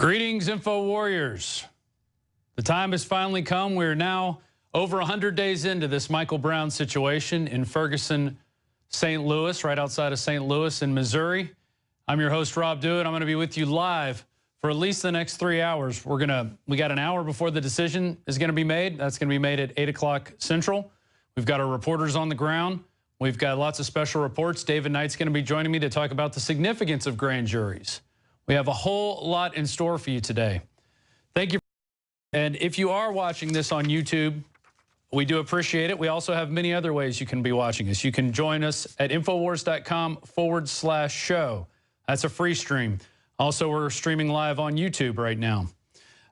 Greetings, Info Warriors. The time has finally come. We're now over 100 days into this Michael Brown situation in Ferguson, St. Louis, right outside of St. Louis in Missouri. I'm your host, Rob Dewitt. I'm going to be with you live for at least the next 3 hours. We got an hour before the decision is going to be made. That's going to be made at 8 o'clock Central. We've got our reporters on the ground. We've got lots of special reports. David Knight's going to be joining me to talk about the significance of grand juries. We have a whole lot in store for you today. Thank you. And if you are watching this on YouTube, we do appreciate it. We also have many other ways you can be watching us. You can join us at infowars.com/show. That's a free stream. Also, we're streaming live on YouTube right now.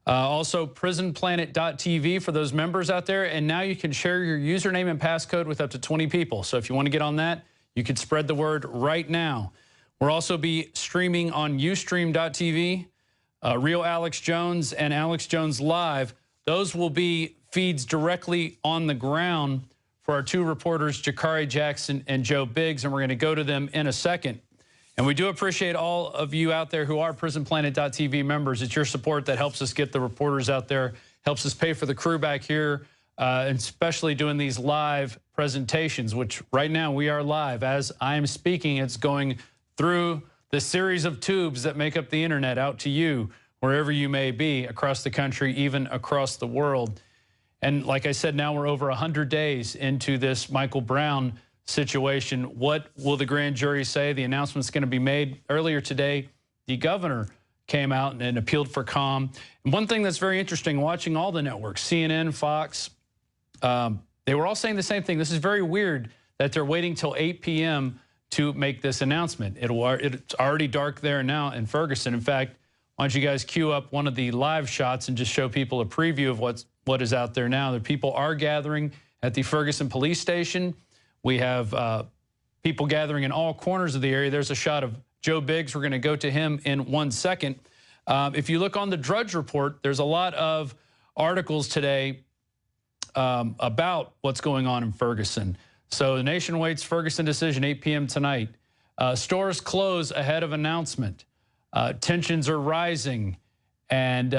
Also, prisonplanet.tv for those members out there. And now you can share your username and passcode with up to 20 people. So if you want to get on that, you can spread the word right now. We'll also be streaming on ustream.tv, Real Alex Jones and Alex Jones Live. Those will be feeds directly on the ground for our two reporters, Jakari Jackson and Joe Biggs, and we're going to go to them in a second. And we do appreciate all of you out there who are prisonplanet.tv members. It's your support that helps us get the reporters out there, helps us pay for the crew back here, and especially doing these live presentations, which right now we are live. As I am speaking, it's going through the series of tubes that make up the internet out to you, wherever you may be, across the country, even across the world. And like I said, now we're over 100 days into this Michael Brown situation. What will the grand jury say? The announcement's going to be made. Earlier today, the governor came out and appealed for calm. And one thing that's very interesting, watching all the networks, CNN, Fox, they were all saying the same thing. This is very weird that they're waiting till 8 p.m. to make this announcement. It's already dark there now in Ferguson. In fact, why don't you guys cue up one of the live shots and just show people a preview of what is out there now. The people are gathering at the Ferguson police station. We have people gathering in all corners of the area. There's a shot of Joe Biggs. We're going to go to him in 1 second. If you look on the Drudge Report, there's a lot of articles today about what's going on in Ferguson. So the nation waits Ferguson decision, 8 p.m. tonight. Stores close ahead of announcement. Tensions are rising, and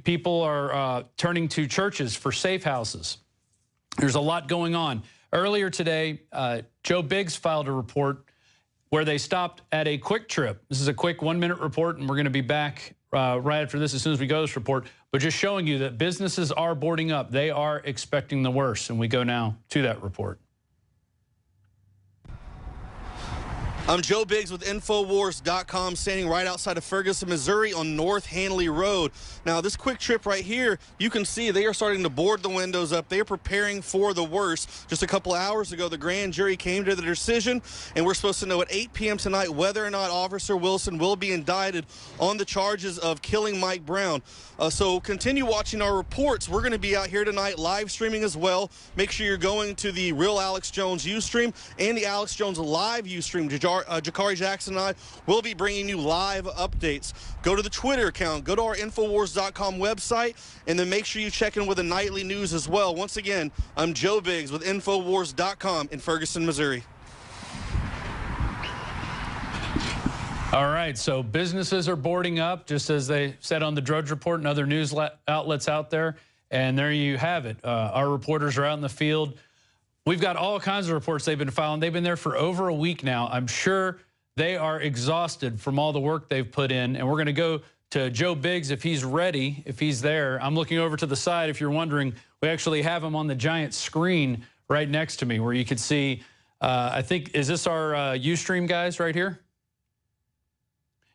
people are turning to churches for safe houses. There's a lot going on. Earlier today, Joe Biggs filed a report where they stopped at a Quick Trip. This is a quick 1-minute report, and we're going to be back right after this as soon as we go to this report. But just showing you that businesses are boarding up. They are expecting the worst, and we go now to that report. I'm Joe Biggs with INFOWARS.com, standing right outside of Ferguson, Missouri on North Hanley Road. Now, this Quick Trip right here, you can see they are starting to board the windows up. They are preparing for the worst. Just a couple hours ago, the grand jury came to the decision, and we're supposed to know at 8 p.m. tonight whether or not Officer Wilson will be indicted on the charges of killing Mike Brown. So continue watching our reports. We're going to be out here tonight live streaming as well. Make sure you're going to the Real Alex Jones Ustream and the Alex Jones Live Ustream. Jakari Jackson and I will be bringing you live updates. Go to the Twitter account, go to our Infowars.com website, and then make sure you check in with the nightly news as well. Once again, I'm Joe Biggs with Infowars.com in Ferguson, Missouri. All right, so businesses are boarding up, just as they said on the Drudge Report and other news outlets out there. And there you have it. Our reporters are out in the field. We've got all kinds of reports they've been filing. They've been there for over a week now. I'm sure they are exhausted from all the work they've put in. And we're going to go to Joe Biggs if he's ready, if he's there. I'm looking over to the side. If you're wondering, we actually have him on the giant screen right next to me where you can see, I think, is this our Ustream guys right here?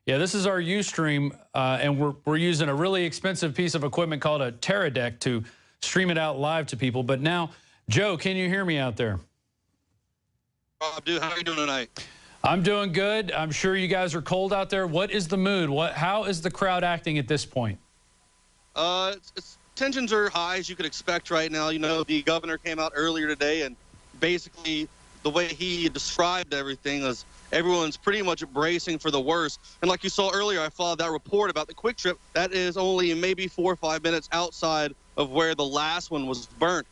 Yeah, this is our Ustream, and we're using a really expensive piece of equipment called a Teradek to stream it out live to people. But now, Joe, can you hear me out there? Rob, dude, how are you doing tonight? I'm doing good. I'm sure you guys are cold out there. What is the mood? How is the crowd acting at this point? Tensions are high, as you could expect right now. You know, the governor came out earlier today, and basically the way he described everything was everyone's pretty much bracing for the worst. And like you saw earlier, I followed that report about the Quick Trip. That is only maybe 4 or 5 minutes outside of where the last one was burnt.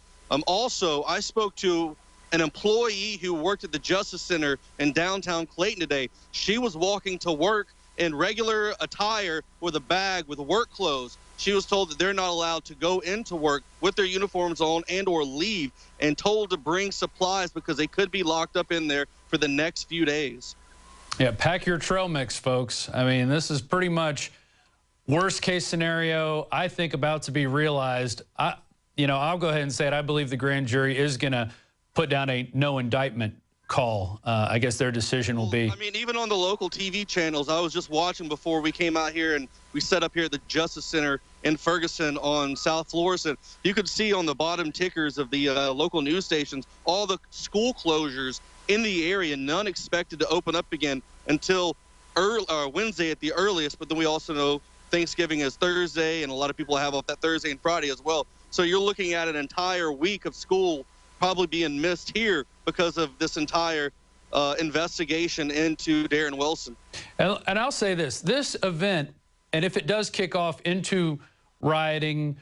Also, I spoke to an employee who worked at the Justice Center in downtown Clayton today. She was walking to work in regular attire with a bag with work clothes. She was told that they're not allowed to go into work with their uniforms on and or leave, and told to bring supplies because they could be locked up in there for the next few days. Yeah, pack your trail mix, folks. I mean, this is pretty much worst case scenario, I think, about to be realized. I'll go ahead and say it. I believe the grand jury is going to put down a no indictment call. I guess their decision will be. I mean, even on the local TV channels, I was just watching before we came out here, and we set up here at the Justice Center in Ferguson on South Florissant. You could see on the bottom tickers of the local news stations all the school closures in the area, none expected to open up again until Wednesday at the earliest. But then we also know Thanksgiving is Thursday, and a lot of people have off that Thursday and Friday as well. So you're looking at an entire week of school probably being missed here because of this entire investigation into Darren Wilson. And I'll say this event, and if it does kick off into rioting,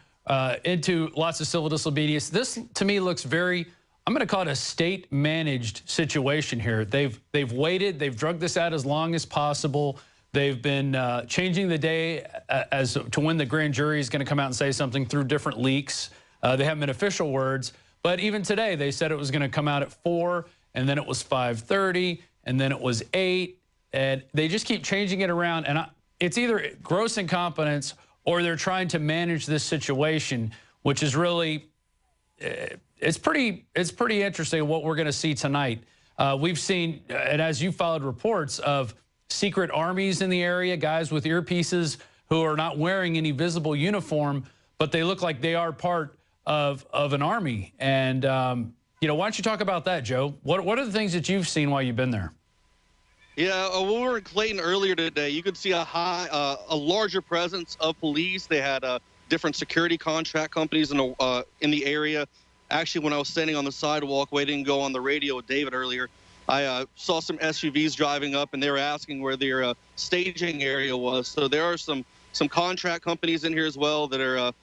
into lots of civil disobedience, this to me looks very, I'm going to call it a state-managed situation here. They've waited, they've drugged this out as long as possible. They've been changing the day as to when the grand jury is going to come out and say something through different leaks. They haven't been official words. But even today, they said it was going to come out at 4, and then it was 5:30, and then it was 8. And they just keep changing it around. And it's either gross incompetence or they're trying to manage this situation, which is really, it's pretty interesting what we're going to see tonight. We've seen, and as you followed reports of secret armies in the area, guys with earpieces who are not wearing any visible uniform, but they look like they are part of an army. And, why don't you talk about that, Joe? What are the things that you've seen while you've been there? Yeah, when we were in Clayton earlier today, you could see a larger presence of police. They had different security contract companies in the area. Actually, when I was standing on the sidewalk waiting to go on the radio with David earlier, I saw some SUVs driving up, and they were asking where their staging area was. So there are some contract companies in here as well that are,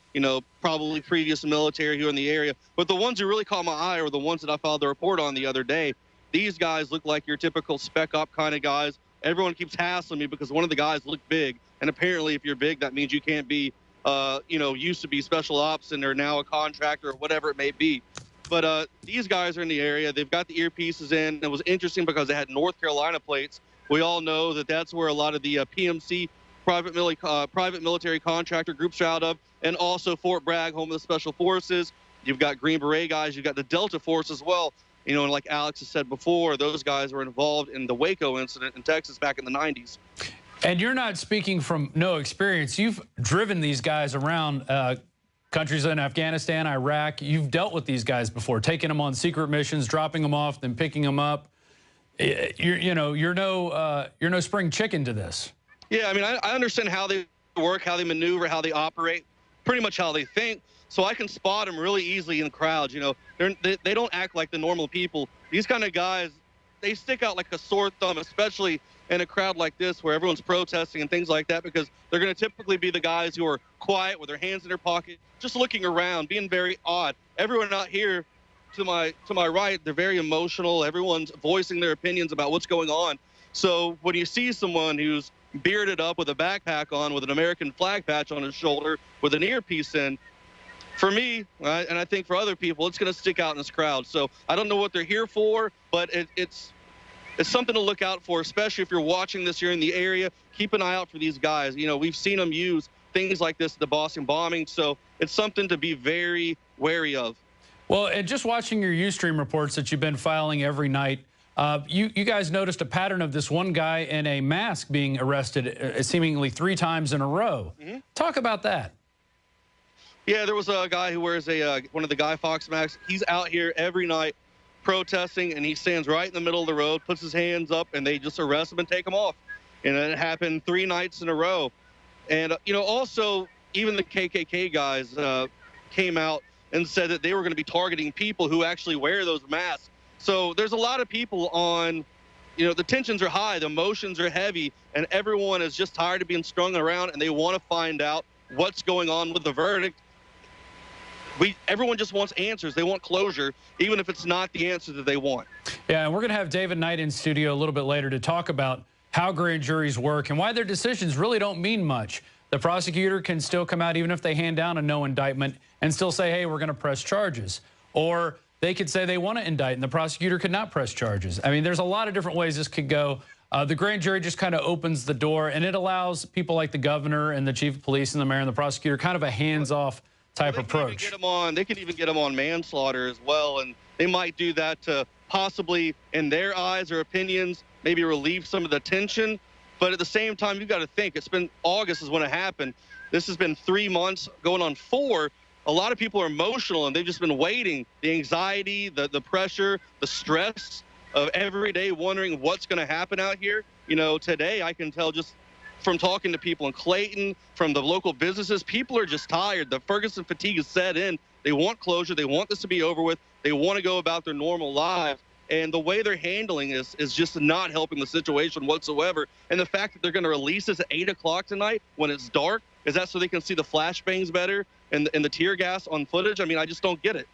probably previous military here in the area. But the ones who really caught my eye are the ones that I filed the report on the other day. These guys look like your typical spec op kind of guys. Everyone keeps hassling me because one of the guys looked big. And apparently if you're big, that means you can't be, used to be special ops and they're now a contractor or whatever it may be. But these guys are in the area. They've got the earpieces in. It was interesting because they had North Carolina plates. We all know that that's where a lot of the PMC private military contractor groups are out of, and also Fort Bragg, home of the Special Forces. You've got Green Beret guys. You've got the Delta Force as well. And like Alex has said before, those guys were involved in the Waco incident in Texas back in the 90s. And you're not speaking from no experience. You've driven these guys around countries in Afghanistan, Iraq. You've dealt with these guys before, taking them on secret missions, dropping them off, then picking them up. You're no spring chicken to this. Yeah, I mean, I understand how they work, how they maneuver, how they operate, pretty much how they think. So I can spot them really easily in crowds. They don't act like the normal people. These kind of guys, they stick out like a sore thumb, especially in a crowd like this where everyone's protesting and things like that, because they're going to typically be the guys who are quiet with their hands in their pocket, just looking around, being very odd. Everyone out here to my right, they're very emotional. Everyone's voicing their opinions about what's going on. So when you see someone who's bearded up with a backpack on, with an American flag patch on his shoulder, with an earpiece in, for me, and I think for other people, it's going to stick out in this crowd. So I don't know what they're here for, but it's something to look out for, especially if you're watching this here in the area. Keep an eye out for these guys. We've seen them use things like this, the Boston bombing, so it's something to be very wary of. Well, and just watching your Ustream reports that you've been filing every night, you guys noticed a pattern of this one guy in a mask being arrested seemingly 3 times in a row. Mm-hmm. Talk about that. Yeah, there was a guy who wears one of the Guy Fawkes masks. He's out here every night protesting, and he stands right in the middle of the road, puts his hands up, and they just arrest him and take him off. And it happened 3 nights in a row. And, also, even the KKK guys came out and said that they were going to be targeting people who actually wear those masks. So there's a lot of people on, the tensions are high, the emotions are heavy, and everyone is just tired of being strung around, and they want to find out what's going on with the verdict. Everyone just wants answers. They want closure, even if it's not the answer that they want. Yeah, and we're going to have David Knight in studio a little bit later to talk about how grand juries work and why their decisions really don't mean much. The prosecutor can still come out, even if they hand down a no indictment, and still say, hey, we're going to press charges. Or they could say they want to indict, and the prosecutor could not press charges. I mean, there's a lot of different ways this could go. The grand jury just kind of opens the door, and it allows people like the governor and the chief of police and the mayor and the prosecutor kind of a hands-off type approach. They can even get them on manslaughter as well, and they might do that to possibly, in their eyes or opinions, maybe relieve some of the tension. But at the same time, you've got to think, it's been August is when it happened. This has been 3 months, going on 4. A lot of people are emotional, and they've just been waiting. The anxiety, the pressure, the stress of every day wondering what's going to happen out here. You know, today I can tell just from talking to people in Clayton, from the local businesses, people are just tired. The Ferguson fatigue is set in. They want closure. They want this to be over with. They want to go about their normal lives. And the way they're handling is just not helping the situation whatsoever. And the fact that they're going to release this at 8 o'clock tonight when it's dark, is that so they can see the flashbangs better and the tear gas on footage? I mean, I just don't get it.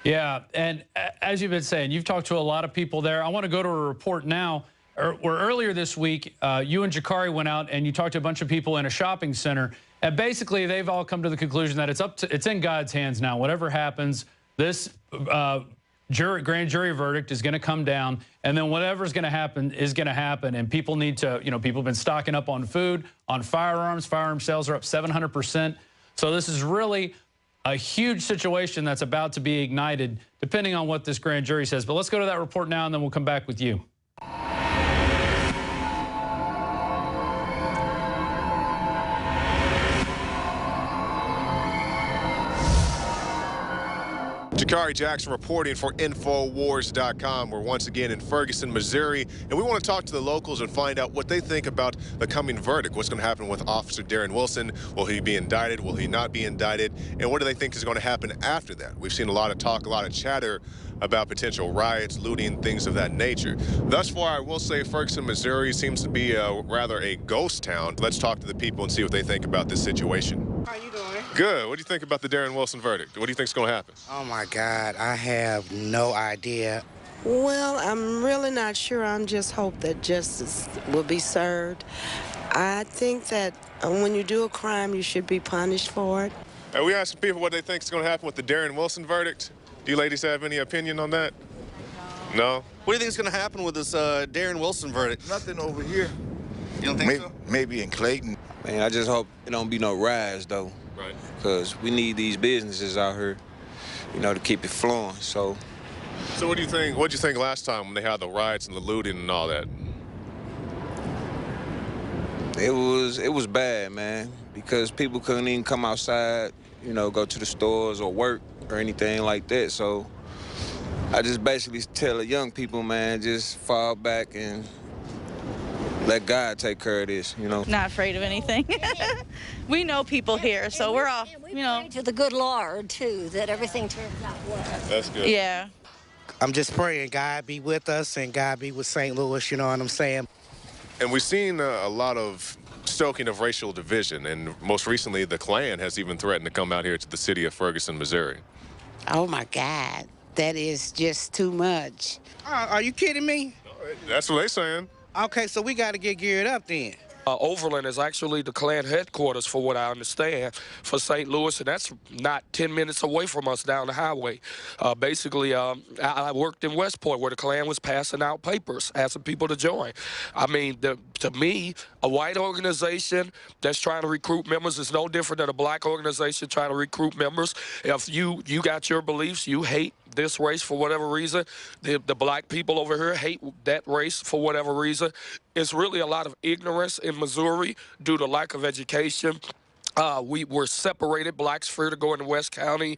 Yeah, and as you've been saying, you've talked to a lot of people there. I want to go to a report now where earlier this week, you and Jakari went out and you talked to a bunch of people in a shopping center. And basically, they've all come to the conclusion that it's in God's hands now. Whatever happens, this grand jury verdict is going to come down, and then whatever's going to happen is going to happen. And people need to, people have been stocking up on food, on firearms. Firearm sales are up 700%. So this is really a huge situation that's about to be ignited, depending on what this grand jury says. But let's go to that report now, and then we'll come back with you. Jakari Jackson reporting for INFOWARS.com. We're once again in Ferguson, Missouri, and we want to talk to the locals and find out what they think about the coming verdict. What's going to happen with Officer Darren Wilson? Will he be indicted? Will he not be indicted? And what do they think is going to happen after that? We've seen a lot of talk, a lot of chatter about potential riots, looting, things of that nature. Thus far, I will say Ferguson, Missouri seems to be rather a ghost town. Let's talk to the people and see what they think about this situation. How you doing? Good. What do you think about the Darren Wilson verdict? What do you think is going to happen? Oh, my God. I have no idea. Well, I'm really not sure. I'm just hope that justice will be served. I think that when you do a crime, you should be punished for it. And we asked people what they think is going to happen with the Darren Wilson verdict. Do you ladies have any opinion on that? No? What do you think is going to happen with this Darren Wilson verdict? Nothing over here. You don't think so? Maybe in Clayton. Man, I just hope it don't be no riots, though. Right. Because we need these businesses out here, to keep it flowing, so. So what do you think? What did you think last time when they had the riots and the looting and all that? It was bad, man, because people couldn't even come outside, go to the stores or work or anything like that. So I just basically tell the young people, man, just fall back and let God take care of this, Not afraid of anything. We know people here, so we're all, pray to the good Lord, too, that everything turns out well. That's good. Yeah. I'm just praying God be with us and God be with St. Louis, you know what I'm saying? And we've seen a lot of stoking of racial division, and most recently the Klan has even threatened to come out here to the city of Ferguson, Missouri. Oh, my God. That is just too much. Are you kidding me? That's what they're saying. Okay, so we got to get geared up then. Overland is actually the Klan headquarters, for what I understand, for St. Louis, and that's not 10 minutes away from us down the highway. Basically, I worked in Westport where the Klan was passing out papers, asking people to join. I mean, to me, a white organization that's trying to recruit members is no different than a black organization trying to recruit members. If you got your beliefs, you hate this race for whatever reason, the black people over here hate that race for whatever reason. It's really a lot of ignorance in Missouri due to lack of education. We were separated. Blacks fear to go into West County,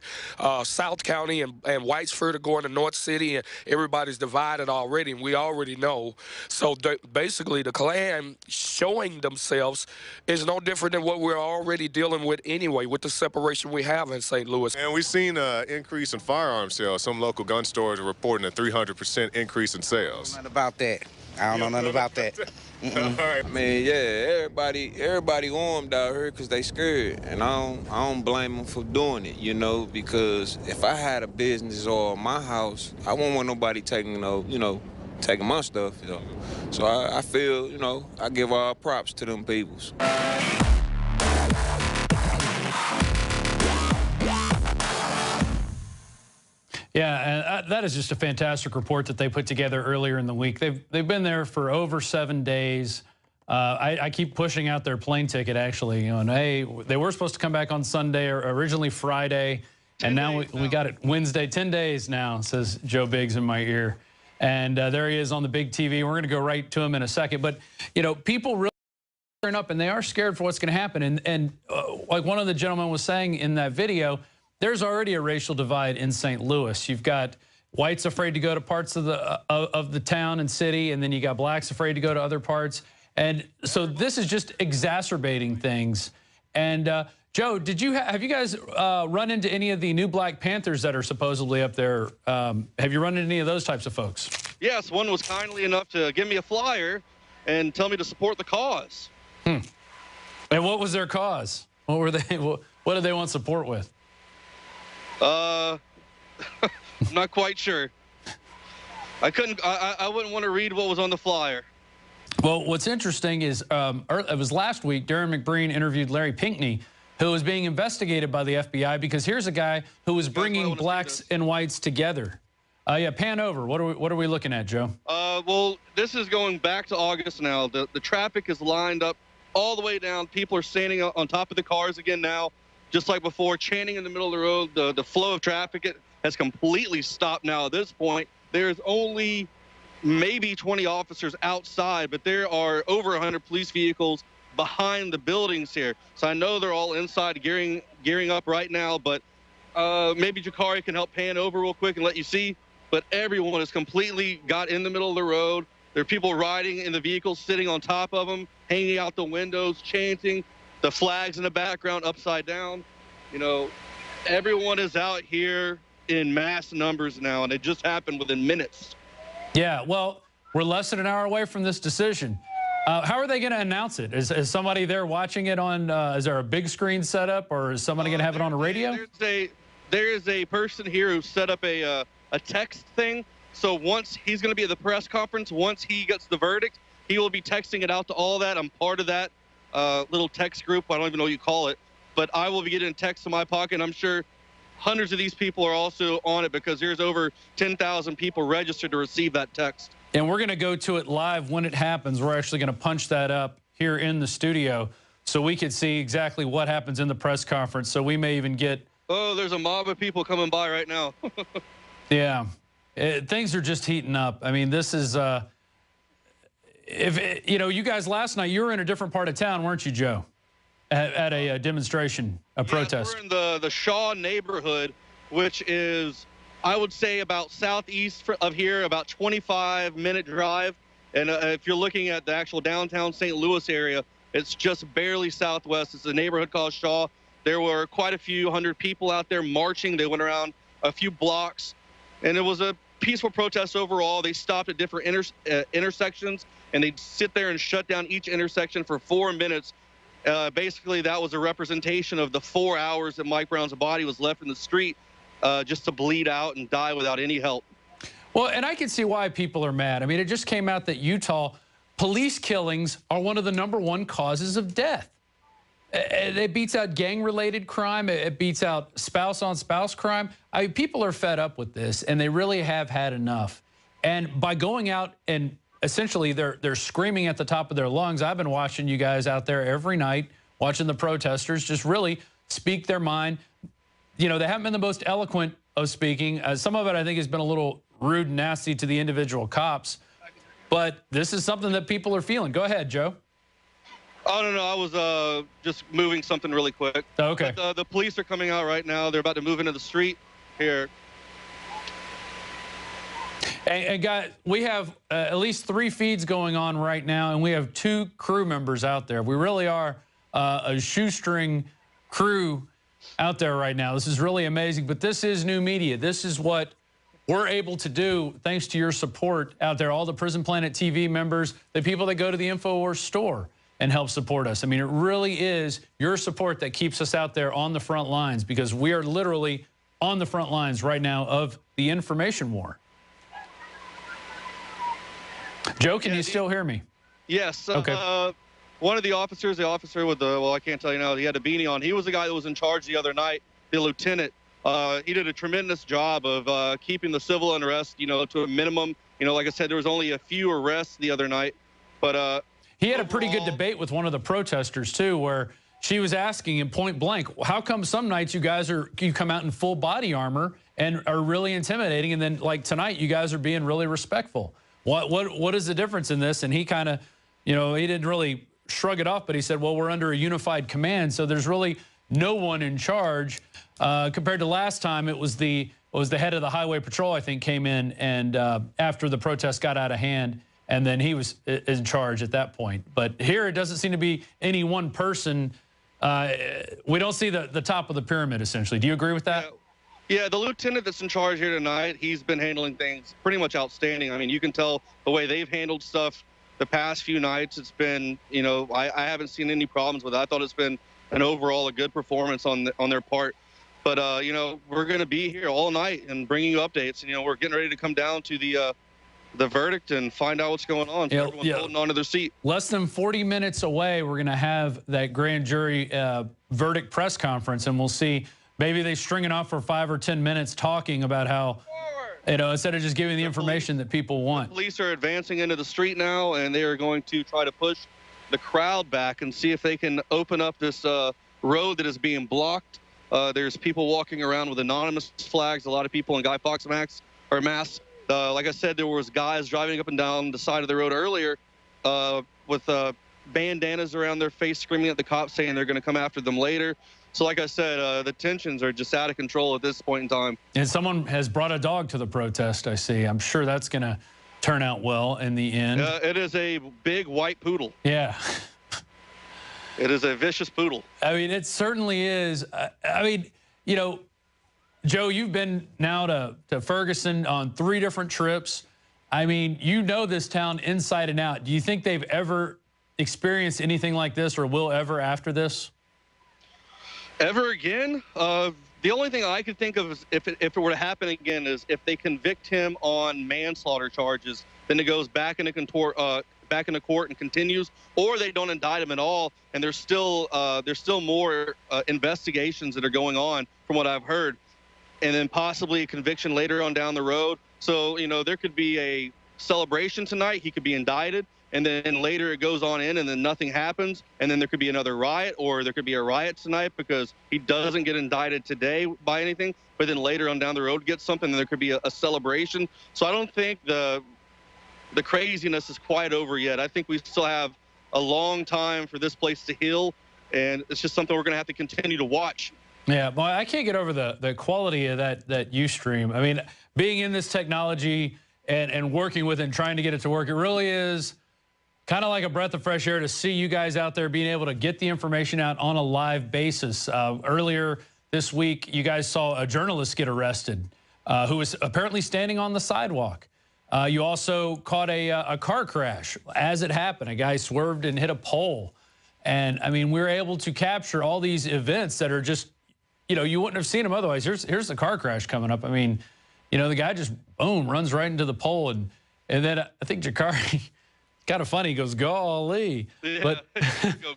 South County, and whites fear to go into North City, and everybody's divided already, and we already know. So basically, the Klan showing themselves is no different than what we're already dealing with anyway, with the separation we have in St. Louis. And we've seen an increase in firearm sales. Some local gun stores are reporting a 300% increase in sales. Nothing about that. I don't know nothing about that. I mean, yeah, everybody armed out here because they scared, and I don't blame them for doing it, because if I had a business or my house, I won't want nobody taking, taking my stuff. You know? So I feel, you know, I give all props to them peoples. Yeah, and that is just a fantastic report that they put together earlier in the week. They've been there for over 7 days. I keep pushing out their plane ticket, actually. You know, and hey, they were supposed to come back on Sunday or originally Friday, and now we got it Wednesday. 10 days now, says Joe Biggs in my ear. And there he is on the big TV. We're going to go right to him in a second. But, you know, people really turn up, and they are scared for what's going to happen. And like one of the gentlemen was saying in that video, there's already a racial divide in St. Louis. You've got whites afraid to go to parts of the town and city, and then you got blacks afraid to go to other parts. And so this is just exacerbating things. And Joe, have you guys run into any of the new Black Panthers that are supposedly up there? Have you run into any of those types of folks? Yes, one was kindly enough to give me a flyer and tell me to support the cause. And what was their cause? What were they? What did they want support with? I'm not quite sure. I wouldn't want to read what was on the flyer. Well, what's interesting is it was last week, Darren McBreen interviewed Larry Pinckney, who was being investigated by the FBI because here's a guy who was bringing blacks and whites together. Yeah, pan over. What are we looking at, Joe? Well, this is going back to August now. The traffic is lined up all the way down. People are standing on top of the cars again now, just like before, chanting in the middle of the road. The flow of traffic has completely stopped now at this point. There's only maybe 20 officers outside, but there are over 100 police vehicles behind the buildings here. So I know they're all inside gearing up right now, but maybe Jakari can help pan over real quick and let you see. But everyone has completely got in the middle of the road. There are people riding in the vehicles, sitting on top of them, hanging out the windows, chanting. The flags in the background upside down. You know, everyone is out here in mass numbers now, and it just happened within minutes. Yeah, well, we're less than an hour away from this decision. How are they going to announce it? Is somebody there watching it on, is there a big screen set up, or is somebody going to have it on a radio? There is a person here who set up a text thing. So once he's going to be at the press conference, once he gets the verdict, he will be texting it out to all that. I'm part of that little text group. I don't even know what you call it. But I will be getting text in my pocket. I'm sure hundreds of these people are also on it because there's over 10,000 people registered to receive that text. And we're going to go to it live when it happens. We're actually going to punch that up here in the studio so we could see exactly what happens in the press conference. So we may even get... Oh, there's a mob of people coming by right now. Yeah. Things are just heating up. I mean, this is... you know, you guys last night, you were in a different part of town, weren't you, Joe? At a demonstration, a protest. We're in the Shaw neighborhood, which is, I would say, about southeast of here, about 25-minute drive. And if you're looking at the actual downtown St. Louis area, it's just barely southwest. It's a neighborhood called Shaw. There were quite a few hundred people out there marching. They went around a few blocks, and it was a peaceful protest overall. They stopped at different intersections, and they'd sit there and shut down each intersection for 4 minutes. Basically, that was a representation of the 4 hours that Mike Brown's body was left in the street just to bleed out and die without any help. Well, and I can see why people are mad. I mean, it just came out that Utah police killings are one of the #1 causes of death. It beats out gang-related crime. It beats out spouse-on-spouse crime. I mean, people are fed up with this, and they really have had enough. And by going out and essentially they're screaming at the top of their lungs. I've been watching you guys out there every night, watching the protesters just really speak their mind. You know, they haven't been the most eloquent of speaking. Some of it, I think, has been a little rude and nasty to the individual cops. But this is something that people are feeling. Go ahead, Joe. Oh, no, I was just moving something really quick. Oh, okay. But, the police are coming out right now. They're about to move into the street here. And guys, we have at least 3 feeds going on right now, and we have 2 crew members out there. We really are a shoestring crew out there right now. This is really amazing, but this is new media. This is what we're able to do thanks to your support out there, all the Prison Planet TV members, the people that go to the INFOWARS store and help support us. I mean, it really is your support that keeps us out there on the front lines, because we are literally on the front lines right now of the information war. Joe, can you still hear me? Yes. Okay. One of the officers, with the, well, I can't tell you now, he had a beanie on. He was the guy that was in charge the other night, the lieutenant. He did a tremendous job of keeping the civil unrest, to a minimum. Like I said, there was only a few arrests the other night. But he had a pretty good debate with one of the protesters, too, where she was asking him point blank, how come some nights you come out in full body armor and are really intimidating, and then like tonight you guys are being really respectful? What is the difference in this? And he kind of, he didn't really shrug it off, but he said, well, we're under a unified command, so there's really no one in charge. Compared to last time, it was the head of the highway patrol, I think, came in and after the protest got out of hand, and then he was in charge at that point. But here it doesn't seem to be any one person. We don't see the top of the pyramid, essentially. Do you agree with that? Yeah, the lieutenant that's in charge here tonight, he's been handling things pretty much outstanding. I mean, you can tell the way they've handled stuff the past few nights. It's been, I haven't seen any problems with it. I thought it's been an overall a good performance on their part. But, we're going to be here all night and bringing you updates. And, we're getting ready to come down to the verdict and find out what's going on. So everyone's holding on to their seat. Less than 40 minutes away, we're going to have that grand jury verdict press conference, and we'll see. Maybe they string it off for 5 or 10 minutes talking about how, instead of just giving the information that people want. The police are advancing into the street now, and they are going to try to push the crowd back and see if they can open up this road that is being blocked. There's people walking around with anonymous flags. A lot of people in Guy Fawkes masks. Like I said, there was guys driving up and down the side of the road earlier with bandanas around their face, screaming at the cops, saying they're going to come after them later. So like I said, the tensions are just out of control at this point in time. And someone has brought a dog to the protest, I see. I'm sure that's going to turn out well in the end. It is a big white poodle. Yeah. It is a vicious poodle. I mean, it certainly is. Joe, you've been now to Ferguson on 3 different trips. I mean, this town inside and out. Do you think they've ever experienced anything like this or will ever after this? Ever again? The only thing I could think of is if it were to happen again is if they convict him on manslaughter charges, then it goes back into court and continues, or they don't indict him at all, and there's still more investigations that are going on from what I've heard, and then possibly a conviction later on down the road. So, there could be a celebration tonight. He could be indicted, and then later it goes on in, and then nothing happens, and then there could be another riot, or there could be a riot tonight because he doesn't get indicted today by anything, but then later on down the road gets something, and there could be a celebration. So I don't think the craziness is quite over yet. I think we still have a long time for this place to heal, and it's just something we're going to have to continue to watch. Yeah, well, I can't get over the quality of that Ustream. I mean, being in this technology and working with it and trying to get it to work, it really is kind of like a breath of fresh air to see you guys out there being able to get the information out on a live basis. Earlier this week, you guys saw a journalist get arrested who was apparently standing on the sidewalk. You also caught a car crash as it happened. A guy swerved and hit a pole. And, I mean, we were able to capture all these events that are just, you wouldn't have seen them otherwise. Here's the car crash coming up. I mean, the guy just, boom, runs right into the pole. And then I think Jakari, kind of funny, he goes, golly. Yeah, but,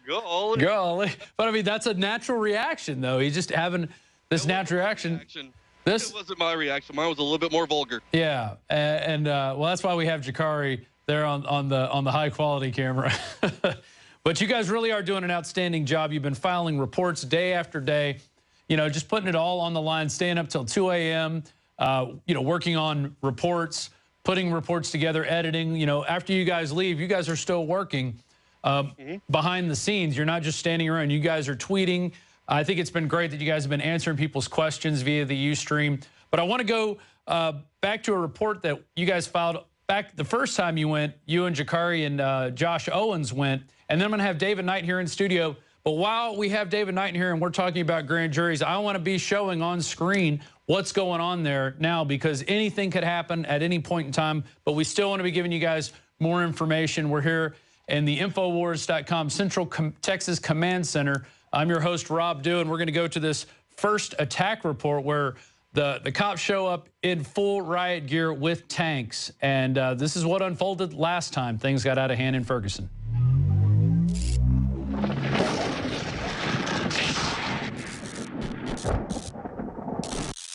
golly. Golly. But, I mean, that's a natural reaction, though. He's just having this natural reaction. It wasn't my reaction. Mine was a little bit more vulgar. Yeah, well, that's why we have Jakari there on the high quality camera. But you guys really are doing an outstanding job. You've been filing reports day after day, just putting it all on the line, staying up till 2 a.m., working on reports, putting reports together, editing. After you guys leave, you guys are still working behind the scenes. You're not just standing around. You guys are tweeting. I think it's been great that you guys have been answering people's questions via the Ustream. But I want to go back to a report that you guys filed back the first time you went. You and Jakari and Josh Owens went. And then I'm going to have David Knight here in studio. But while we have David Knight here and we're talking about grand juries, I want to be showing on screen what's going on there now, because anything could happen at any point in time. But we still want to be giving you guys more information. We're here in the INFOWARS.com Central Texas Command Center. I'm your host, Rob Dew, and we're going to go to this first attack report where The cops show up in full riot gear with tanks, and this is what unfolded last time things got out of hand in Ferguson.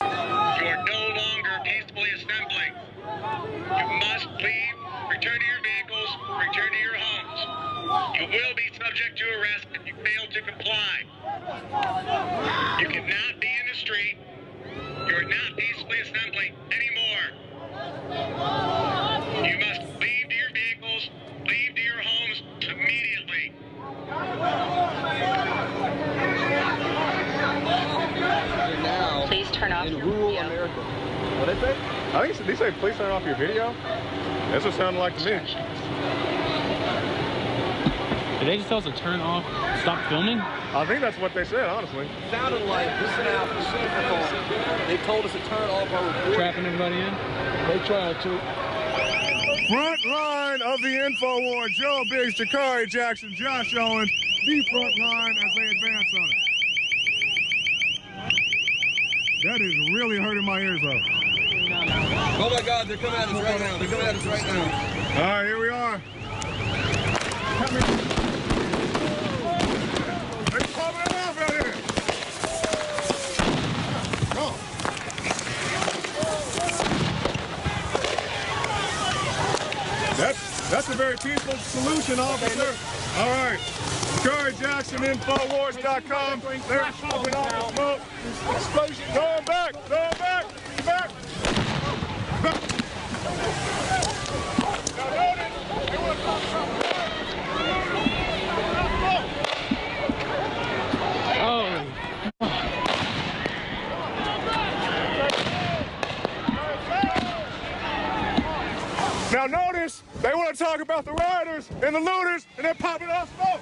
You are no longer peacefully assembling. You must leave, return to your vehicles, return to your homes. You will be subject to arrest if you fail to comply. You cannot be in the street. You are not peacefully assembling anymore. You must leave to your vehicles, leave to your homes immediately. Please turn off your rural video. America. What did they say? I think they say please turn off your video. That's what it sounded like to me. Did they just tell us to turn off, stop filming? I think that's what they said, honestly. It sounded like this now they told us to turn off our recording. Trapping everybody in? They tried to. Front line of the InfoWars, Joe Biggs, Jakari Jackson, Josh Owens, the front line as they advance on it. That is really hurting my ears though. Oh my God, they're coming at us right now. They're coming at us right now. All right, here we are. They're popping it off out here. Oh. That's a very peaceful solution, officer. All right. Jakari Jackson, INFOWARS.com. They're popping off the smoke. Explosion. Going back. Going back. Back. Now notice, they want to talk about the rioters and the looters, and they're popping off smoke.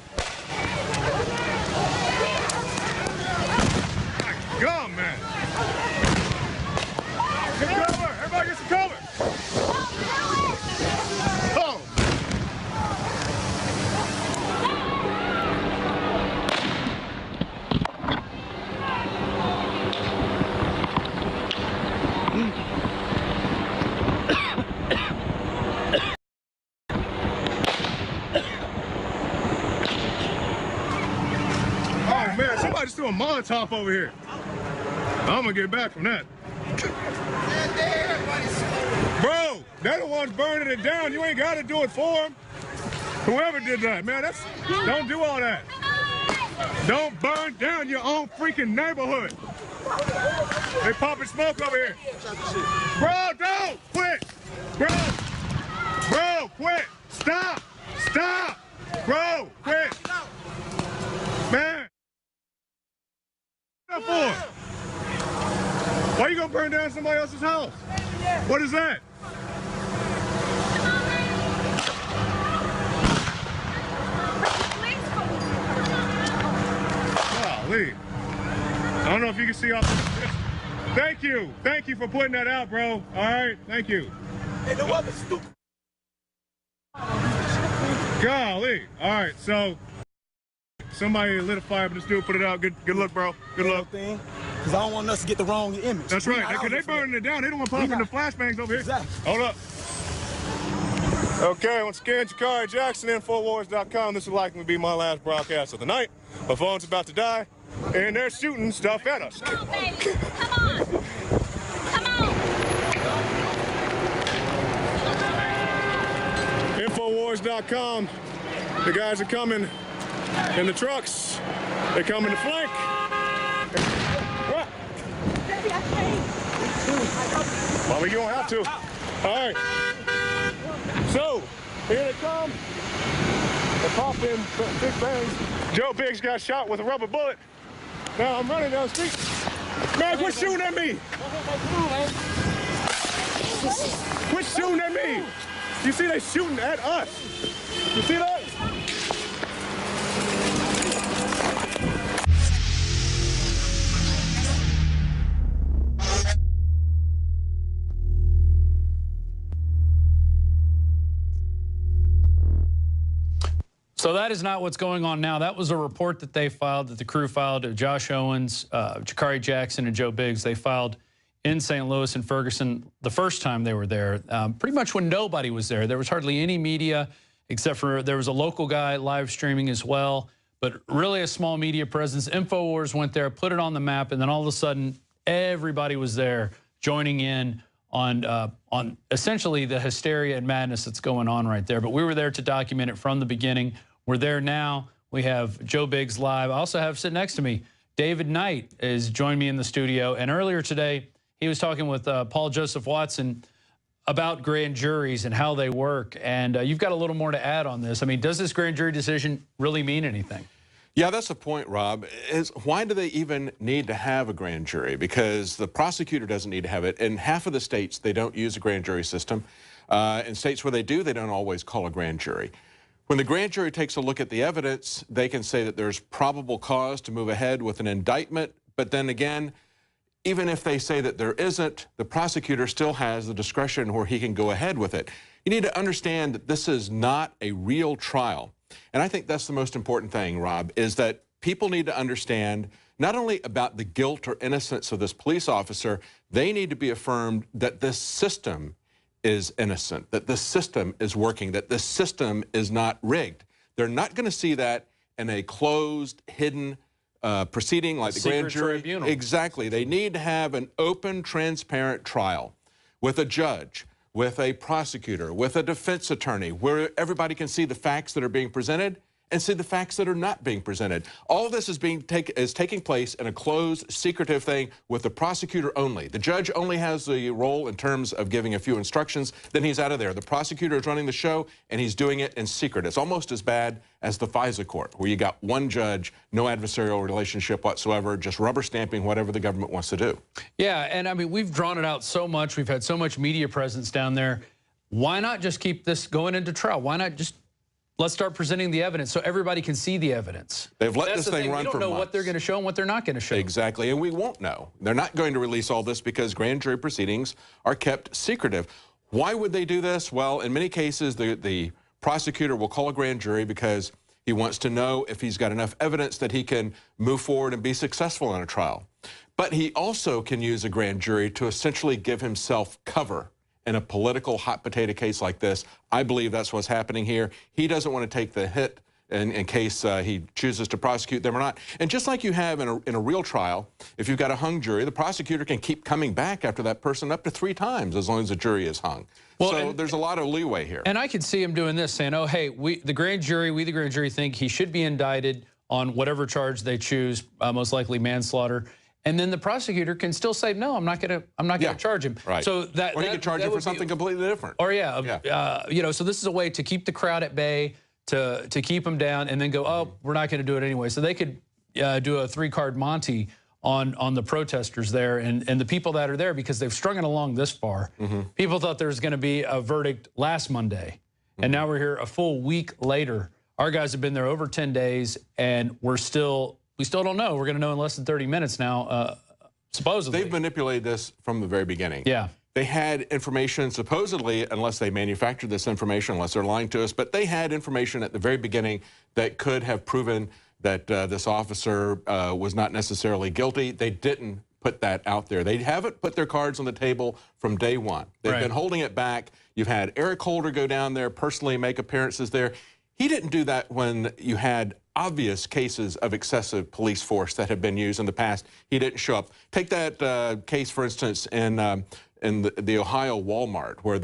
My God, man. Get cover. Everybody get some cover. Oh. Somebody just threw a Molotov over here. I'm gonna get back from that. Bro, they're the ones burning it down. You ain't gotta do it for them. Whoever did that, man, don't do all that. Don't burn down your own freaking neighborhood. They popping smoke over here. Bro, don't quit. Bro, quit. Stop. Bro, quit. Man. For? Why are you gonna burn down somebody else's house? What is that? Golly. I don't know if you can see off this. Thank you for putting that out, bro. All right, thank you. Hey, no other stupid. Golly. All right, so somebody lit a fire, but this dude put it out. Good look, bro. Good luck. Because I don't want us to get the wrong image. That's right. Because they burning it down. They don't want to pop in the flashbangs over here. Exactly. Hold up. Okay, once again, Jakari Jackson, InfoWars.com. This will likely be my last broadcast of the night. My phone's about to die, and they're shooting stuff at us. Come on, baby. Come on. Come on. InfoWars.com. The guys are coming in the trucks. They come in the flank. Well, you don't have to. All right. So, here they come. They pop in big bangs. Joe Biggs got shot with a rubber bullet. Now I'm running down the street. Man, quit shooting at me. Quit shooting at me. You see they shooting at us. You see that? So that is not what's going on now. That was a report that they filed, that the crew filed, Josh Owens, Jakari Jackson, and Joe Biggs. They filed in St. Louis and Ferguson the first time they were there, pretty much when nobody was there. There was hardly any media, except for there was a local guy live streaming as well, but really a small media presence. INFOWARS went there, put it on the map, and then all of a sudden, everybody was there joining in on essentially the hysteria and madness that's going on right there. But we were there to document it from the beginning. We're there now. We have Joe Biggs live. I also have sitting next to me, David Knight has joined me in the studio. And earlier today, he was talking with Paul Joseph Watson about grand juries and how they work. And you've got a little more to add on this. I mean, does this grand jury decision really mean anything? Yeah, that's the point, Rob. Why do they even need to have a grand jury? Because the prosecutor doesn't need to have it. In half of the states, they don't use a grand jury system. In states where they do, they don't always call a grand jury. When the grand jury takes a look at the evidence, they can say that there's probable cause to move ahead with an indictment. But then again, even if they say that there isn't, the prosecutor still has the discretion where he can go ahead with it. You need to understand that this is not a real trial. And I think that's the most important thing, Rob, is that people need to understand not only about the guilt or innocence of this police officer, they need to be affirmed that this system is innocent, that this system is working, that this system is not rigged. They're not going to see that in a closed, hidden proceeding like the grand jury. Tribunal. Exactly. They need to have an open, transparent trial with a judge, with a prosecutor, with a defense attorney, where everybody can see the facts that are being presented and see the facts that are not being presented. All of this is taking place in a closed, secretive thing with the prosecutor only. The judge only has the role in terms of giving a few instructions, then he's out of there. The prosecutor is running the show, and he's doing it in secret. It's almost as bad as the FISA court, where you got one judge, no adversarial relationship whatsoever, just rubber stamping whatever the government wants to do. Yeah, and I mean, we've drawn it out so much. We've had so much media presence down there. Why not just keep this going into trial? Why not just let's start presenting the evidence so everybody can see the evidence? They've let this thing run for months. We don't know what they're going to show and what they're not going to show. Exactly, and we won't know. They're not going to release all this because grand jury proceedings are kept secretive. Why would they do this? Well, in many cases, the prosecutor will call a grand jury because he wants to know if he's got enough evidence that he can move forward and be successful in a trial. But he also can use a grand jury to essentially give himself cover in a political hot potato case like this. I believe that's what's happening here. He doesn't want to take the hit in case he chooses to prosecute them or not. And just like you have in a real trial, if you've got a hung jury, the prosecutor can keep coming back after that person up to 3 times as long as the jury is hung. Well, so there's a lot of leeway here. And I could see him doing this, saying, oh, hey, we the grand jury think he should be indicted on whatever charge they choose, most likely manslaughter. And then the prosecutor can still say, no, I'm not going to charge him. Right. So that, or he could charge him for something completely different. Or you know, so this is a way to keep the crowd at bay, to keep them down, and then go, oh, we're not going to do it anyway. So they could do a 3-card Monte on the protesters there and the people that are there, because they've strung it along this far. People thought there was going to be a verdict last Monday, and now we're here a full week later. Our guys have been there over 10 days, and we still don't know. We're going to know in less than 30 minutes now, supposedly. They've manipulated this from the very beginning. Yeah. They had information, supposedly, unless they manufactured this information, unless they're lying to us, but they had information at the very beginning that could have proven that this officer was not necessarily guilty. They didn't put that out there. They haven't put their cards on the table from day one. They've been holding it back. You've had Eric Holder go down there, personally make appearances there. He didn't do that when you had obvious cases of excessive police force that have been used in the past. He didn't show up. Take that case, for instance, in the Ohio Walmart, where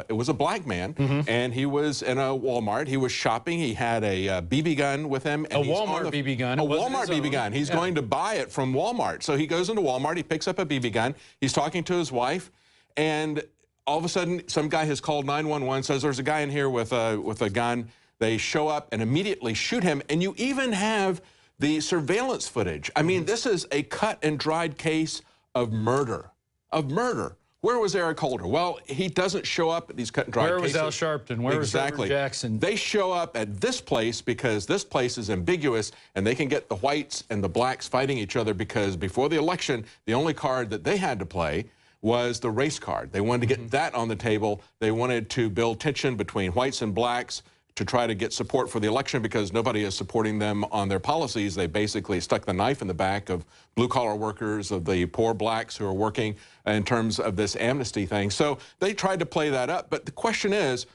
it was a black man, and he was in a Walmart. He was shopping. He had a BB gun with him. And a Walmart BB gun. A Walmart BB gun. He's going to buy it from Walmart. So he goes into Walmart. He picks up a BB gun. He's talking to his wife, and all of a sudden, some guy has called 911, says there's a guy in here with a gun. They show up and immediately shoot him, and you even have the surveillance footage. I mean, this is a cut and dried case of murder. Where was Eric Holder? Well, he doesn't show up at these cut and dried cases. Where was Al Sharpton? Where was Edward Jackson? They show up at this place because this place is ambiguous, and they can get the whites and the blacks fighting each other, because before the election, the only card that they had to play was the race card. They wanted to get that on the table. They wanted to build tension between whites and blacks to try to get support for the election because nobody is supporting them on their policies. They basically stuck the knife in the back of blue-collar workers, of the poor blacks who are working in terms of this amnesty thing. So they tried to play that up. But the question is,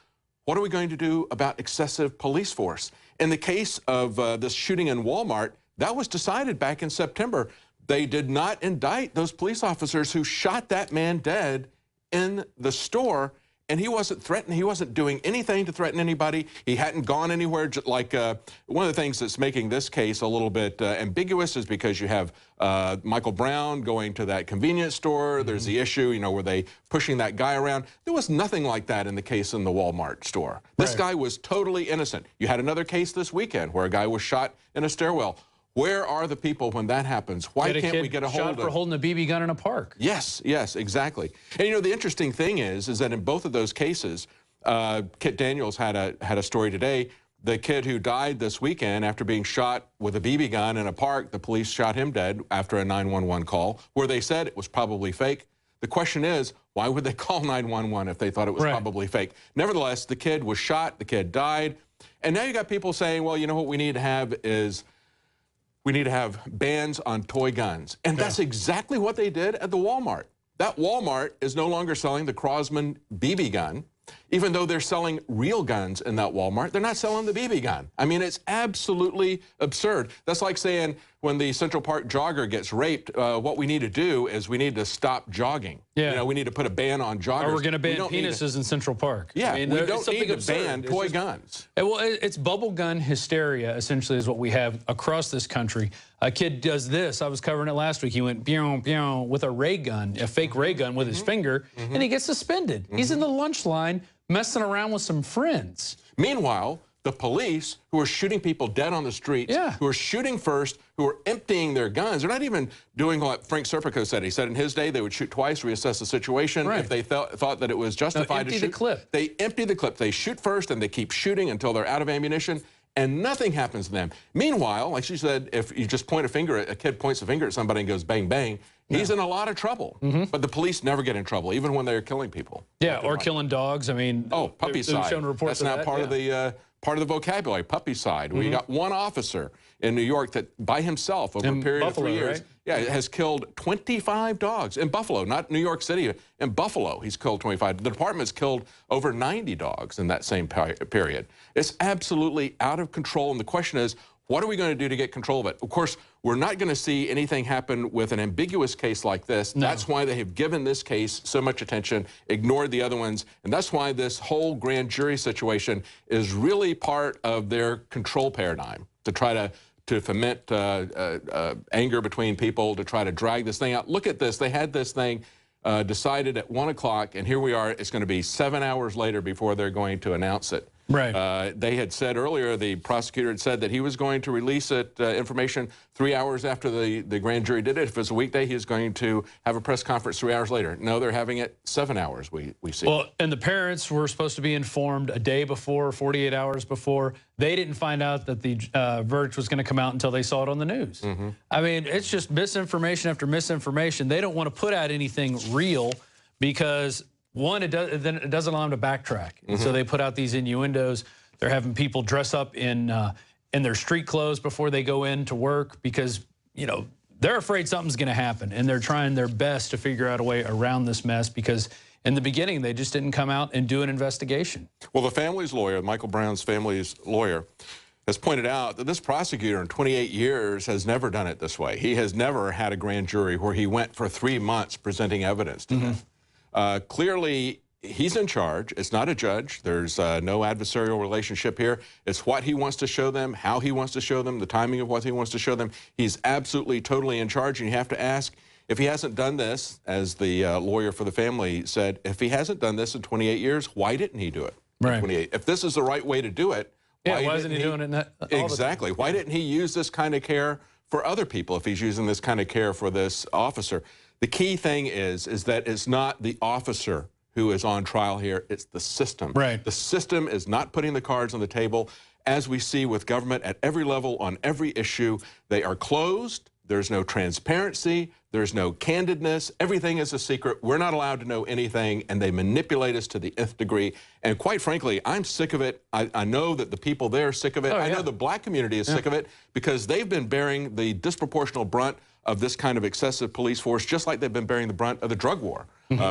what are we going to do about excessive police force? In the case of this shooting in Walmart, that was decided back in September. They did not indict those police officers who shot that man dead in the store, and he wasn't threatening. He wasn't doing anything to threaten anybody. He hadn't gone anywhere. Like one of the things that's making this case a little bit ambiguous is because you have Michael Brown going to that convenience store. There's the issue, you know, were they pushing that guy around? There was nothing like that in the case in the Walmart store. This guy was totally innocent. You had another case this weekend where a guy was shot in a stairwell. Where are the people when that happens? Why can't we get a hold of shot for holding a BB gun in a park? Yes, yes, exactly. And you know, the interesting thing is that in both of those cases, Kit Daniels had a story today. The kid who died this weekend after being shot with a BB gun in a park, the police shot him dead after a 911 call, where they said it was probably fake. The question is, why would they call 911 if they thought it was probably fake? Nevertheless, the kid was shot, the kid died, and now you got people saying, well, you know what we need to have is we need to have bans on toy guns. And that's exactly what they did at the Walmart. That Walmart is no longer selling the Crosman BB gun. Even though they're selling real guns in that Walmart, they're not selling the BB gun. I mean, it's absolutely absurd. That's like saying when the Central Park jogger gets raped, what we need to do is we need to stop jogging. Yeah. You know, we need to put a ban on joggers. Or we're going to ban penises in Central Park. Yeah, I mean, we don't need to ban toy guns. Well, it's bubble gun hysteria, essentially, is what we have across this country. A kid does this. I was covering it last week. He went pew, pew, with a ray gun, a fake ray gun with his finger, and he gets suspended. He's in the lunch line messing around with some friends. Meanwhile, the police who are shooting people dead on the streets, who are shooting first, who are emptying their guns, they're not even doing what Frank Serpico said. He said in his day they would shoot twice, reassess the situation. If they thought that it was justified to shoot. Empty the clip. They empty the clip. They shoot first and they keep shooting until they're out of ammunition, and nothing happens to them. Meanwhile, like she said, if you just point a finger, a kid points a finger at somebody and goes bang, bang, he's in a lot of trouble. But the police never get in trouble, even when they're killing people. Yeah, or killing dogs. I mean, puppycide. That's now part of the vocabulary, puppycide. We got one officer in New York that by himself over a period of 3 years, has killed 25 dogs in Buffalo, not New York City. In Buffalo, he's killed 25. The department's killed over 90 dogs in that same period. It's absolutely out of control, and the question is, what are we going to do to get control of it? Of course, we're not going to see anything happen with an ambiguous case like this. No. That's why they have given this case so much attention, ignored the other ones, and that's why this whole grand jury situation is really part of their control paradigm, to try to foment anger between people, to try to drag this thing out. Look at this. They had this thing decided at 1 o'clock, and here we are. It's going to be 7 hours later before they're going to announce it. Right. They had said earlier, the prosecutor had said that he was going to release it, information 3 hours after the grand jury did it. If it's a weekday, he was going to have a press conference 3 hours later. No, they're having it 7 hours, we see. Well, and the parents were supposed to be informed a day before, 48 hours before. They didn't find out that the verdict was going to come out until they saw it on the news. I mean, it's just misinformation after misinformation. They don't want to put out anything real because, one, it doesn't allow them to backtrack. And so they put out these innuendos. They're having people dress up in their street clothes before they go in to work because, you know, they're afraid something's going to happen. And they're trying their best to figure out a way around this mess because in the beginning, they just didn't come out and do an investigation. Well, the family's lawyer, Michael Brown's family's lawyer, has pointed out that this prosecutor in 28 years has never done it this way. He has never had a grand jury where he went for 3 months presenting evidence to them. Clearly, he's in charge. It's not a judge. There's no adversarial relationship here. It's what he wants to show them, how he wants to show them, the timing of what he wants to show them. He's absolutely, totally in charge, and you have to ask, if he hasn't done this, as the lawyer for the family said, if he hasn't done this in 28 years, why didn't he do it in 28? If this is the right way to do it, why isn't he doing it exactly. Why didn't he use this kind of care for other people if he's using this kind of care for this officer? The key thing is that it's not the officer who is on trial here, it's the system. Right. The system is not putting the cards on the table. As we see with government at every level on every issue, they are closed, There's no transparency. There's no candidness. Everything is a secret. We're not allowed to know anything, and they manipulate us to the nth degree. And quite frankly, I'm sick of it. I know that the people there are sick of it. I know the black community is sick of it because they've been bearing the disproportional brunt of this kind of excessive police force, just like they've been bearing the brunt of the drug war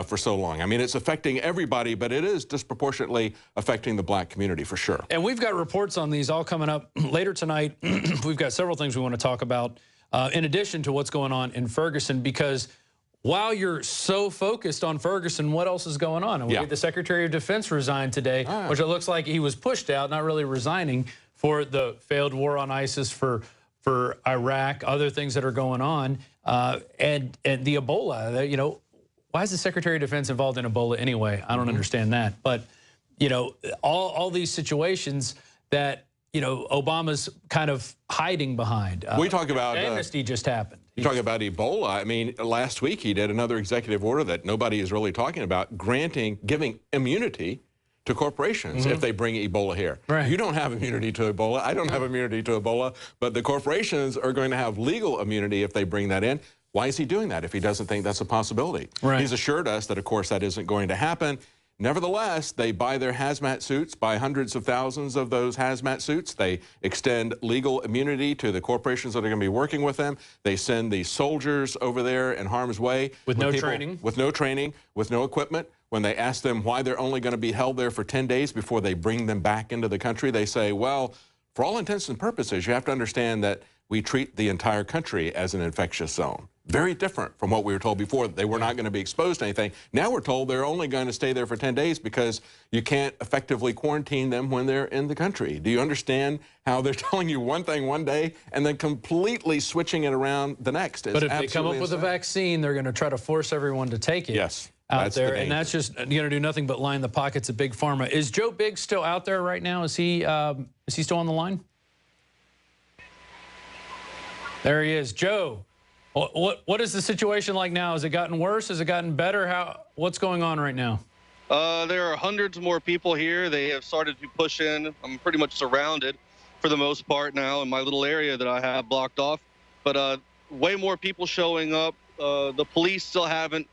for so long. I mean, it's affecting everybody, but it is disproportionately affecting the black community for sure. And we've got reports on these all coming up later tonight. We've got several things we want to talk about in addition to what's going on in Ferguson, because while you're so focused on Ferguson, what else is going on? And we had the Secretary of Defense resign today, which it looks like he was pushed out, not really resigning, for the failed war on ISIS, for Iraq, other things that are going on, and the Ebola. You know, why is the Secretary of Defense involved in Ebola anyway? I don't understand that. But, you know, all these situations that, you know, Obama's kind of hiding behind. We talk about amnesty just happened. You talk about Ebola. I mean, last week he did another executive order that nobody is really talking about, giving immunity to corporations if they bring Ebola here. You don't have immunity to Ebola. I don't have immunity to Ebola. But the corporations are going to have legal immunity if they bring that in. Why is he doing that if he doesn't think that's a possibility? He's assured us that, of course, that isn't going to happen. Nevertheless, they buy their hazmat suits, buy hundreds of thousands of those hazmat suits. They extend legal immunity to the corporations that are going to be working with them. They send the soldiers over there in harm's way. With no training. With no training, with no equipment. When they ask them why they're only going to be held there for 10 days before they bring them back into the country, they say, well, for all intents and purposes, you have to understand that we treat the entire country as an infectious zone. Very different from what we were told before, that they were not going to be exposed to anything. Now we're told they're only going to stay there for 10 days because you can't effectively quarantine them when they're in the country. Do you understand how they're telling you one thing one day and then completely switching it around the next? But if they come up with a vaccine, they're going to try to force everyone to take it out there. And that's just going to do nothing but line the pockets of Big Pharma. Is Joe Biggs still out there right now? Is he still on the line? There he is. Joe. What is the situation like now? Has it gotten worse? Has it gotten better? What's going on right now? There are hundreds more people here. They have started to push in. I'm pretty much surrounded for the most part now in my little area that I have blocked off. But way more people showing up. The police still haven't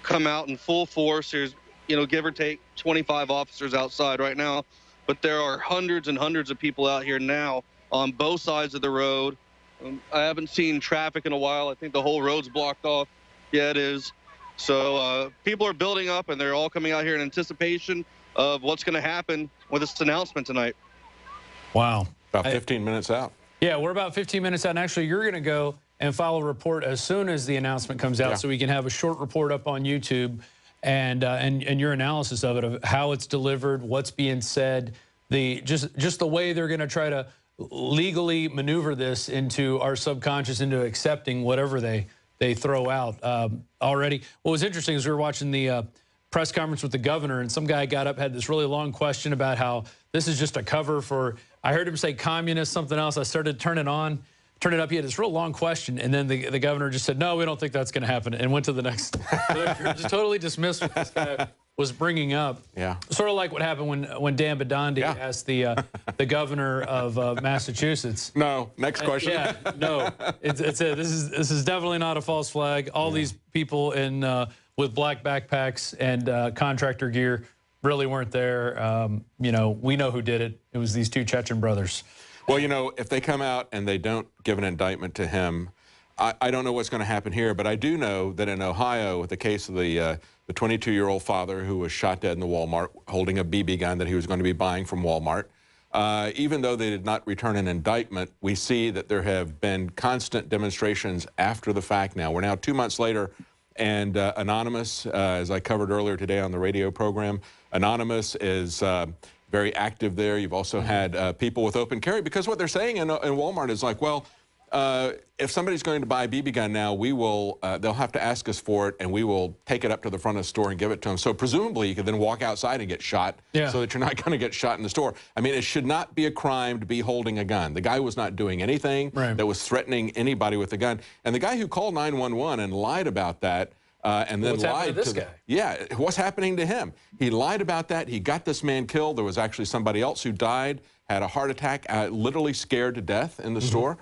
come out in full force. There's, you know, give or take 25 officers outside right now. But there are hundreds and hundreds of people out here now on both sides of the road. I haven't seen traffic in a while. I think the whole road's blocked off. Yeah, it is. So people are building up, and they're all coming out here in anticipation of what's going to happen with this announcement tonight. Wow. About 15 minutes out. Yeah, we're about 15 minutes out. And actually, you're going to go and file a report as soon as the announcement comes out so we can have a short report up on YouTube and your analysis of it, of how it's delivered, what's being said, just the way they're going to try to legally maneuver this into our subconscious, into accepting whatever they throw out already. What was interesting is we were watching the press conference with the governor, and some guy got up, had this really long question about how this is just a cover for, I heard him say communist, something else. I started turn it up. He had this real long question, and then the governor just said, no, we don't think that's going to happen, and went to the next. Just totally dismissed what this guy was bringing up. Yeah. Sort of like what happened when Dan Bidandi asked the governor of Massachusetts. No. Next question. Yeah. No. This is definitely not a false flag. All these people with black backpacks and contractor gear really weren't there. You know, we know who did it. It was these two Chechen brothers. Well, you know, if they come out and they don't give an indictment to him, I don't know what's going to happen here, but I do know that in Ohio, with the case of the 22-year-old father who was shot dead in the Walmart holding a BB gun that he was going to be buying from Walmart, even though they did not return an indictment, we see that there have been constant demonstrations after the fact now. We're now 2 months later, and Anonymous, as I covered earlier today on the radio program, Anonymous is very active there. You've also had people with open carry, because what they're saying in Walmart is like, well, if somebody's going to buy a BB gun now, we will, they'll have to ask us for it, and we will take it up to the front of the store and give it to them. So presumably you could then walk outside and get shot so that you're not going to get shot in the store. I mean, it should not be a crime to be holding a gun. The guy was not doing anything that was threatening anybody with a gun. And the guy who called 911 and lied about that, and then lied to this guy. Yeah, what's happening to him? He lied about that. He got this man killed. There was actually somebody else who died, had a heart attack, literally scared to death in the store.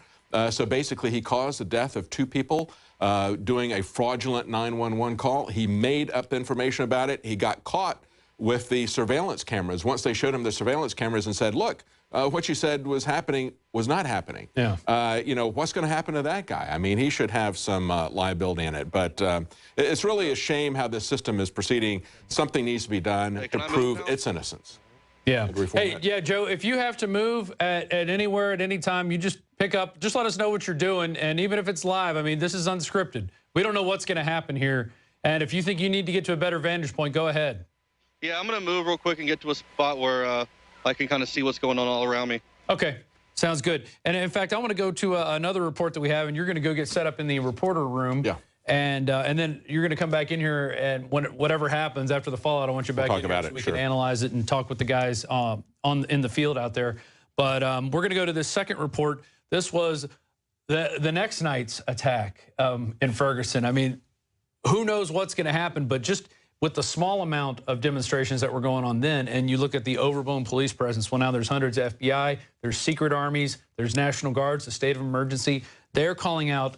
So basically, he caused the death of 2 people doing a fraudulent 911 call. He made up information about it. He got caught with the surveillance cameras. Once they showed him the surveillance cameras and said, look, what you said was happening was not happening. Yeah. You know, what's going to happen to that guy? I mean, he should have some liability in it. But it's really a shame how this system is proceeding. Something needs to be done to prove its innocence. Yeah. Hey, yeah, Joe, if you have to move at anywhere at any time, you just pick up, just let us know what you're doing. And even if it's live, I mean, this is unscripted. We don't know what's going to happen here. And if you think you need to get to a better vantage point, go ahead. Yeah, I'm going to move real quick and get to a spot where I can kind of see what's going on all around me. Okay. Sounds good. And in fact, I want to go to another report that we have, and you're going to go get set up in the reporter room. Yeah. And then you're going to come back in here, and whatever happens after the fallout, I want you back in here so we can analyze it and talk with the guys in the field out there. But we're going to go to this second report. This was the next night's attack in Ferguson. I mean, who knows what's going to happen, but just with the small amount of demonstrations that were going on then, and you look at the overblown police presence, well, now there's hundreds of FBI, there's secret armies, there's National Guards, a state of emergency. They're calling out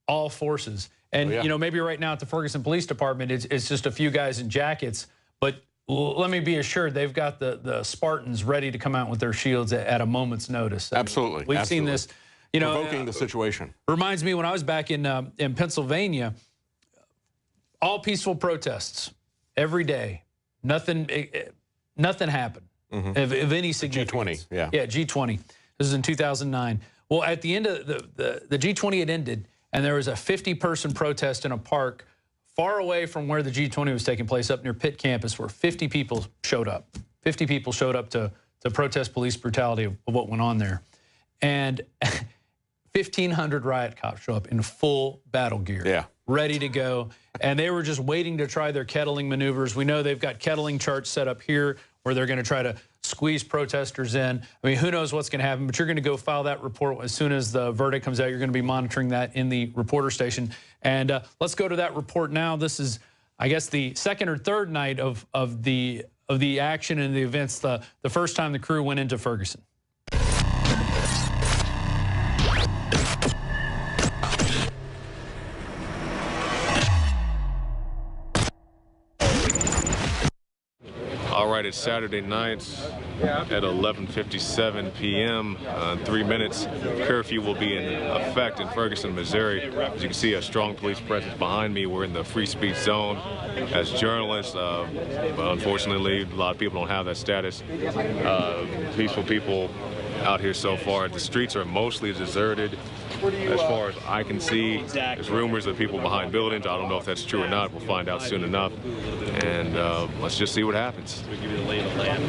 all forces. And, you know, maybe right now at the Ferguson Police Department, it's just a few guys in jackets, but let me be assured they've got the Spartans ready to come out with their shields at a moment's notice. Absolutely. We've seen this, you know. Provoking the situation. Reminds me when I was back in Pennsylvania, all peaceful protests every day. Nothing happened of any significance. G20, yeah. Yeah, G20. This is in 2009. Well, at the end of the G20 had ended, and there was a 50-person protest in a park far away from where the G20 was taking place up near Pitt campus, where 50 people showed up. 50 people showed up to protest police brutality of what went on there. And 1,500 riot cops show up in full battle gear, ready to go. And they were just waiting to try their kettling maneuvers. We know they've got kettling charts set up here where they're going to try to squeeze protesters in. I mean, who knows what's going to happen, but you're going to go file that report as soon as the verdict comes out. You're going to be monitoring that in the reporter station. And let's go to that report now. This is, I guess, the second or third night of the action and the events, the first time the crew went into Ferguson. All right, it's Saturday night at 11:57 p.m. In 3 minutes, curfew will be in effect in Ferguson, Missouri. As you can see, a strong police presence behind me. We're in the free speech zone. As journalists, but unfortunately, a lot of people don't have that status. Peaceful people out here so far. The streets are mostly deserted. As far as I can see, there's rumors of people behind buildings. I don't know if that's true or not. We'll find out soon enough. And let's just see what happens. We give you the lay of the land.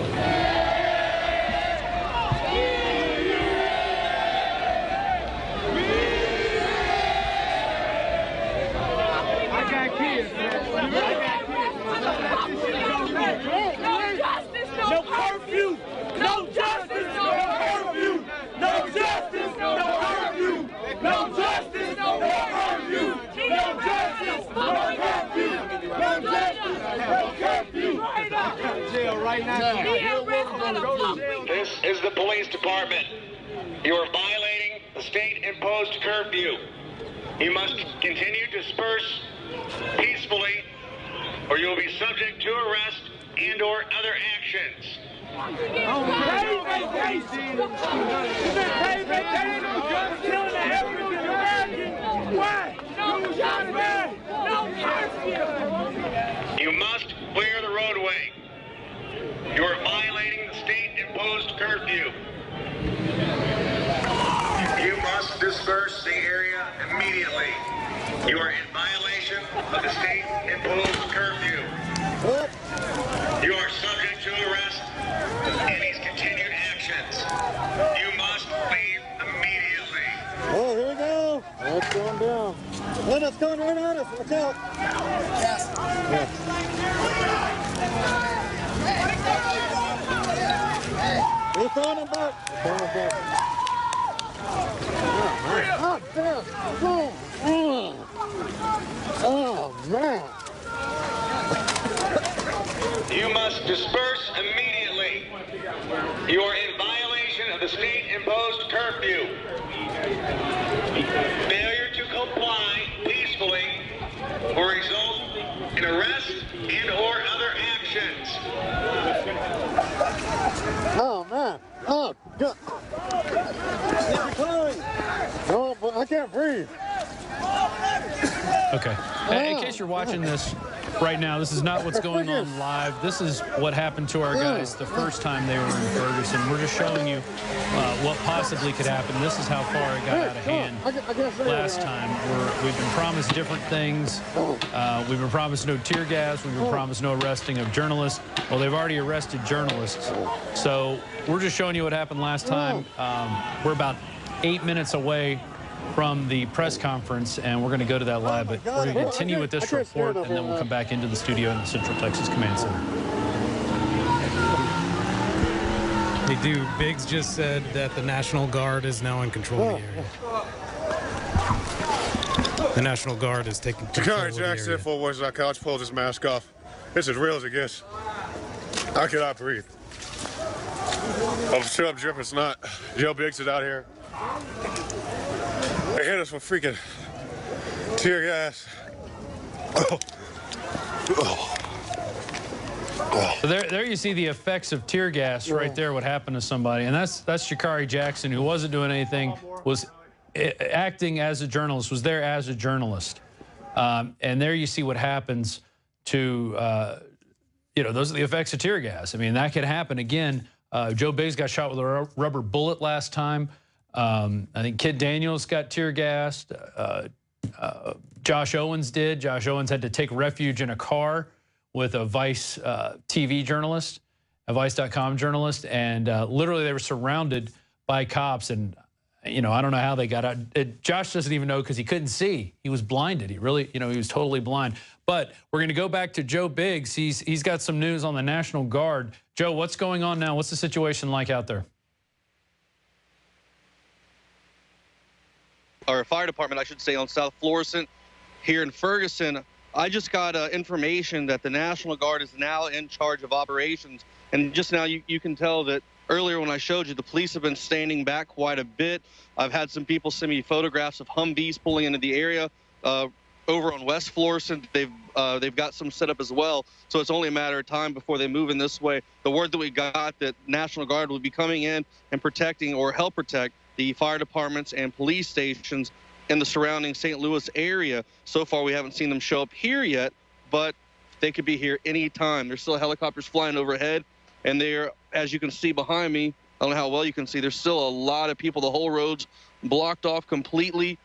No curfew! No justice! No curfew! No justice! No curfew! No justice! No curfew! No justice! No curfew! No justice! No curfew! Jail right now. This is the police department. You are violating the state-imposed curfew. You must continue to disperse peacefully, or you will be subject to arrest and/or other actions. You must clear the roadway. You are violating the state-imposed curfew. You must disperse the area immediately. You are in violation of the state-imposed curfew. You are subject to arrest and his continued actions. You must leave immediately. Oh, here we go. That's going down. Oh, that's going right on us. Watch out. Yes. We're throwing him back. We're throwing him back. Oh, damn. Oh, man. You must disperse immediately. You are in violation of the state-imposed curfew. Failure to comply peacefully will result in arrest and/or other actions. Oh, man. Oh, God. Oh, but I can't breathe. Okay. In case you're watching this right now, this is not what's going on live. This is what happened to our guys the first time they were in Ferguson. We're just showing you what possibly could happen. This is how far it got out of hand last time. We've been promised different things. We've been promised no tear gas. We've been promised no arresting of journalists. Well, they've already arrested journalists. So we're just showing you what happened last time. We're about 8 minutes away from the press conference, and we're going to go to that live, but we're going to continue with this report, and then we'll come back into the studio in the Central Texas Command Center. Hey, dude, Biggs just said that the National Guard is now in control of the area. The National Guard is taking control of the area. Jackson, INFOWARS.com. Let's pull this mask off. It's as real as it gets. I cannot breathe. I'm sure I'm dripping snot. Joe Biggs is out here. They hit us with freaking tear gas. So there you see the effects of tear gas right there, what happened to somebody. And that's Sha'Carri Jackson, who wasn't doing anything, was acting as a journalist, was there as a journalist. And there you see what happens to, you know, those are the effects of tear gas. I mean, that could happen again. Joe Biggs got shot with a rubber bullet last time. I think Kid Daniels got tear gassed. Josh Owens did. Josh Owens had to take refuge in a car with a Vice TV journalist, a Vice.com journalist, and literally they were surrounded by cops. And, you know, I don't know how they got out. Josh doesn't even know because he couldn't see. He was blinded. He really, you know, he was totally blind. But we're going to go back to Joe Biggs. He's got some news on the National Guard. Joe, what's going on now? What's the situation like out there? Or fire department, I should say, on South Florissant here in Ferguson. I just got information that the National Guard is now in charge of operations. And just now you can tell that earlier when I showed you, the police have been standing back quite a bit. I've had some people send me photographs of Humvees pulling into the area. Over on West Florissant, they've got some set up as well. So it's only a matter of time before they move in this way. The word that we got that National Guard will be coming in and protecting or help protect the fire departments and police stations in the surrounding St. Louis area. So far, we haven't seen them show up here yet, but they could be here anytime. There's still helicopters flying overhead, and they're, as you can see behind me, I don't know how well you can see, there's still a lot of people. The whole road's blocked off completely.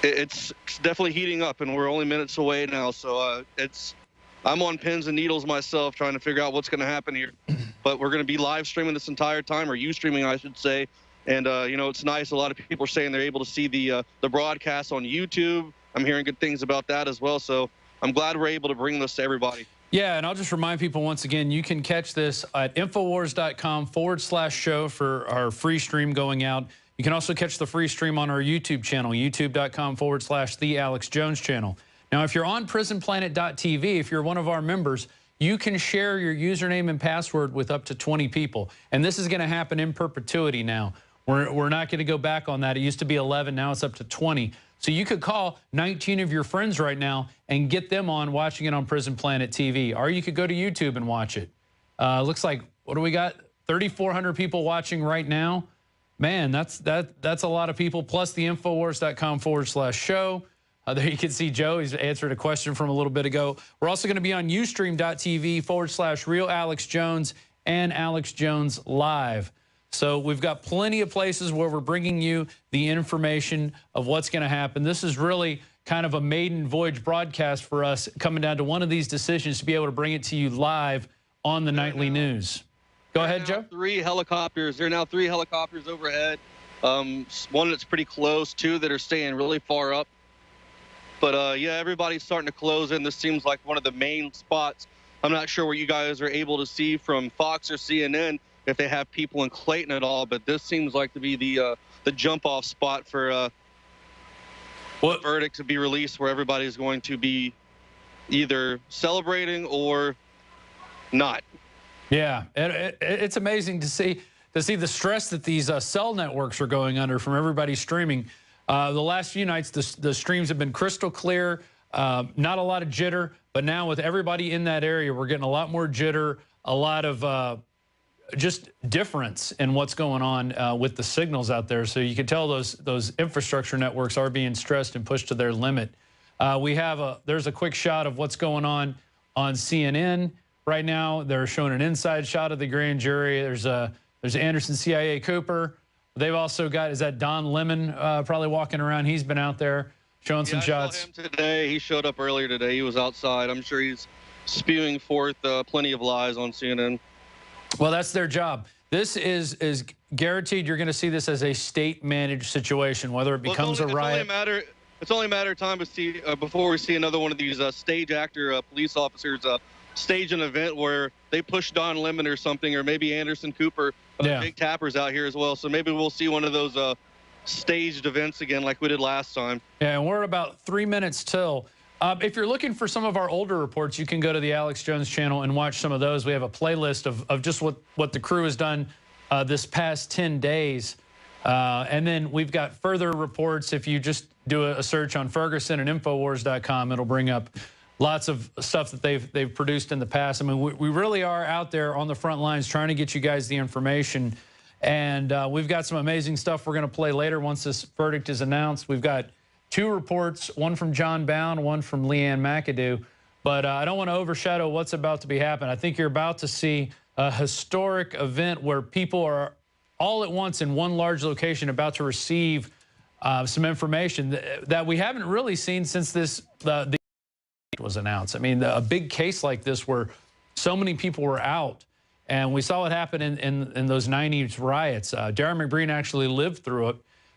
It's definitely heating up, and we're only minutes away now. So I'm on pins and needles myself trying to figure out what's going to happen here. But we're going to be live streaming this entire time, or you streaming, I should say. And, you know, it's nice. A lot of people are saying they're able to see the broadcast on YouTube. I'm hearing good things about that as well. So I'm glad we're able to bring this to everybody. Yeah, and I'll just remind people once again, you can catch this at INFOWARS.com/show for our free stream going out. You can also catch the free stream on our YouTube channel, youtube.com/The Alex Jones channel. Now, if you're on PrisonPlanet.tv, if you're one of our members, you can share your username and password with up to 20 people. And this is going to happen in perpetuity now. We're not going to go back on that. It used to be 11. Now it's up to 20. So you could call 19 of your friends right now and get them on watching it on Prison Planet TV. Or you could go to YouTube and watch it. Looks like, what do we got? 3,400 people watching right now. Man, that's a lot of people, plus the INFOWARS.com/show. There you can see Joe. He's answered a question from a little bit ago. We're also going to be on Ustream.tv/Real Alex Jones and Alex Jones Live. So we've got plenty of places where we're bringing you the information of what's going to happen. This is really kind of a maiden voyage broadcast for us, coming down to one of these decisions to be able to bring it to you live on the nightly news. Go ahead, Joe. 3 helicopters. There are now 3 helicopters overhead. One that's pretty close, 2 that are staying really far up. But, yeah, everybody's starting to close in. This seems like one of the main spots. I'm not sure what you guys are able to see from Fox or CNN, if they have people in Clayton at all, but this seems like to be the jump-off spot for the verdict to be released, where everybody's going to be either celebrating or not. Yeah, it's amazing to see. to see the stress that these cell networks are going under from everybody streaming. The last few nights, the streams have been crystal clear, not a lot of jitter, but now with everybody in that area, we're getting a lot more jitter, a lot of just difference in what's going on with the signals out there. So you can tell those infrastructure networks are being stressed and pushed to their limit. There's a quick shot of what's going on CNN right now. They're showing an inside shot of the grand jury. There's Anderson CIA Cooper. They've also got, is that Don Lemon probably walking around? He's been out there showing some shots. I saw him today. He showed up earlier today. He was outside. I'm sure he's spewing forth plenty of lies on CNN. Well, that's their job. This is guaranteed you're going to see this as a state-managed situation, whether it becomes a riot. It's only a matter of time before we see another one of these stage actor police officers stage an event where they push Don Lemon or something, or maybe Anderson Cooper, big tappers out here as well. So maybe we'll see one of those staged events again like we did last time. Yeah, and we're about 3 minutes till. If you're looking for some of our older reports, you can go to the Alex Jones channel and watch some of those. We have a playlist of just what the crew has done this past 10 days. And then we've got further reports. If you just do a search on Ferguson and INFOWARS.com, it'll bring up lots of stuff that they've produced in the past. I mean, we really are out there on the front lines trying to get you guys the information. And we've got some amazing stuff we're going to play later once this verdict is announced. We've got 2 reports, one from John Bound, one from Leanne McAdoo. But I don't want to overshadow what's about to be happening. I think you're about to see a historic event where people are all at once in one large location about to receive some information that we haven't really seen since the was announced. I mean, a big case like this where so many people were out, and we saw what happened in those 90s riots. Darren McBreen actually lived through it,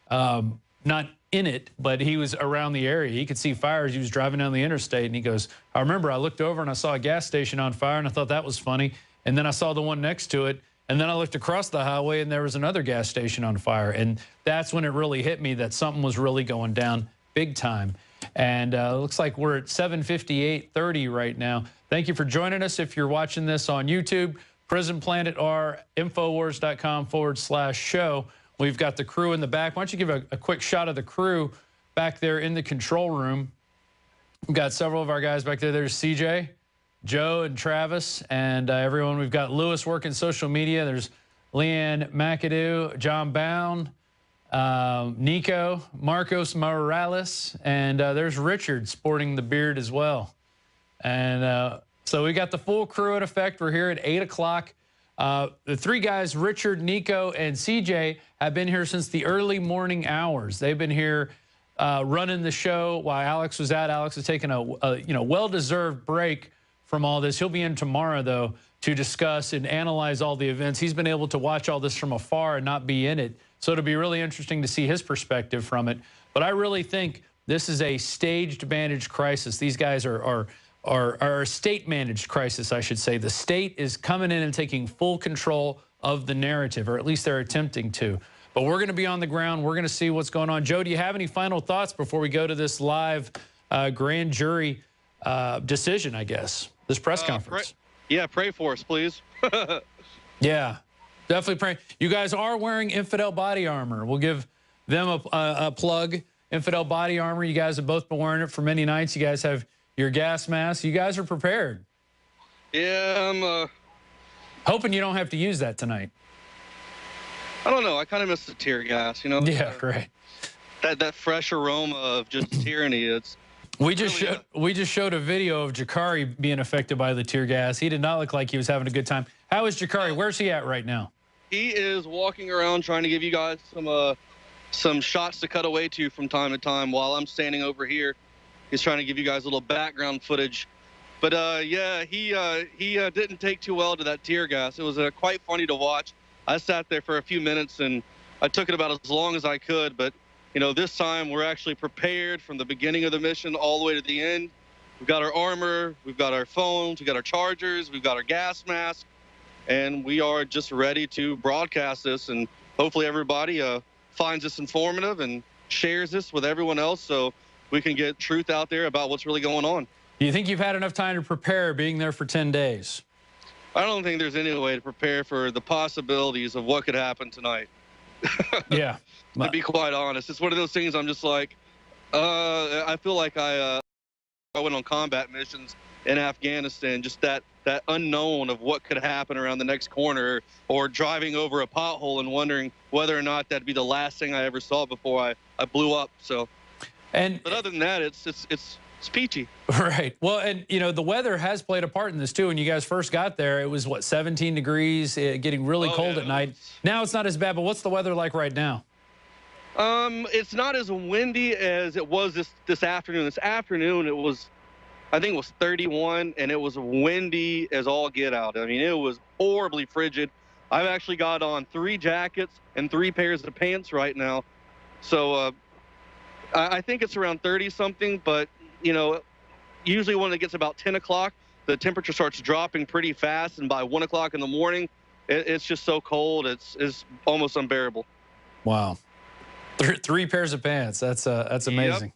not in it, but he was around the area. He could see fires. He was driving down the interstate, and he goes, I remember I looked over and I saw a gas station on fire, and I thought that was funny. And then I saw the one next to it, and then I looked across the highway, and there was another gas station on fire. And that's when it really hit me that something was really going down big time. And it looks like we're at 7:58:30 right now. Thank you for joining us. If you're watching this on YouTube, Prison Planet or Infowars.com/show. We've got the crew in the back. Why don't you give a quick shot of the crew back there in the control room? We've got several of our guys back there. There's CJ, Joe, and Travis, and everyone. We've got Lewis working social media. There's Leanne McAdoo, John Bound, Nico, Marcos Morales, and there's Richard sporting the beard as well. And so we got the full crew in effect. We're here at 8 o'clock. The 3 guys, Richard, Nico, and CJ, have been here since the early morning hours. They've been here running the show while Alex was out. Alex has taken a well-deserved break from all this. He'll be in tomorrow, though, to discuss and analyze all the events. He's been able to watch all this from afar and not be in it. So it'll be really interesting to see his perspective from it. But I really think this is a staged, managed crisis. These guys are a state-managed crisis, I should say. The state is coming in and taking full control of the narrative, or at least they're attempting to. But we're going to be on the ground. We're going to see what's going on. Joe, do you have any final thoughts before we go to this live grand jury decision, I guess, this press conference? Pray for us, please. Yeah, definitely pray. You guys are wearing Infidel body armor. We'll give them a plug. Infidel body armor. You guys have both been wearing it for many nights. You guys have your gas mask. You guys are prepared. Yeah, I'm hoping you don't have to use that tonight. I don't know. I kind of miss the tear gas, you know? Yeah, right. That fresh aroma of just tyranny. We just showed a video of Jakari being affected by the tear gas. He did not look like he was having a good time. How is Jakari? Where's he at right now? He is walking around trying to give you guys some shots to cut away to from time to time while I'm standing over here. He's trying to give you guys a little background footage. But, yeah, he didn't take too well to that tear gas. It was quite funny to watch. I sat there for a few minutes, and I took it about as long as I could. But, you know, this time we're actually prepared from the beginning of the mission all the way to the end. We've got our armor. We've got our phones. We've got our chargers. We've got our gas mask. And we are just ready to broadcast this. And hopefully everybody finds this informative and shares this with everyone else so we can get truth out there about what's really going on. Do you think you've had enough time to prepare being there for 10 days? I don't think there's any way to prepare for the possibilities of what could happen tonight. Yeah. To be quite honest, it's one of those things I'm just like, I feel like I went on combat missions in Afghanistan, just that unknown of what could happen around the next corner, or driving over a pothole and wondering whether or not that'd be the last thing I ever saw before I blew up. So, but other than that, it's peachy. Right. Well, and you know, the weather has played a part in this too. When you guys first got there, it was what, 17 degrees, getting really cold at night. Now it's not as bad, but what's the weather like right now? It's not as windy as it was this afternoon. This afternoon it was, I think it was 31, and it was windy as all get out. I mean, it was horribly frigid. I've actually got on 3 jackets and 3 pairs of pants right now. So I think it's around 30 something, but you know, usually when it gets about 10 o'clock, the temperature starts dropping pretty fast, and by 1 o'clock in the morning, it's just so cold, it's almost unbearable. Wow. 3 pairs of pants. That's amazing.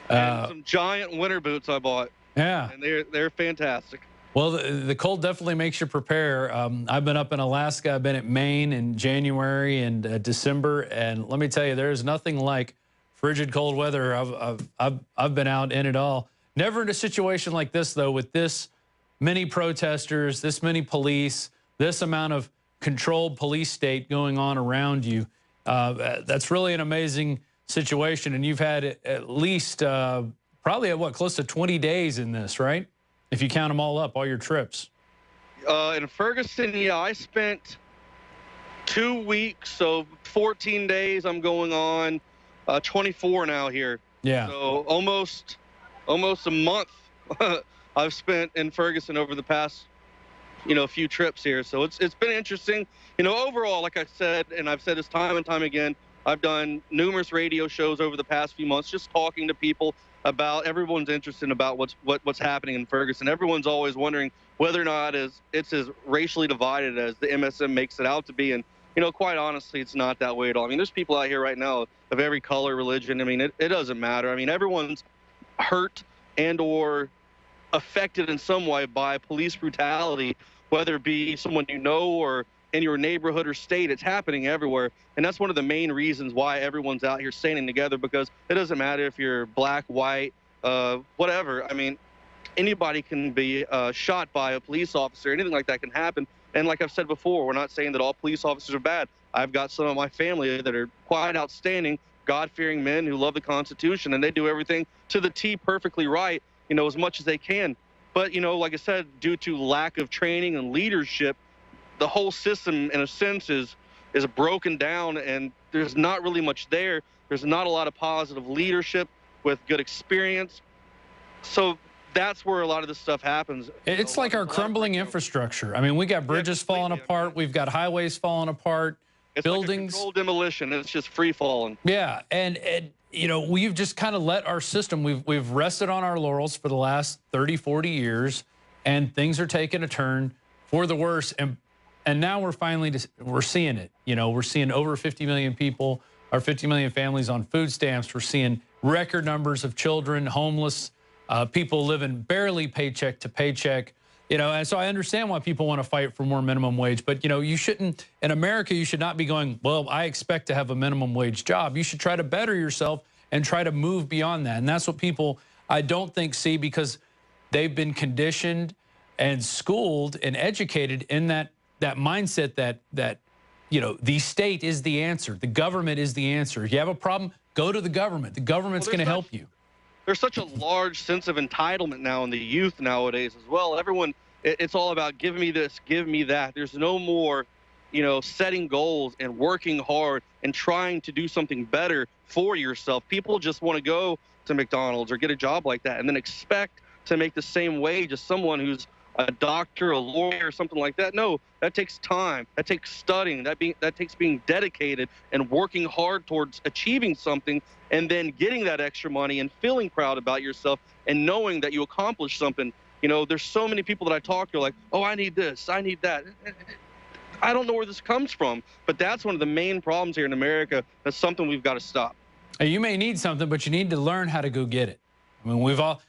Yep. And some giant winter boots I bought. Yeah. And they're fantastic. Well, the cold definitely makes you prepare. I've been up in Alaska. I've been at Maine in January and December, and let me tell you, there's nothing like frigid cold weather. I've been out in it all. Never in a situation like this though, with this many protesters, this many police, this amount of controlled police state going on around you. That's really an amazing situation, and you've had at least probably what, close to 20 days in this, right? If you count them all up, all your trips. In Ferguson, yeah, I spent 2 weeks, so 14 days. I'm going on 24 now here. Yeah. So almost a month I've spent in Ferguson over the past, you know, few trips here. So it's been interesting. You know, overall, like I said, and I've said this time and time again, I've done numerous radio shows over the past few months, just talking to people about, everyone's interested about what's happening in Ferguson. Everyone's always wondering whether or not it's as racially divided as the MSM makes it out to be. And, you know, quite honestly, it's not that way at all. I mean, there's people out here right now of every color, religion. I mean, it doesn't matter. I mean, everyone's hurt and or affected in some way by police brutality, whether it be someone you know or in your neighborhood or state. It's happening everywhere. And that's one of the main reasons why everyone's out here standing together, because it doesn't matter if you're black, white, whatever. I mean, anybody can be shot by a police officer. Anything like that can happen. And like I've said before, we're not saying that all police officers are bad. I've got some of my family that are quite outstanding, God-fearing men who love the Constitution, and they do everything to the T perfectly right, you know, as much as they can. But, you know, like I said, due to lack of training and leadership, the whole system, in a sense, is broken down, and there's not really much there. There's not a lot of positive leadership with good experience. So that's where a lot of this stuff happens. It's like our crumbling infrastructure. I mean, we got bridges falling apart. We've got highways falling apart. It's buildings. Like a controlled demolition. It's just free falling. Yeah, and you know, we've just kind of let our system. We've rested on our laurels for the last 30, 40 years, and things are taking a turn for the worse. And now we're seeing it. You know, we're seeing over 50 million people, or 50 million families on food stamps. We're seeing record numbers of children homeless, people living barely paycheck to paycheck. You know, and so I understand why people want to fight for more minimum wage. But, you know, you shouldn't, in America, you should not be going, well, I expect to have a minimum wage job. You should try to better yourself and try to move beyond that. And that's what people, I don't think, see, because they've been conditioned and schooled and educated in that mindset that, you know, the state is the answer. The government is the answer. If you have a problem, go to the government. The government's going to help you. There's such a large sense of entitlement now in the youth nowadays as well. Everyone, it's all about give me this, give me that. There's no more, you know, setting goals and working hard and trying to do something better for yourself. People just want to go to McDonald's or get a job like that and then expect to make the same wage as someone who's a doctor, a lawyer, something like that. No, that takes time. That takes studying. That takes being dedicated and working hard towards achieving something, and then getting that extra money and feeling proud about yourself and knowing that you accomplished something. You know, there's so many people that I talk to like, oh, I need this, I need that. I don't know where this comes from, but that's one of the main problems here in America. That's something we've got to stop. You may need something, but you need to learn how to go get it. I mean, we've all,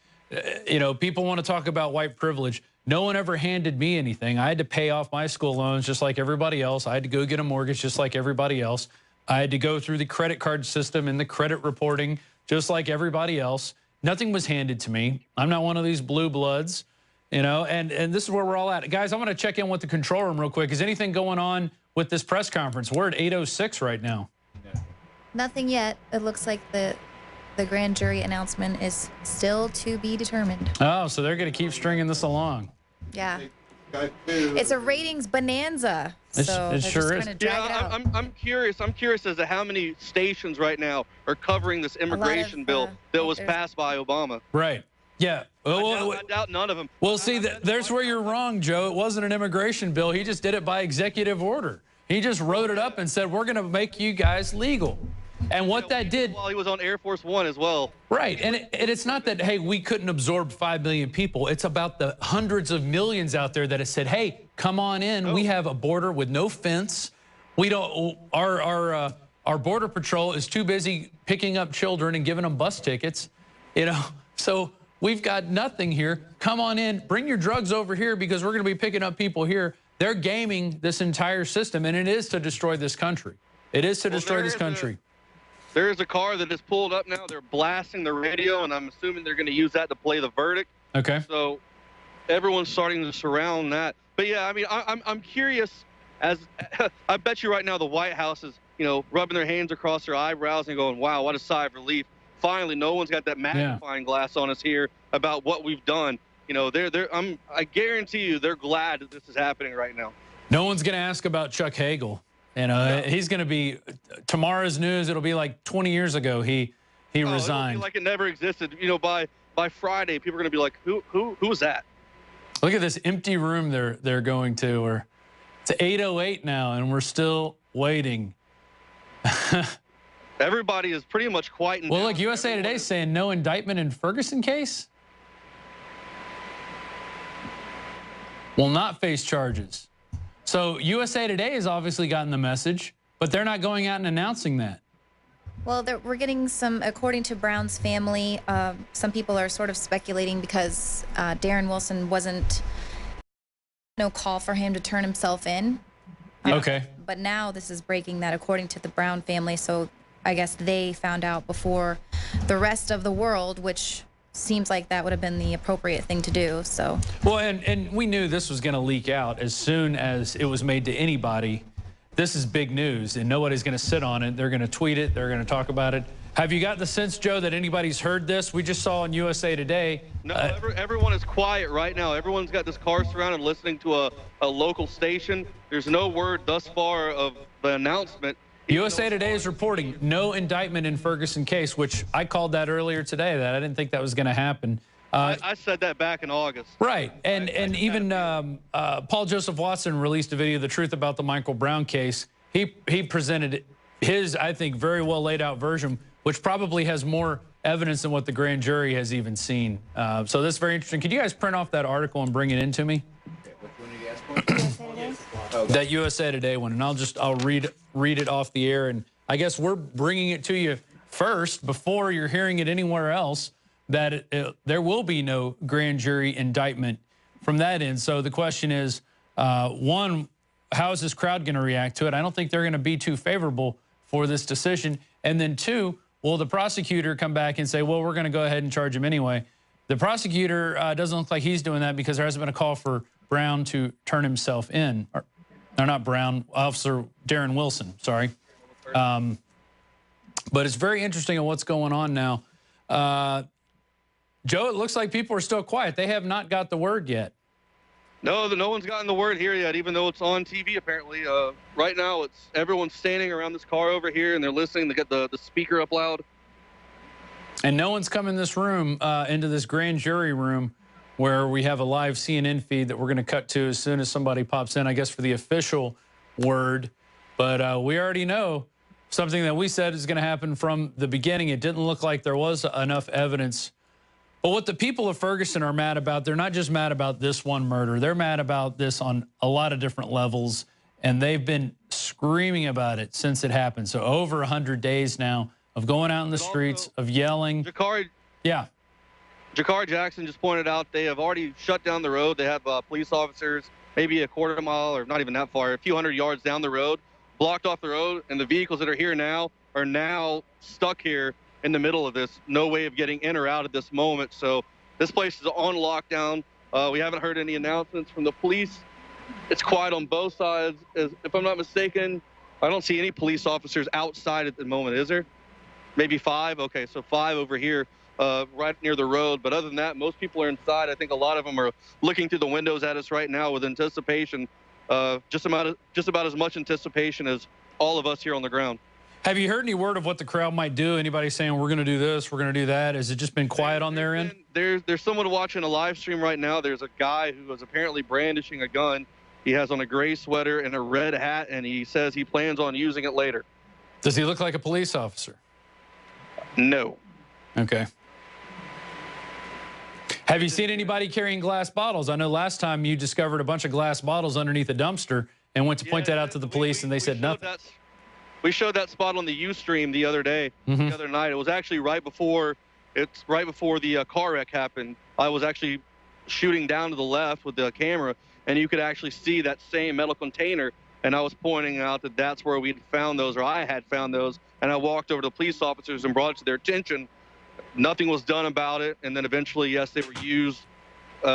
you know, people want to talk about white privilege. No one ever handed me anything. I had to pay off my school loans just like everybody else. I had to go get a mortgage just like everybody else. I had to go through the credit card system and the credit reporting just like everybody else. Nothing was handed to me. I'm not one of these blue bloods, you know, and this is where we're all at. Guys, I'm going to check in with the control room real quick. Is anything going on with this press conference? We're at 8:06 right now. Nothing yet. It looks like the grand jury announcement is still to be determined. Oh, so they're going to keep stringing this along. Yeah. It's a ratings bonanza. So it sure is. Yeah, I'm curious. I'm curious as to how many stations right now are covering this immigration bill that was passed by Obama. Right. Yeah. I doubt none of them. Well, see, there's where you're wrong, Joe. It wasn't an immigration bill. He just did it by executive order. He just wrote it up and said, we're going to make you guys legal. And what that did... While he was on Air Force One as well. Right. And it's not that, hey, we couldn't absorb 5 million people. It's about the hundreds of millions out there that have said, hey, come on in. We have a border with no fence. We don't... Our Border Patrol is too busy picking up children and giving them bus tickets. You know, so we've got nothing here. Come on in. Bring your drugs over here because we're going to be picking up people here. They're gaming this entire system, and it is to destroy this country. It is to destroy this country. There is a car that is pulled up now. They're blasting the radio, and I'm assuming they're going to use that to play the verdict. Okay. So everyone's starting to surround that. But yeah, I mean, I'm curious. As I bet you right now, the White House is, you know, rubbing their hands across their eyebrows and going, "Wow, what a sigh of relief! Finally, no one's got that magnifying glass on us here about what we've done." You know, I guarantee you, they're glad that this is happening right now. No one's going to ask about Chuck Hagel. You know, he's going to be tomorrow's news. It'll be like 20 years ago he resigned. It'll be like it never existed. You know, by Friday, people are going to be like, who was that? Look at this empty room they're going to. Or it's 8:08 now, and we're still waiting. Everybody is pretty much quieting down. Well, look, USA Today is saying no indictment in Ferguson case. Will not face charges. So USA Today has obviously gotten the message, but they're not going out and announcing that. Well, we're getting some, according to Brown's family, some people are sort of speculating because Darren Wilson wasn't, no call for him to turn himself in. Okay. But now this is breaking that according to the Brown family. So I guess they found out before the rest of the world, which seems like that would have been the appropriate thing to do. So well, and we knew this was going to leak out as soon as it was made to anybody. This is big news, and nobody's going to sit on it. They're going to tweet it. They're going to talk about it. Have you got the sense, Joe, that anybody's heard this? We just saw on USA Today. No, everyone is quiet right now. Everyone's got this car surrounded listening to a local station. There's no word thus far of the announcement. USA Today is reporting no indictment in Ferguson case, which I called that earlier today, that I didn't think that was going to happen. I said that back in August. Right. And even Paul Joseph Watson released a video, The Truth About the Michael Brown Case. He presented his, I think, very well laid out version, which probably has more evidence than what the grand jury has even seen. So that's very interesting. Could you guys print off that article and bring it in to me? That USA Today one, and I'll read it off the air, and I guess we're bringing it to you first before you're hearing it anywhere else, that there will be no grand jury indictment from that end. So the question is, one, how is this crowd going to react to it? I don't think they're going to be too favorable for this decision. And then two, will the prosecutor come back and say, well, we're going to go ahead and charge him anyway? The prosecutor doesn't look like he's doing that because there hasn't been a call for Brown to turn himself in. Or not Brown, Officer Darren Wilson, sorry. But it's very interesting on what's going on now. Joe, it looks like people are still quiet. They have not got the word yet. No, no one's gotten the word here yet, even though it's on TV apparently. Right now, everyone's standing around this car over here, and they're listening. They got the speaker up loud. And no one's come in this room, into this grand jury room, where we have a live CNN feed that we're going to cut to as soon as somebody pops in, I guess, for the official word. But we already know something that we said is going to happen from the beginning. It didn't look like there was enough evidence. But what the people of Ferguson are mad about, they're not just mad about this one murder. They're mad about this on a lot of different levels, and they've been screaming about it since it happened. So over 100 days now of going out in the streets, of yelling. Jakari, yeah. Jakar Jackson just pointed out they have already shut down the road. They have police officers maybe a quarter mile or not even that far, a few hundred yards down the road, blocked off the road, and the vehicles that are here now are now stuck here in the middle of this. No way of getting in or out at this moment. So this place is on lockdown. We haven't heard any announcements from the police. It's quiet on both sides. If I'm not mistaken, I don't see any police officers outside at the moment, is there? Maybe 5? Okay, so 5 over here. Right near the road, but other than that, most people are inside. I think a lot of them are looking through the windows at us right now with anticipation, just about as much anticipation as all of us here on the ground. Have you heard any word of what the crowd might do? Anybody saying we're going to do this, we're going to do that? Has it just been quiet on their end? There's someone watching a live stream right now. There's a guy who is apparently brandishing a gun. He has on a gray sweater and a red hat, and he says he plans on using it later. Does he look like a police officer? No. Okay. Have you seen anybody carrying glass bottles? I know last time you discovered a bunch of glass bottles underneath a dumpster and went to point that out to the police, and they said nothing. We showed that spot on the Ustream the other day, the other night. It was actually right before the car wreck happened. I was actually shooting down to the left with the camera, and you could actually see that same metal container, and I was pointing out that that's where we'd found those, or I had found those, and I walked over to the police officers and brought it to their attention. Nothing was done about it, and then eventually, yes, they were used.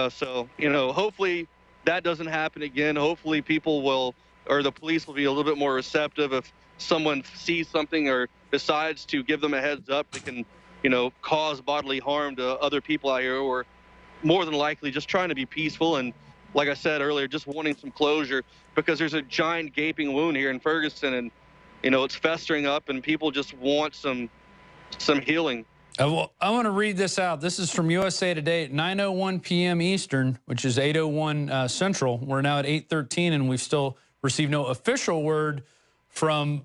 So, you know, hopefully that doesn't happen again. Hopefully people will, or the police will be a little bit more receptive if someone sees something or decides to give them a heads up that can, you know, cause bodily harm to other people out here, or more than likely just trying to be peaceful and, like I said earlier, just wanting some closure, because there's a giant gaping wound here in Ferguson, and, you know, it's festering up, and people just want some healing. Well, I want to read this out. This is from USA Today at 9:01 p.m. Eastern, which is 8:01 Central. We're now at 8:13, and we've still received no official word from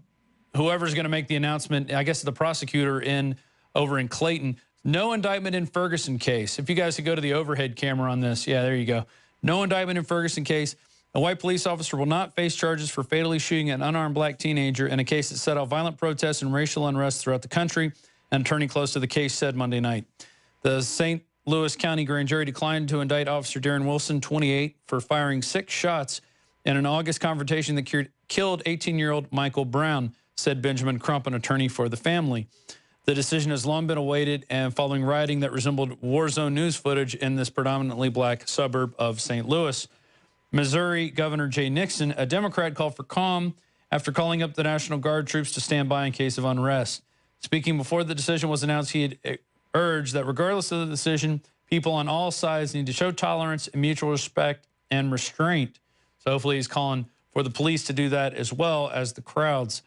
whoever's going to make the announcement. I guess the prosecutor over in Clayton. No indictment in Ferguson case. If you guys could go to the overhead camera on this. Yeah, there you go. No indictment in Ferguson case. A white police officer will not face charges for fatally shooting an unarmed black teenager in a case that set off violent protests and racial unrest throughout the country. An attorney close to the case said Monday night. The St. Louis County grand jury declined to indict Officer Darren Wilson, 28, for firing 6 shots in an August confrontation that killed 18-year-old Michael Brown, said Benjamin Crump, an attorney for the family. The decision has long been awaited, and following rioting that resembled war zone news footage in this predominantly black suburb of St. Louis. Missouri Governor Jay Nixon, a Democrat, called for calm after calling up the National Guard troops to stand by in case of unrest. Speaking before the decision was announced, he had urged that regardless of the decision, people on all sides need to show tolerance and mutual respect and restraint. So hopefully he's calling for the police to do that as well as the crowds.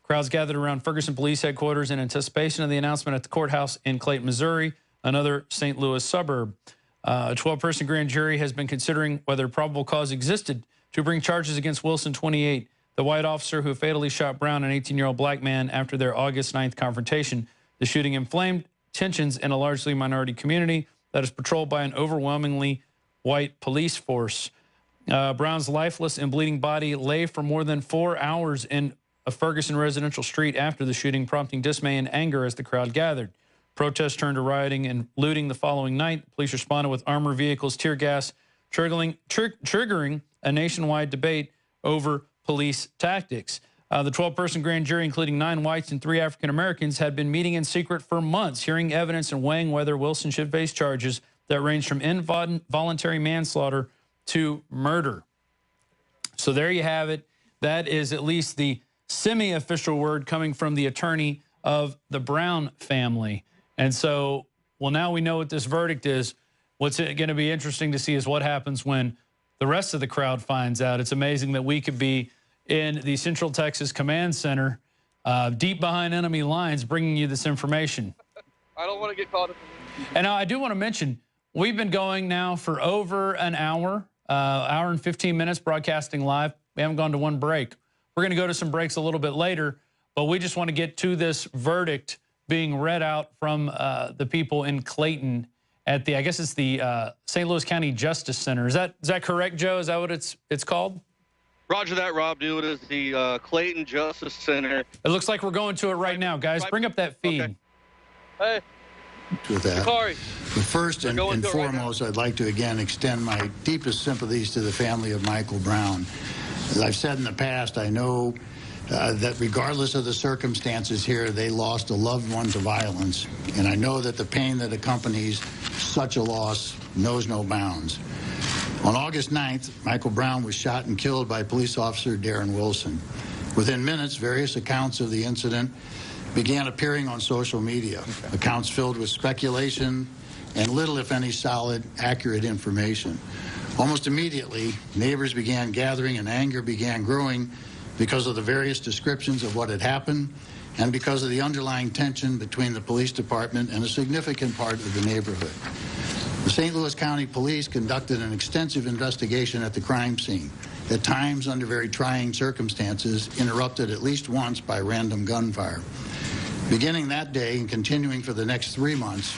Crowds gathered around Ferguson Police Headquarters in anticipation of the announcement at the courthouse in Clayton, Missouri, another St. Louis suburb. A 12-person grand jury has been considering whether probable cause existed to bring charges against Wilson, 28, the white officer who fatally shot Brown, an 18-year-old black man, after their August 9th confrontation. The shooting inflamed tensions in a largely minority community that is patrolled by an overwhelmingly white police force. Brown's lifeless and bleeding body lay for more than 4 hours in a Ferguson residential street after the shooting, prompting dismay and anger as the crowd gathered. Protests turned to rioting and looting the following night. Police responded with armored vehicles, tear gas, triggering a nationwide debate over police tactics. The 12-person grand jury, including 9 whites and 3 African Americans, had been meeting in secret for months, hearing evidence and weighing whether Wilson should face charges that range from involuntary manslaughter to murder. So there you have it. That is at least the semi-official word coming from the attorney of the Brown family. And so, well, now we know what this verdict is. What's going to be interesting to see is what happens when the rest of the crowd finds out. It's amazing that we could be in the Central Texas Command Center, deep behind enemy lines, bringing you this information. I don't want to get caught up. And I do want to mention, we've been going now for over an hour, hour and 15 minutes broadcasting live. We haven't gone to one break. We're going to go to some breaks a little bit later, but we just want to get to this verdict being read out from the people in Clayton at the, I guess it's the St. Louis County Justice Center. Is that correct, Joe? Is that what it's called? Roger that, Rob. Do it as the Clayton Justice Center. It looks like we're going to it right now, guys. Bring up that feed. Okay. Hey. with that. Corey. But first and foremost, I'd like to again extend my deepest sympathies to the family of Michael Brown. As I've said in the past, I know that regardless of the circumstances here, they lost a loved one to violence. And I know that the pain that accompanies such a loss knows no bounds. On August 9th, Michael Brown was shot and killed by police officer Darren Wilson. Within minutes, various accounts of the incident began appearing on social media, accounts filled with speculation and little, if any, solid, accurate information. Almost immediately, neighbors began gathering and anger began growing because of the various descriptions of what had happened and because of the underlying tension between the police department and a significant part of the neighborhood. The St. Louis County Police conducted an extensive investigation at the crime scene, at times under very trying circumstances, interrupted at least once by random gunfire. Beginning that day and continuing for the next 3 months,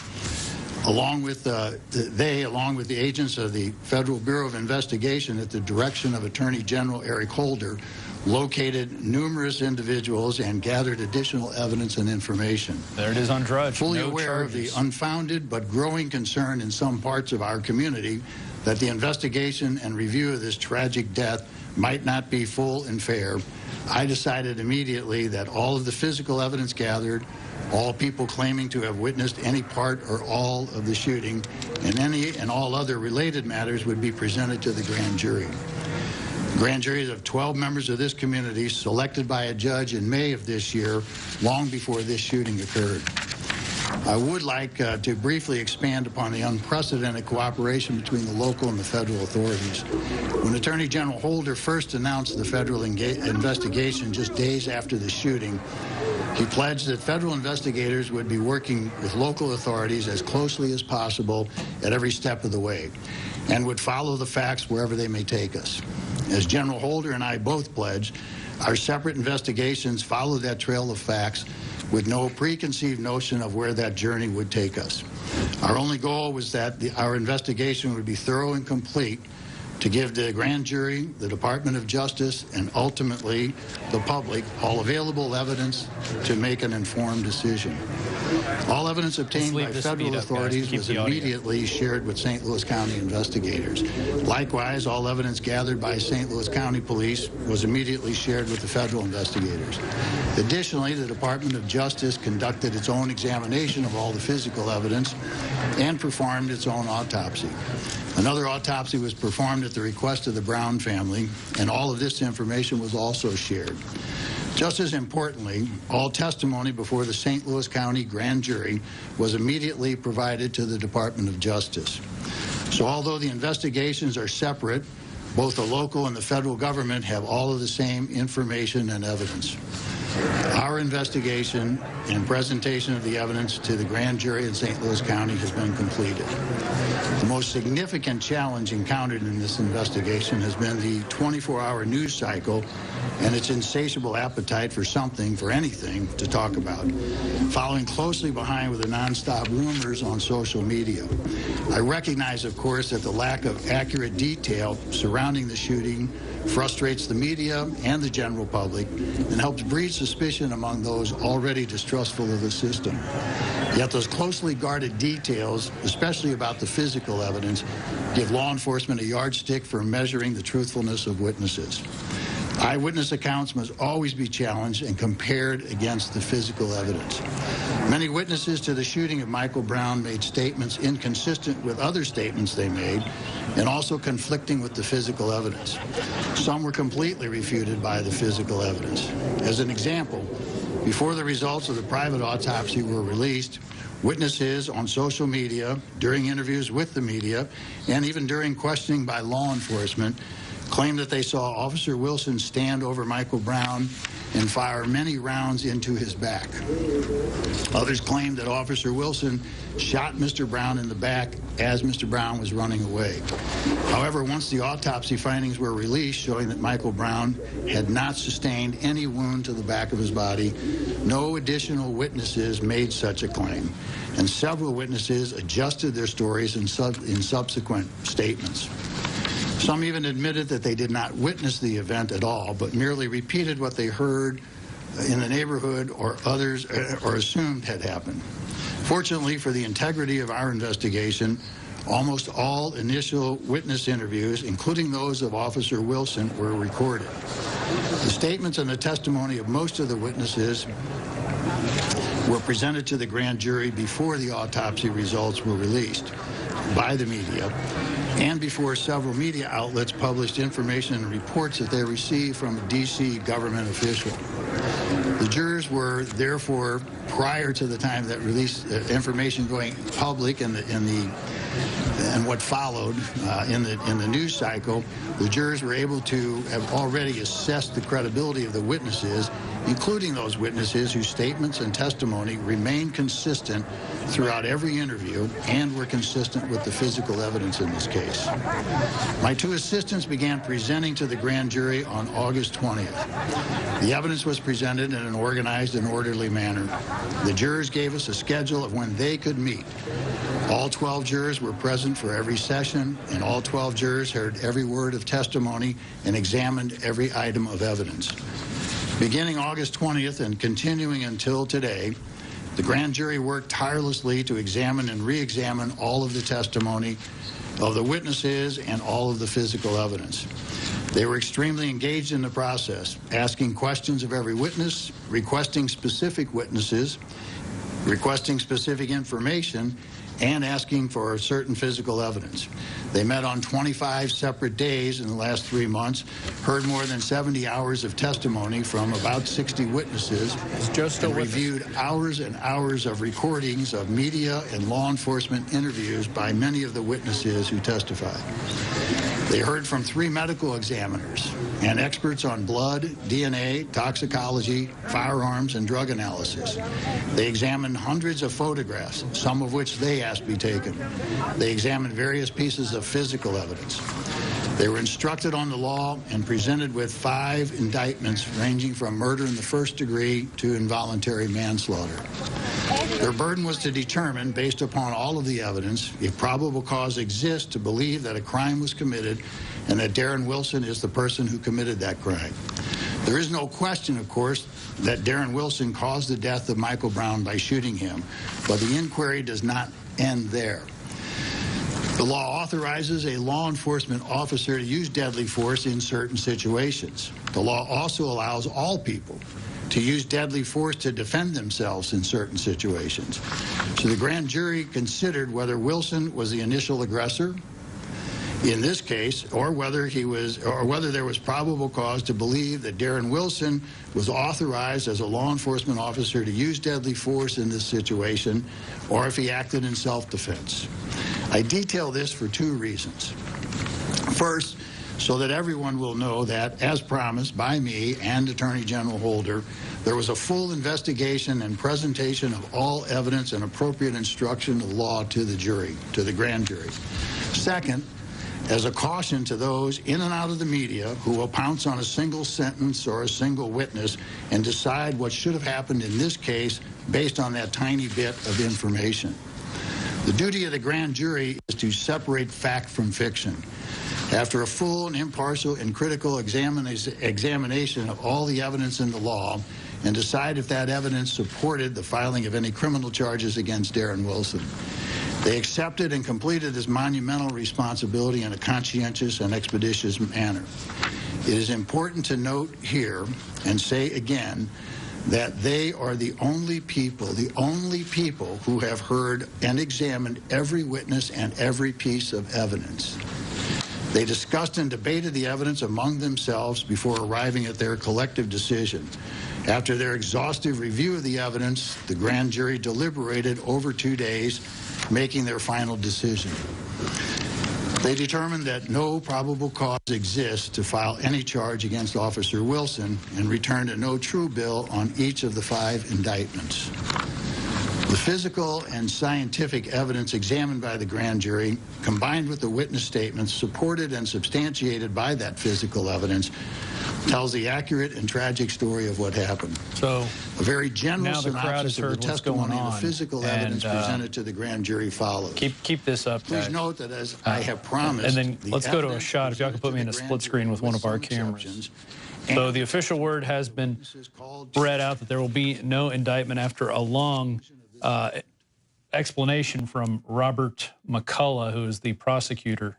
along with the agents of the Federal Bureau of Investigation at the direction of Attorney General Eric Holder, located numerous individuals and gathered additional evidence and information. There it is on Drudge. Fully aware of the unfounded but growing concern in some parts of our community that the investigation and review of this tragic death might not be full and fair, I decided immediately that all of the physical evidence gathered, all people claiming to have witnessed any part or all of the shooting, and any and all other related matters would be presented to the grand jury. Grand juries of 12 members of this community selected by a judge in May of this year, long before this shooting occurred. I would like to briefly expand upon the unprecedented cooperation between the local and the federal authorities. When Attorney General Holder first announced the federal investigation just days after the shooting, he pledged that federal investigators would be working with local authorities as closely as possible at every step of the way and would follow the facts wherever they may take us. As General Holder and I both pledged, our separate investigations followed that trail of facts with no preconceived notion of where that journey would take us. Our only goal was that our investigation would be thorough and complete to give the grand jury, the Department of Justice, and ultimately the public all available evidence to make an informed decision. All evidence obtained by federal authorities was immediately shared with St. Louis County investigators. Likewise, all evidence gathered by St. Louis County Police was immediately shared with the federal investigators. Additionally, the Department of Justice conducted its own examination of all the physical evidence and performed its own autopsy. Another autopsy was performed at the request of the Brown family, and all of this information was also shared. Just as importantly, all testimony before the St. Louis County grand jury was immediately provided to the Department of Justice. So although the investigations are separate, both the local and the federal government have all of the same information and evidence. Our investigation and presentation of the evidence to the grand jury in St. Louis County has been completed. The most significant challenge encountered in this investigation has been the 24-hour news cycle and its insatiable appetite for something, for anything, to talk about, following closely behind with the nonstop rumors on social media. I recognize, of course, that the lack of accurate detail surrounding the shooting frustrates the media and the general public and helps breed suspicion among those already distrustful of the system. Yet those closely guarded details, especially about the physical evidence, give law enforcement a yardstick for measuring the truthfulness of witnesses. Eyewitness accounts must always be challenged and compared against the physical evidence. Many witnesses to the shooting of Michael Brown made statements inconsistent with other statements they made and also conflicting with the physical evidence. Some were completely refuted by the physical evidence. As an example, before the results of the private autopsy were released, witnesses on social media, during interviews with the media, and even during questioning by law enforcement, claimed that they saw Officer Wilson stand over Michael Brown and fire many rounds into his back. Others claimed that Officer Wilson shot Mr. Brown in the back as Mr. Brown was running away. However, once the autopsy findings were released showing that Michael Brown had not sustained any wound to the back of his body, no additional witnesses made such a claim, and several witnesses adjusted their stories in subsequent statements. Some even admitted that they did not witness the event at all, but merely repeated what they heard in the neighborhood or others or assumed had happened. Fortunately for the integrity of our investigation, almost all initial witness interviews, including those of Officer Wilson, were recorded. The statements and the testimony of most of the witnesses were presented to the grand jury before the autopsy results were released by the media and before several media outlets published information and reports that they received from a D.C. government official. The jurors were therefore, prior to the time that information going public and what followed in the news cycle, the jurors were able to have already assessed the credibility of the witnesses, including those witnesses whose statements and testimony remained consistent throughout every interview and were consistent with the physical evidence in this case. My two assistants began presenting to the grand jury on August 20th. The evidence was presented in an organized and orderly manner. The jurors gave us a schedule of when they could meet. All 12 jurors were present for every session, and all 12 jurors heard every word of testimony and examined every item of evidence. Beginning August 20th and continuing until today, the grand jury worked tirelessly to examine and re-examine all of the testimony of the witnesses and all of the physical evidence. They were extremely engaged in the process, asking questions of every witness, requesting specific witnesses, requesting specific information, and asking for certain physical evidence. They met on 25 separate days in the last 3 months, heard more than 70 hours of testimony from about 60 witnesses, and reviewed hours and hours of recordings of media and law enforcement interviews by many of the witnesses who testified. They heard from 3 medical examiners and experts on blood, DNA, toxicology, firearms, and drug analysis. They examined hundreds of photographs, some of which they asked be taken. They examined various pieces of physical evidence. They were instructed on the law and presented with 5 indictments ranging from murder in the first degree to involuntary manslaughter. Their burden was to determine, based upon all of the evidence, if probable cause exists to believe that a crime was committed and that Darren Wilson is the person who committed that crime. There is no question, of course, that Darren Wilson caused the death of Michael Brown by shooting him, but the inquiry does not end there. The law authorizes a law enforcement officer to use deadly force in certain situations. The law also allows all people to use deadly force to defend themselves in certain situations. So the grand jury considered whether Wilson was the initial aggressor in this case, or whether there was probable cause to believe that Darren Wilson was authorized as a law enforcement officer to use deadly force in this situation, or if he acted in self-defense. I detail this for 2 reasons. First, so that everyone will know that, as promised by me and Attorney General Holder, there was a full investigation and presentation of all evidence and appropriate instruction of law to the jury, to the grand jury. Second, as a caution to those in and out of the media who will pounce on a single sentence or a single witness and decide what should have happened in this case based on that tiny bit of information. The duty of the grand jury is to separate fact from fiction. After a full and impartial and critical examination of all the evidence in the law and decide if that evidence supported the filing of any criminal charges against Darren Wilson. They accepted and completed this monumental responsibility in a conscientious and expeditious manner. It is important to note here and say again that they are the only people who have heard and examined every witness and every piece of evidence. They discussed and debated the evidence among themselves before arriving at their collective decision. After their exhaustive review of the evidence, the grand jury deliberated over 2 days, making their final decision. They determined that no probable cause exists to file any charge against Officer Wilson and returned a no true bill on each of the 5 indictments. The physical and scientific evidence examined by the grand jury, combined with the witness statements supported and substantiated by that physical evidence, tells the accurate and tragic story of what happened. So a very general synopsis of the testimony and the on, physical evidence presented to the grand jury follows. Keep this up, guys. Please note that as I have promised, and then let's go to a shot. If y'all can put me in a split screen with one of our cameras. So the official word has been read out that there will be no indictment after a long explanation from Robert McCullough, who is the prosecutor.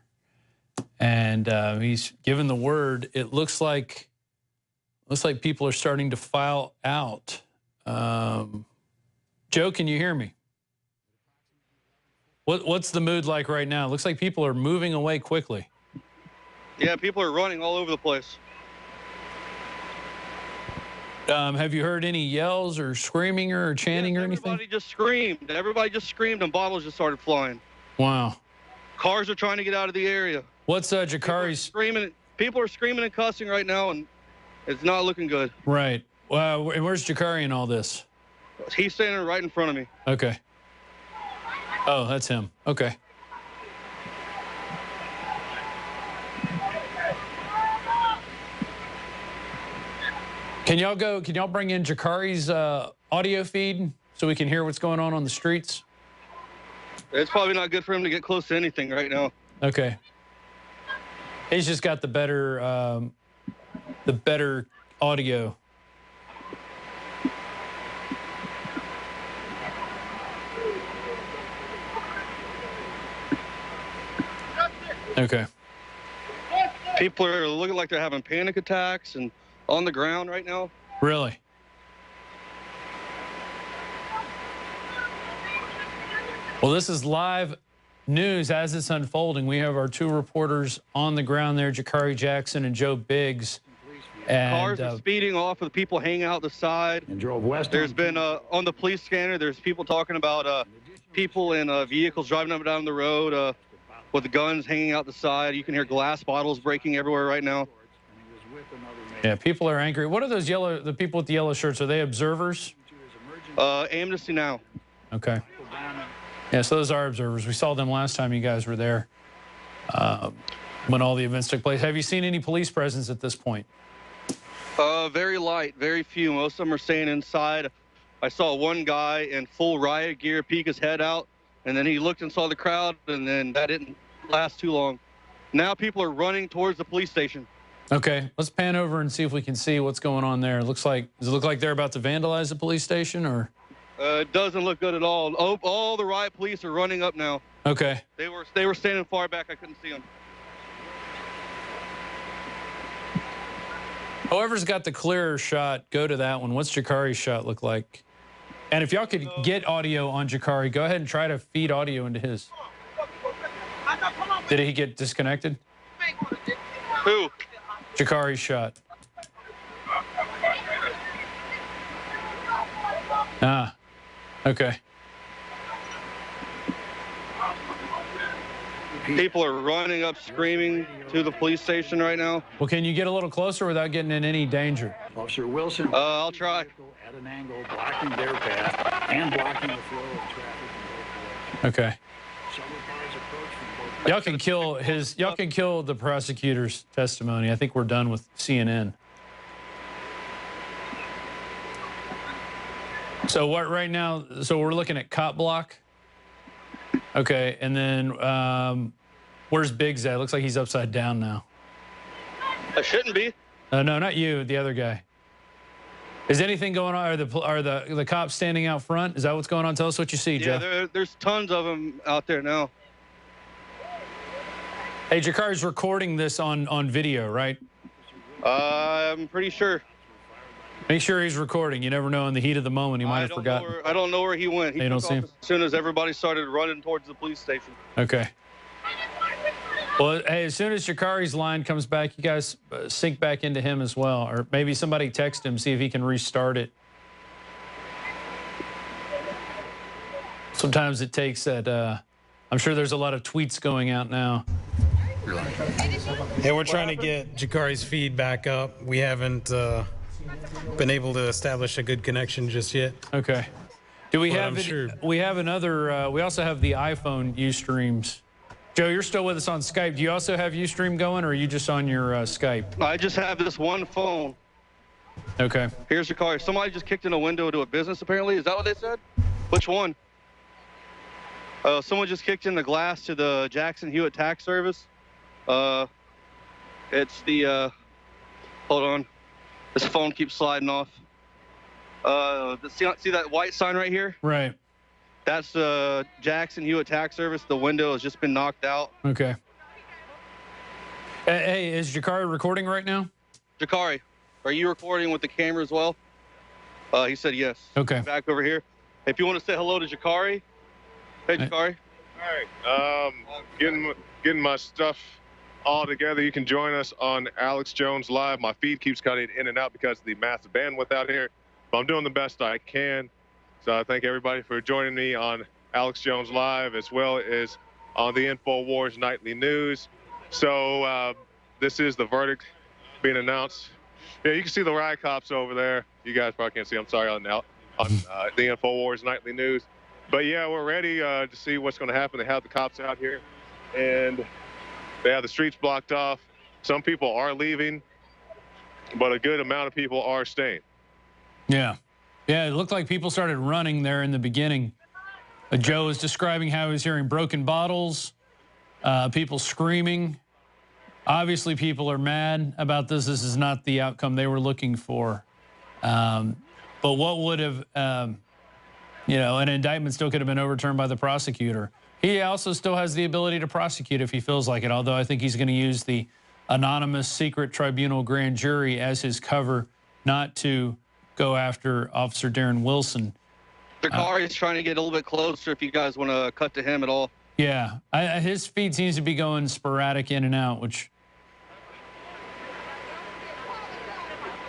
And he's given the word. It looks like people are starting to file out. Joe, can you hear me? What's the mood like right now? It looks like people are moving away quickly. Yeah, people are running all over the place. Have you heard any yells or screaming or chanting or anything? Everybody just screamed. Everybody just screamed, and bottles just started flying. Wow. Cars are trying to get out of the area. What's Jakari's? People are screaming and cussing right now, and it's not looking good. Right. And where's Jakari in all this? He's standing right in front of me. Okay. Oh, that's him. Okay. Can y'all bring in Jakari's audio feed so we can hear what's going on the streets? It's probably not good for him to get close to anything right now. Okay. He's just got the better audio. Okay. People are looking like they're having panic attacks and on the ground right now. Really? Well, this is live news as it's unfolding. We have our two reporters on the ground there, Jakari Jackson and Joe Biggs. And, cars are speeding off with people hanging out the side. And drove west. There's been, on the police scanner, there's people talking about people in vehicles driving up and down the road with the guns hanging out the side. You can hear glass bottles breaking everywhere right now. Yeah, people are angry. What are those the people with the yellow shirts? Are they observers? Amnesty Now. Okay. Yeah, so those are observers. We saw them last time you guys were there when all the events took place. Have you seen any police presence at this point? Very light, very few. Most of them are staying inside. I saw one guy in full riot gear peek his head out, and then he looked and saw the crowd, and then that didn't last too long. Now people are running towards the police station. Okay, let's pan over and see if we can see what's going on there. Does it look like they're about to vandalize the police station, or? It doesn't look good at all. All the riot police are running up now. Okay. They were standing far back. I couldn't see them. Whoever's got the clearer shot, go to that one. What's Jakari's shot look like? And if y'all could get audio on Jakari, go ahead and try to feed audio into his. Did he get disconnected? Who? Jakari's shot. Ah, okay. People are running up screaming to the police station right now. Well, can you get a little closer without getting in any danger? Officer Wilson. I'll try. At an angle, blocking their path and blocking the flow of traffic. Okay. Y'all can kill the prosecutor's testimony. I think we're done with CNN. So what right now? So we're looking at cop block. Okay, and then where's Biggs at? Looks like he's upside down now. I shouldn't be. No, not you. The other guy. Is anything going on? Are the cops standing out front? Is that what's going on? Tell us what you see, Jeff. Yeah, there's tons of them out there now. Hey, Jakari's recording this on video, right? I'm pretty sure. Make sure he's recording. You never know, in the heat of the moment, he might have forgotten. I don't know where he went. He took off as soon as everybody started running towards the police station. Okay. Well, hey, as soon as Jakari's line comes back, you guys sync back into him as well. Or maybe somebody text him, see if he can restart it. Sometimes it takes that. I'm sure there's a lot of tweets going out now. Hey, we're trying to get Jakari's feed back up. We haven't been able to establish a good connection just yet. Okay. Do we But have I'm sure. We have another, we also have the iPhone Ustreams. Joe, you're still with us on Skype. Do you also have Ustream going, or are you just on your Skype? I just have this one phone. Okay. Here's your car. Somebody just kicked in a window to a business, apparently. Is that what they said? Which one? Someone just kicked in the glass to the Jackson Hewitt Tax Service. It's the, hold on. This phone keeps sliding off. See that white sign right here? Right. That's Jackson Hewitt Tax Service. The window has just been knocked out. Okay. Hey, is Jakari recording right now? Jakari, are you recording with the camera as well? He said yes. Okay. Back over here. If you want to say hello to Jakari. Hey, Jakari. All right. Getting my stuff all together. You can join us on Alex Jones Live. My feed keeps cutting in and out because of the massive bandwidth out here, but I'm doing the best I can. So I thank everybody for joining me on Alex Jones Live, as well as on the InfoWars Nightly News. So this is the verdict being announced. Yeah, you can see the riot cops over there. You guys probably can't see. I'm sorry on the InfoWars Nightly News. But yeah, we're ready to see what's going to happen. They have the cops out here, and they have the streets blocked off. Some people are leaving, but a good amount of people are staying. Yeah. Yeah, it looked like people started running there in the beginning. Joe was describing how he was hearing broken bottles, people screaming. Obviously, people are mad about this. This is not the outcome they were looking for. But what would have, an indictment still could have been overturned by the prosecutor. He also still has the ability to prosecute if he feels like it, although I think he's going to use the anonymous secret tribunal grand jury as his cover not to go after Officer Darren Wilson. Jakari is trying to get a little bit closer if you guys want to cut to him at all. Yeah, his feed seems to be going sporadic in and out, which...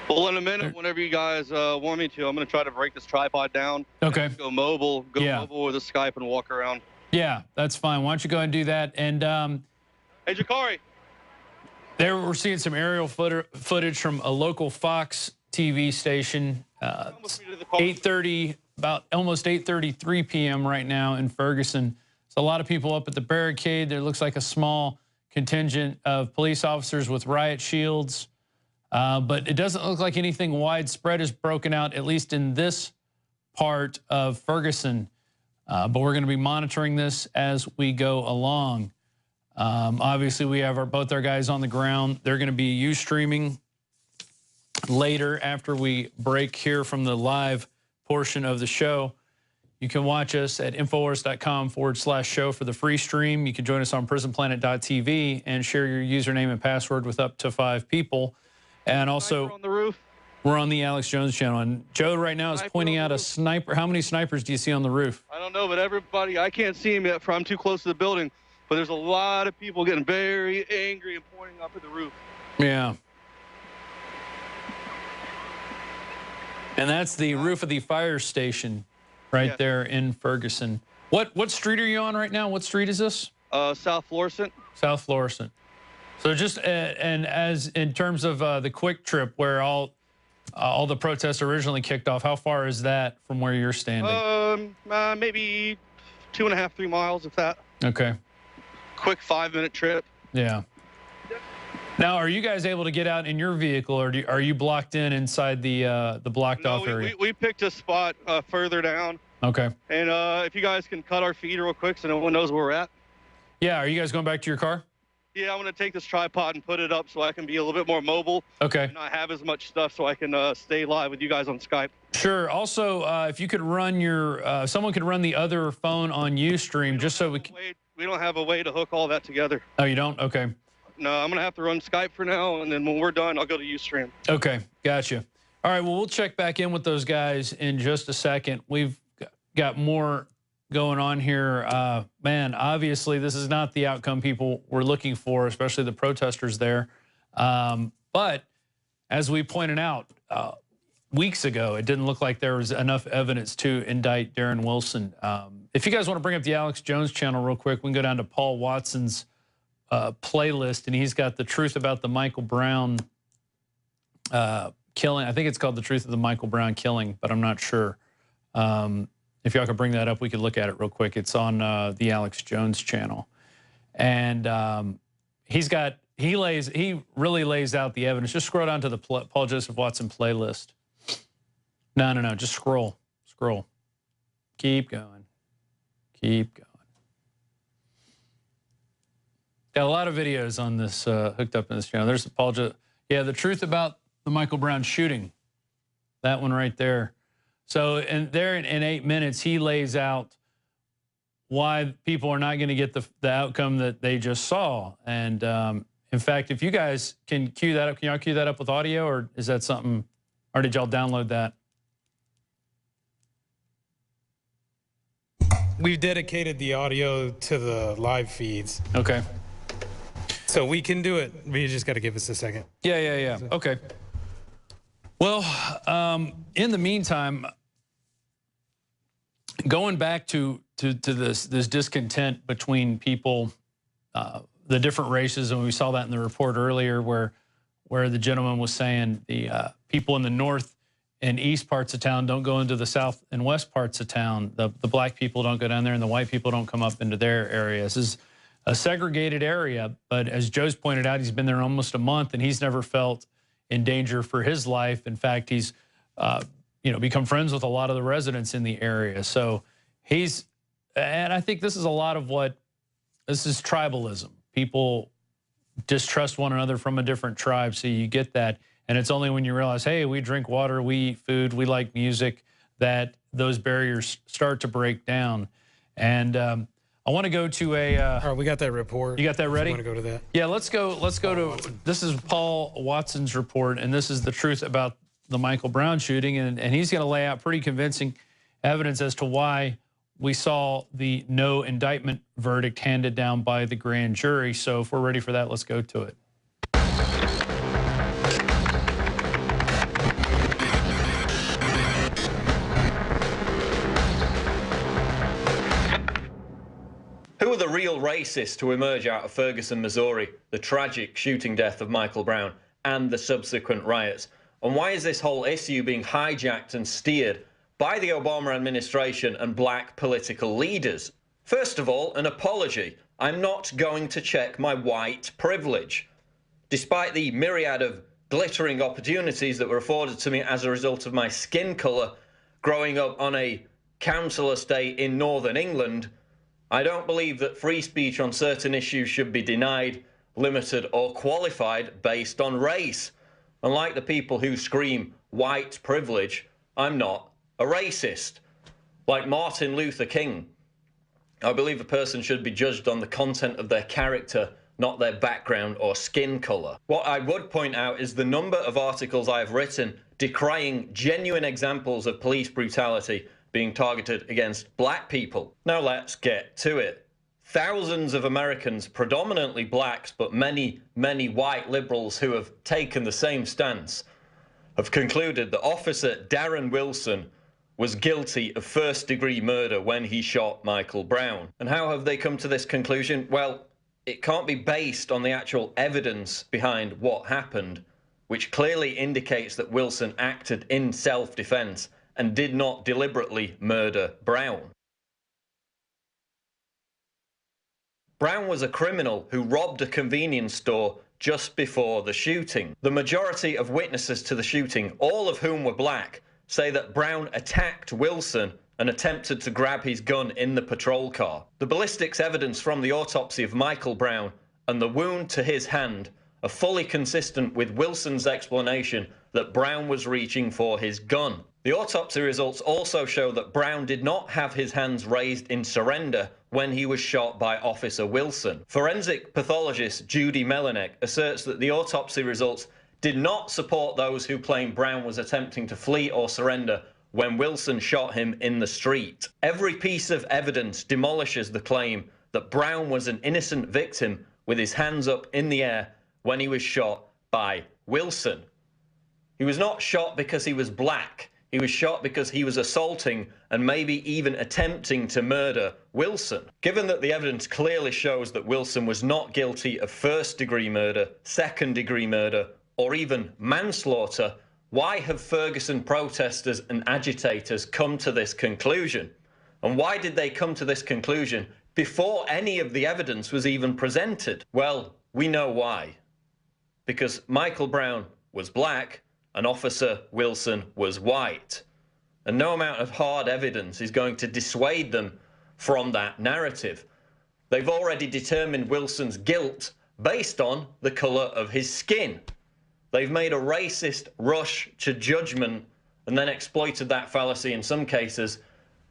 Well, in a minute, whenever you guys want me to, I'm going to try to break this tripod down. Okay. Go mobile with a Skype and walk around. Yeah, that's fine. Why don't you go ahead and do that? And hey, Jakari. There we're seeing some aerial footage from a local Fox TV station. 8:30, about almost 8:33 p.m. right now in Ferguson. So a lot of people up at the barricade. There looks like a small contingent of police officers with riot shields. But it doesn't look like anything widespread is broken out, at least in this part of Ferguson. But we're going to be monitoring this as we go along. Obviously, we have both our guys on the ground. They're going to be Ustreaming later after we break here from the live portion of the show. You can watch us at INFOWARS.com/show for the free stream. You can join us on PrisonPlanet.tv and share your username and password with up to 5 people. And also, on the roof. We're on the Alex Jones channel. And Joe right now is pointing out a sniper. How many snipers do you see on the roof? I don't know, but everybody, I can't see him yet for I'm too close to the building. But there's a lot of people getting very angry and pointing up at the roof. Yeah. And that's the roof of the fire station right there in Ferguson. What street are you on right now? What street is this? South Florissant. South Florissant. So just, and as in terms of the quick trip where all the protests originally kicked off, how far is that from where you're standing? Maybe 2.5, 3 miles, if that. Okay. Quick 5-minute trip. Yeah. Now, are you guys able to get out in your vehicle, or are you blocked inside the blocked off area? We picked a spot further down. Okay. And if you guys can cut our feed real quick so no one knows where we're at. Yeah. Are you guys going back to your car? Yeah, I'm going to take this tripod and put it up so I can be a little bit more mobile. Okay. And not have as much stuff so I can stay live with you guys on Skype. Sure. Also, if you could run your, someone could run the other phone on Ustream just so we can. We don't have a way to hook all that together. Oh, you don't? Okay. No, I'm going to have to run Skype for now, and then when we're done, I'll go to Ustream. Okay, gotcha. All right, well, we'll check back in with those guys in just a second. We've got more going on here. Man, obviously, this is not the outcome people were looking for, especially the protesters there. But as we pointed out weeks ago, it didn't look like there was enough evidence to indict Darren Wilson. If you guys want to bring up the Alex Jones channel real quick, we can go down to Paul Watson's playlist, and he's got the truth about the Michael Brown killing. I think it's called The Truth of the Michael Brown Killing, but I'm not sure. If y'all could bring that up, we could look at it real quick. It's on the Alex Jones channel. And he really lays out the evidence. Just scroll down to the Paul Joseph Watson playlist. No, just scroll. Keep going. Got a lot of videos on this, hooked up in this channel. There's The Truth About the Michael Brown Shooting. That one right there. So, and there in 8 minutes, he lays out why people are not going to get the outcome that they just saw. And in fact, if you guys can cue that up, can y'all cue that up with audio, or is that something, or did y'all download that? We've dedicated the audio to the live feeds. Okay. So we can do it. We just got to give us a second. Yeah. Okay. Well, in the meantime, going back to this discontent between people, the different races, and we saw that in the report earlier, where the gentleman was saying the people in the north and east parts of town don't go into the south and west parts of town. The black people don't go down there, and the white people don't come up into their areas. This is a segregated area, but as Joe's pointed out, he's been there almost a month, and he's never felt in danger for his life. In fact, he's become friends with a lot of the residents in the area. So and I think this is a lot of this is tribalism. People distrust one another from a different tribe, so you get that. And it's only when you realize, hey, we drink water, we eat food, we like music, that those barriers start to break down. And I want to go to all right, we got that report. You got that ready? Want to go to that? Yeah, let's go to, this is Paul Watson's report, and this is the truth about the Michael Brown shooting, and he's going to lay out pretty convincing evidence as to why we saw the no indictment verdict handed down by the grand jury. So if we're ready for that, let's go to it. Who are the real racists to emerge out of Ferguson, Missouri, the tragic shooting death of Michael Brown and the subsequent riots? And why is this whole issue being hijacked and steered by the Obama administration and black political leaders? First of all, an apology. I'm not going to check my white privilege. Despite the myriad of glittering opportunities that were afforded to me as a result of my skin colour growing up on a council estate in Northern England, I don't believe that free speech on certain issues should be denied, limited or qualified based on race. Unlike the people who scream white privilege, I'm not a racist. Like Martin Luther King, I believe a person should be judged on the content of their character, not their background or skin colour. What I would point out is the number of articles I have written decrying genuine examples of police brutality being targeted against black people. Now let's get to it. Thousands of Americans, predominantly blacks, but many, many white liberals who have taken the same stance, have concluded that Officer Darren Wilson was guilty of first-degree murder when he shot Michael Brown. And how have they come to this conclusion? Well, it can't be based on the actual evidence behind what happened, which clearly indicates that Wilson acted in self-defense and did not deliberately murder Brown. Brown was a criminal who robbed a convenience store just before the shooting. The majority of witnesses to the shooting, all of whom were black, say that Brown attacked Wilson and attempted to grab his gun in the patrol car. The ballistics evidence from the autopsy of Michael Brown and the wound to his hand are fully consistent with Wilson's explanation that Brown was reaching for his gun. The autopsy results also show that Brown did not have his hands raised in surrender when he was shot by Officer Wilson. Forensic pathologist Judy Melinek asserts that the autopsy results did not support those who claim Brown was attempting to flee or surrender when Wilson shot him in the street. Every piece of evidence demolishes the claim that Brown was an innocent victim with his hands up in the air when he was shot by Wilson. He was not shot because he was black. He was shot because he was assaulting and maybe even attempting to murder Wilson. Given that the evidence clearly shows that Wilson was not guilty of first-degree murder, second-degree murder, or even manslaughter, why have Ferguson protesters and agitators come to this conclusion? And why did they come to this conclusion before any of the evidence was even presented? Well, we know why. Because Michael Brown was black and Officer Wilson was white. And no amount of hard evidence is going to dissuade them from that narrative. They've already determined Wilson's guilt based on the colour of his skin. They've made a racist rush to judgment and then exploited that fallacy in some cases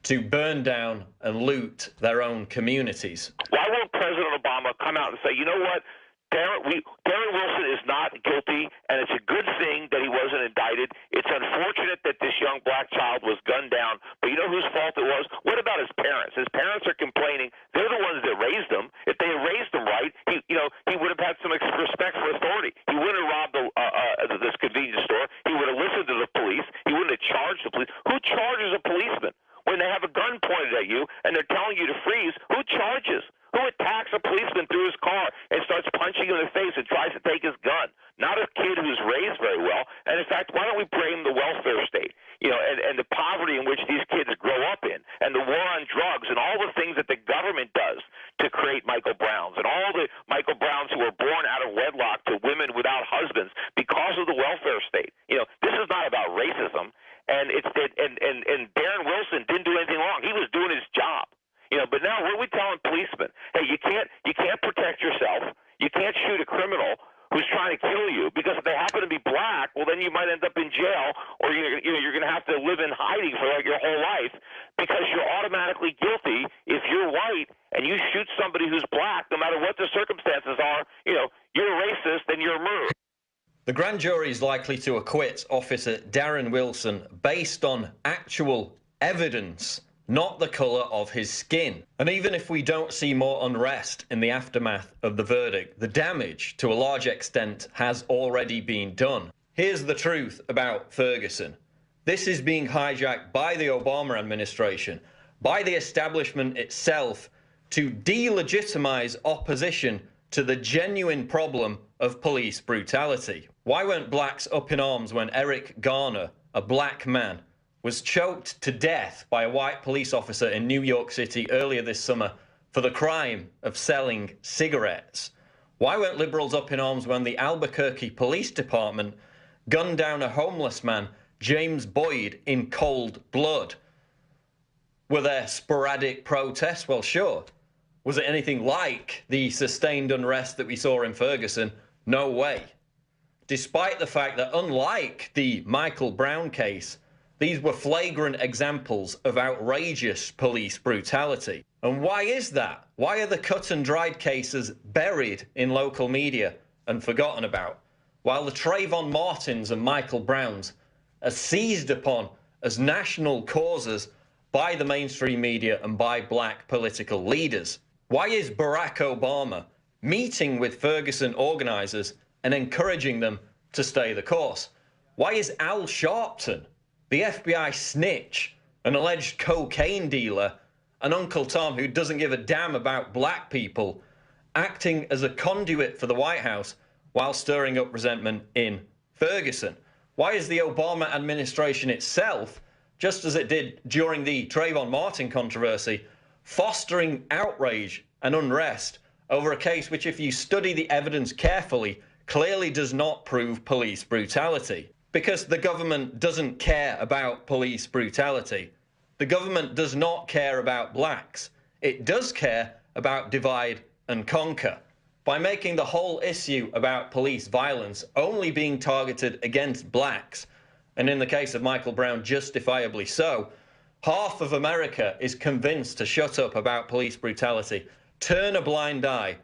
to burn down and loot their own communities. Why won't President Obama come out and say, you know what, Darren Wilson is not guilty, and it's a good thing that he wasn't indicted. It's unfortunate that this young black child was gunned down, but you know whose fault it was? What about his parents? His parents are complaining. They're the ones that raised him. If they had raised him right, he would have had some respect for authority. He wouldn't have robbed this convenience store. He would have listened to the police. He wouldn't have charged the police. Who charges a policeman when they have a gun pointed at you and they're telling you to freeze? Who charges? Who attacks a policeman through his car and starts punching him in the face and tries to take his gun? Not a kid who's raised very well. And in fact, why don't we blame the welfare state, and the poverty in which these kids grow up in, and the war on drugs, and all the things that the government does to create Michael Browns, and all the Michael Browns who are born out of wedlock to women without husbands because of the welfare state. This is not about racism. And Darren Wilson didn't do anything wrong. He was doing his job. But now what are we telling policemen? Hey, you can't protect yourself. You can't shoot a criminal who's trying to kill you, because if they happen to be black, well, then you might end up in jail, or you're going to have to live in hiding for like your whole life, because you're automatically guilty if you're white and you shoot somebody who's black, no matter what the circumstances are. You're a racist and you're a murderer. The grand jury is likely to acquit Officer Darren Wilson based on actual evidence, not the colour of his skin. And even if we don't see more unrest in the aftermath of the verdict, the damage, to a large extent, has already been done. Here's the truth about Ferguson. This is being hijacked by the Obama administration, by the establishment itself, to delegitimize opposition to the genuine problem of police brutality. Why weren't blacks up in arms when Eric Garner, a black man, was choked to death by a white police officer in New York City earlier this summer for the crime of selling cigarettes? Why weren't liberals up in arms when the Albuquerque Police Department gunned down a homeless man, James Boyd, in cold blood? Were there sporadic protests? Well, sure. Was it anything like the sustained unrest that we saw in Ferguson? No way. Despite the fact that, unlike the Michael Brown case, these were flagrant examples of outrageous police brutality. And why is that? Why are the cut and dried cases buried in local media and forgotten about, while the Trayvon Martins and Michael Browns are seized upon as national causes by the mainstream media and by black political leaders? Why is Barack Obama meeting with Ferguson organizers and encouraging them to stay the course? Why is Al Sharpton, the FBI snitch, an alleged cocaine dealer, and Uncle Tom who doesn't give a damn about black people, acting as a conduit for the White House while stirring up resentment in Ferguson? Why is the Obama administration itself, just as it did during the Trayvon Martin controversy, fostering outrage and unrest over a case which, if you study the evidence carefully, clearly does not prove police brutality? Because the government doesn't care about police brutality. The government does not care about blacks. It does care about divide and conquer. By making the whole issue about police violence only being targeted against blacks, and in the case of Michael Brown, justifiably so, half of America is convinced to shut up about police brutality, turn a blind eye,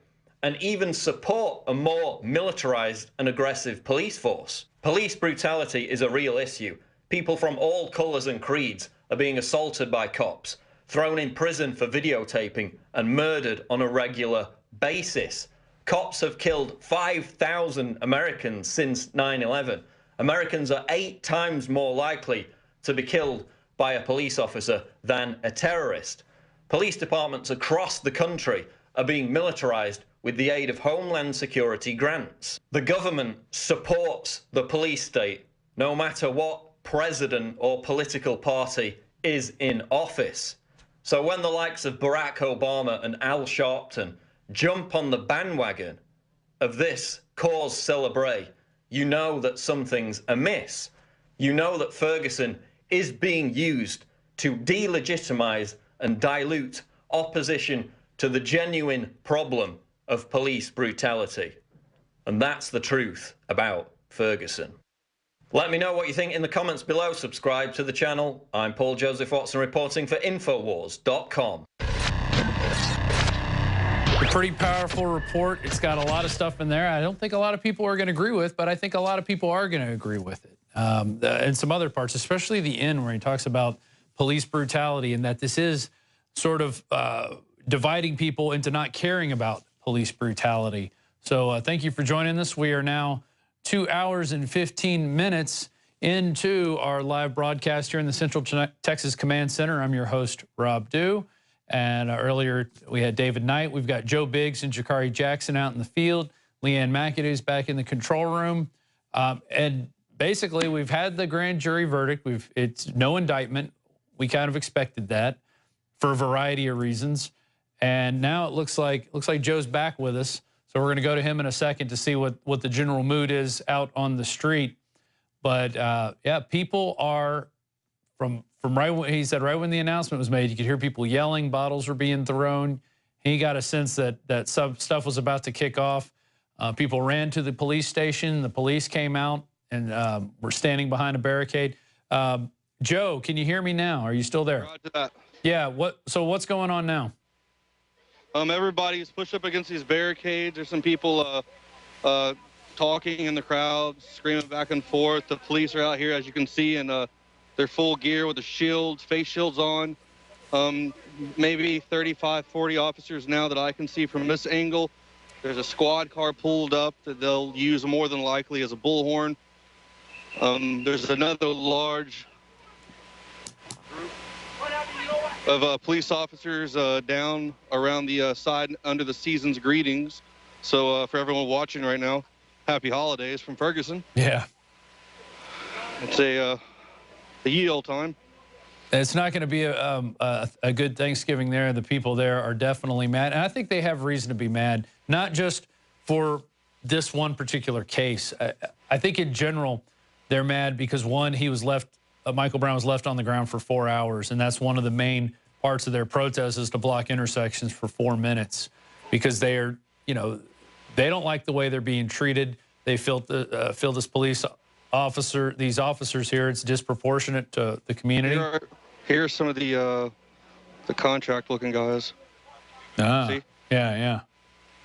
and even support a more militarized and aggressive police force. Police brutality is a real issue. People from all colors and creeds are being assaulted by cops, thrown in prison for videotaping, and murdered on a regular basis. Cops have killed 5,000 Americans since 9/11. Americans are 8 times more likely to be killed by a police officer than a terrorist. Police departments across the country are being militarized with the aid of Homeland Security grants. The government supports the police state, no matter what president or political party is in office. So when the likes of Barack Obama and Al Sharpton jump on the bandwagon of this cause célèbre, you know that something's amiss. You know that Ferguson is being used to delegitimize and dilute opposition to the genuine problem of police brutality. And that's the truth about Ferguson. Let me know what you think in the comments below. Subscribe to the channel. I'm Paul Joseph Watson reporting for INFOWARS.com. A pretty powerful report. It's got a lot of stuff in there I don't think a lot of people are going to agree with, but I think a lot of people are going to agree with it. And some other parts, especially the end where he talks about police brutality and that this is sort of dividing people into not caring about police brutality. So thank you for joining us. We are now 2 hours and 15 minutes into our live broadcast here in the Central Texas Command Center. I'm your host, Rob Dew. And earlier we had David Knight. We've got Joe Biggs and Jakari Jackson out in the field. Leanne McAdoo's back in the control room. And basically we've had the grand jury verdict. It's no indictment. We kind of expected that for a variety of reasons. And now it looks like Joe's back with us. So we're going to go to him in a second to see what the general mood is out on the street. But yeah, people are from right when he said right when the announcement was made, you could hear people yelling, bottles were being thrown. He got a sense that some stuff was about to kick off. People ran to the police station. The police came out and were standing behind a barricade. Joe, can you hear me now? Are you still there? Roger that. Yeah. So what's going on now? Everybody's pushed up against these barricades. There's some people talking in the crowd, screaming back and forth. The police are out here, as you can see, in their full gear with the shields, face shields on. Maybe 35, 40 officers now that I can see from this angle. There's a squad car pulled up that they'll use more than likely as a bullhorn. There's another large group of police officers down around the side under the season's greetings. So for everyone watching right now, happy holidays from Ferguson. Yeah. It's a yield time. It's not going to be a good Thanksgiving there. The people there are definitely mad. And I think they have reason to be mad, not just for this one particular case. I think in general, they're mad because, one, he was left, Michael Brown was left on the ground for 4 hours. And that's one of the main parts of their protest is to block intersections for 4 minutes because they are, you know, they don't like the way they're being treated. They feel this police officer, these officers here, it's disproportionate to the community. Here's some of the contract-looking guys. Ah, see? Yeah.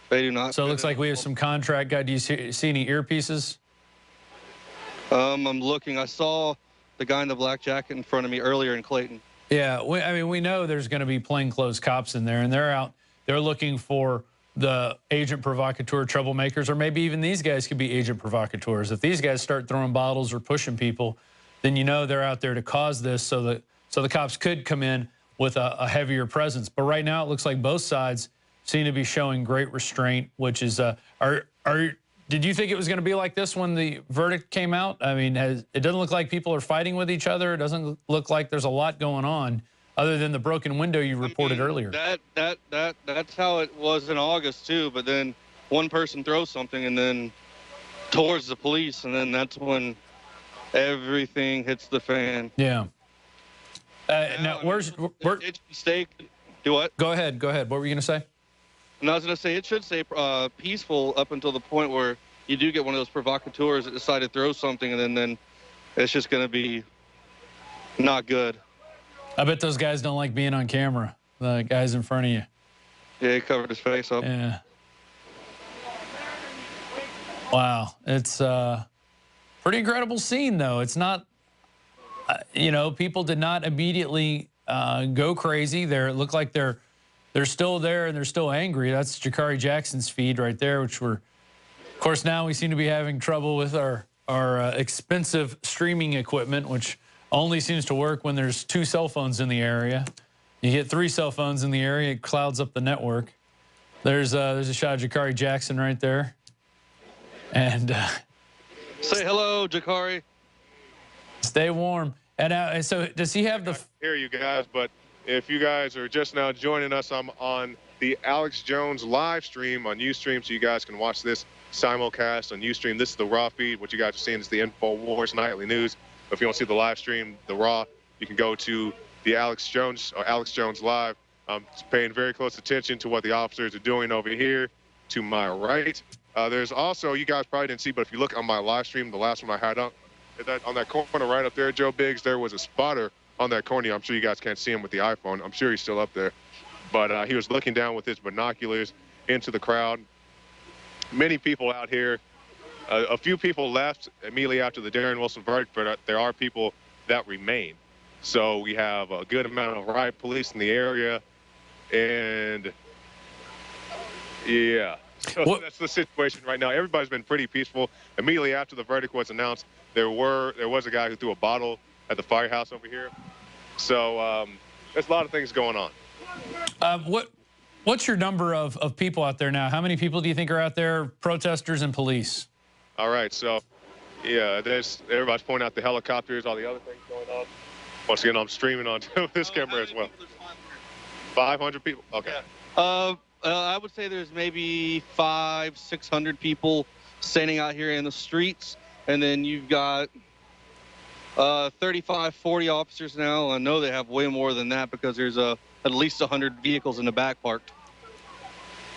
They do not. So it looks like we have some contract guys. Do you see any earpieces? I'm looking. I saw the guy in the black jacket in front of me earlier in Clayton. Yeah, we know there's going to be plainclothes cops in there, and they're out. They're looking for the agent provocateur troublemakers, or maybe even these guys could be agent provocateurs. If these guys start throwing bottles or pushing people, then you know they're out there to cause this so the cops could come in with a heavier presence. But right now it looks like both sides seem to be showing great restraint, which is, did you think it was going to be like this when the verdict came out? I mean, it doesn't look like people are fighting with each other. It doesn't look like there's a lot going on other than the broken window you reported earlier. That's how it was in August too. But then one person throws something and then towards the police, and then that's when everything hits the fan. Yeah. Now, where's mistake? Do what? Go ahead. What were you going to say? And I was going to say it should say peaceful up until the point where you do get one of those provocateurs that decide to throw something, and then it's just going to be not good. I bet those guys don't like being on camera, the guys in front of you. Yeah, he covered his face up. Yeah. Wow. It's a pretty incredible scene, though. It's not, you know, people did not immediately go crazy. It looked like they're still there and they're still angry. That's Jakari Jackson's feed right there, which of course, now we seem to be having trouble with our expensive streaming equipment, which only seems to work when there's 2 cell phones in the area. You get 3 cell phones in the area, it clouds up the network. There's a shot of Jakari Jackson right there. And say hello, Jakari. Stay warm. And so does he have the... I hear you guys, but if you guys are just now joining us, I'm on the Alex Jones live stream on Ustream, so you guys can watch this simulcast on Ustream. This is the raw feed. What you guys are seeing is the InfoWars Nightly News. If you want to see the live stream, the raw, you can go to the Alex Jones Live. I'm paying very close attention to what the officers are doing over here to my right. There's also, you guys probably didn't see, but if you look on my live stream, the last one I had up, on that corner right up there, Joe Biggs, there was a spotter on that corner. I'm sure you guys can't see him with the iPhone. I'm sure he's still up there. But he was looking down with his binoculars into the crowd. Many people out here. A few people left immediately after the Darren Wilson verdict, but there are people that remain. So we have a good amount of riot police in the area. And, yeah. So that's the situation right now. Everybody's been pretty peaceful. Immediately after the verdict was announced, there was a guy who threw a bottle at the firehouse over here. So there's a lot of things going on. What's your number of people out there now? How many people do you think are out there, protesters and police? All right, so, yeah, everybody's pointing out the helicopters, all the other things going on. Once again, I'm streaming onto this camera as well. 500 people? Okay. Yeah. I would say there's maybe 500-600 people standing out here in the streets, and then you've got 35-40 officers now. I know they have way more than that because there's at least 100 vehicles in the back parked.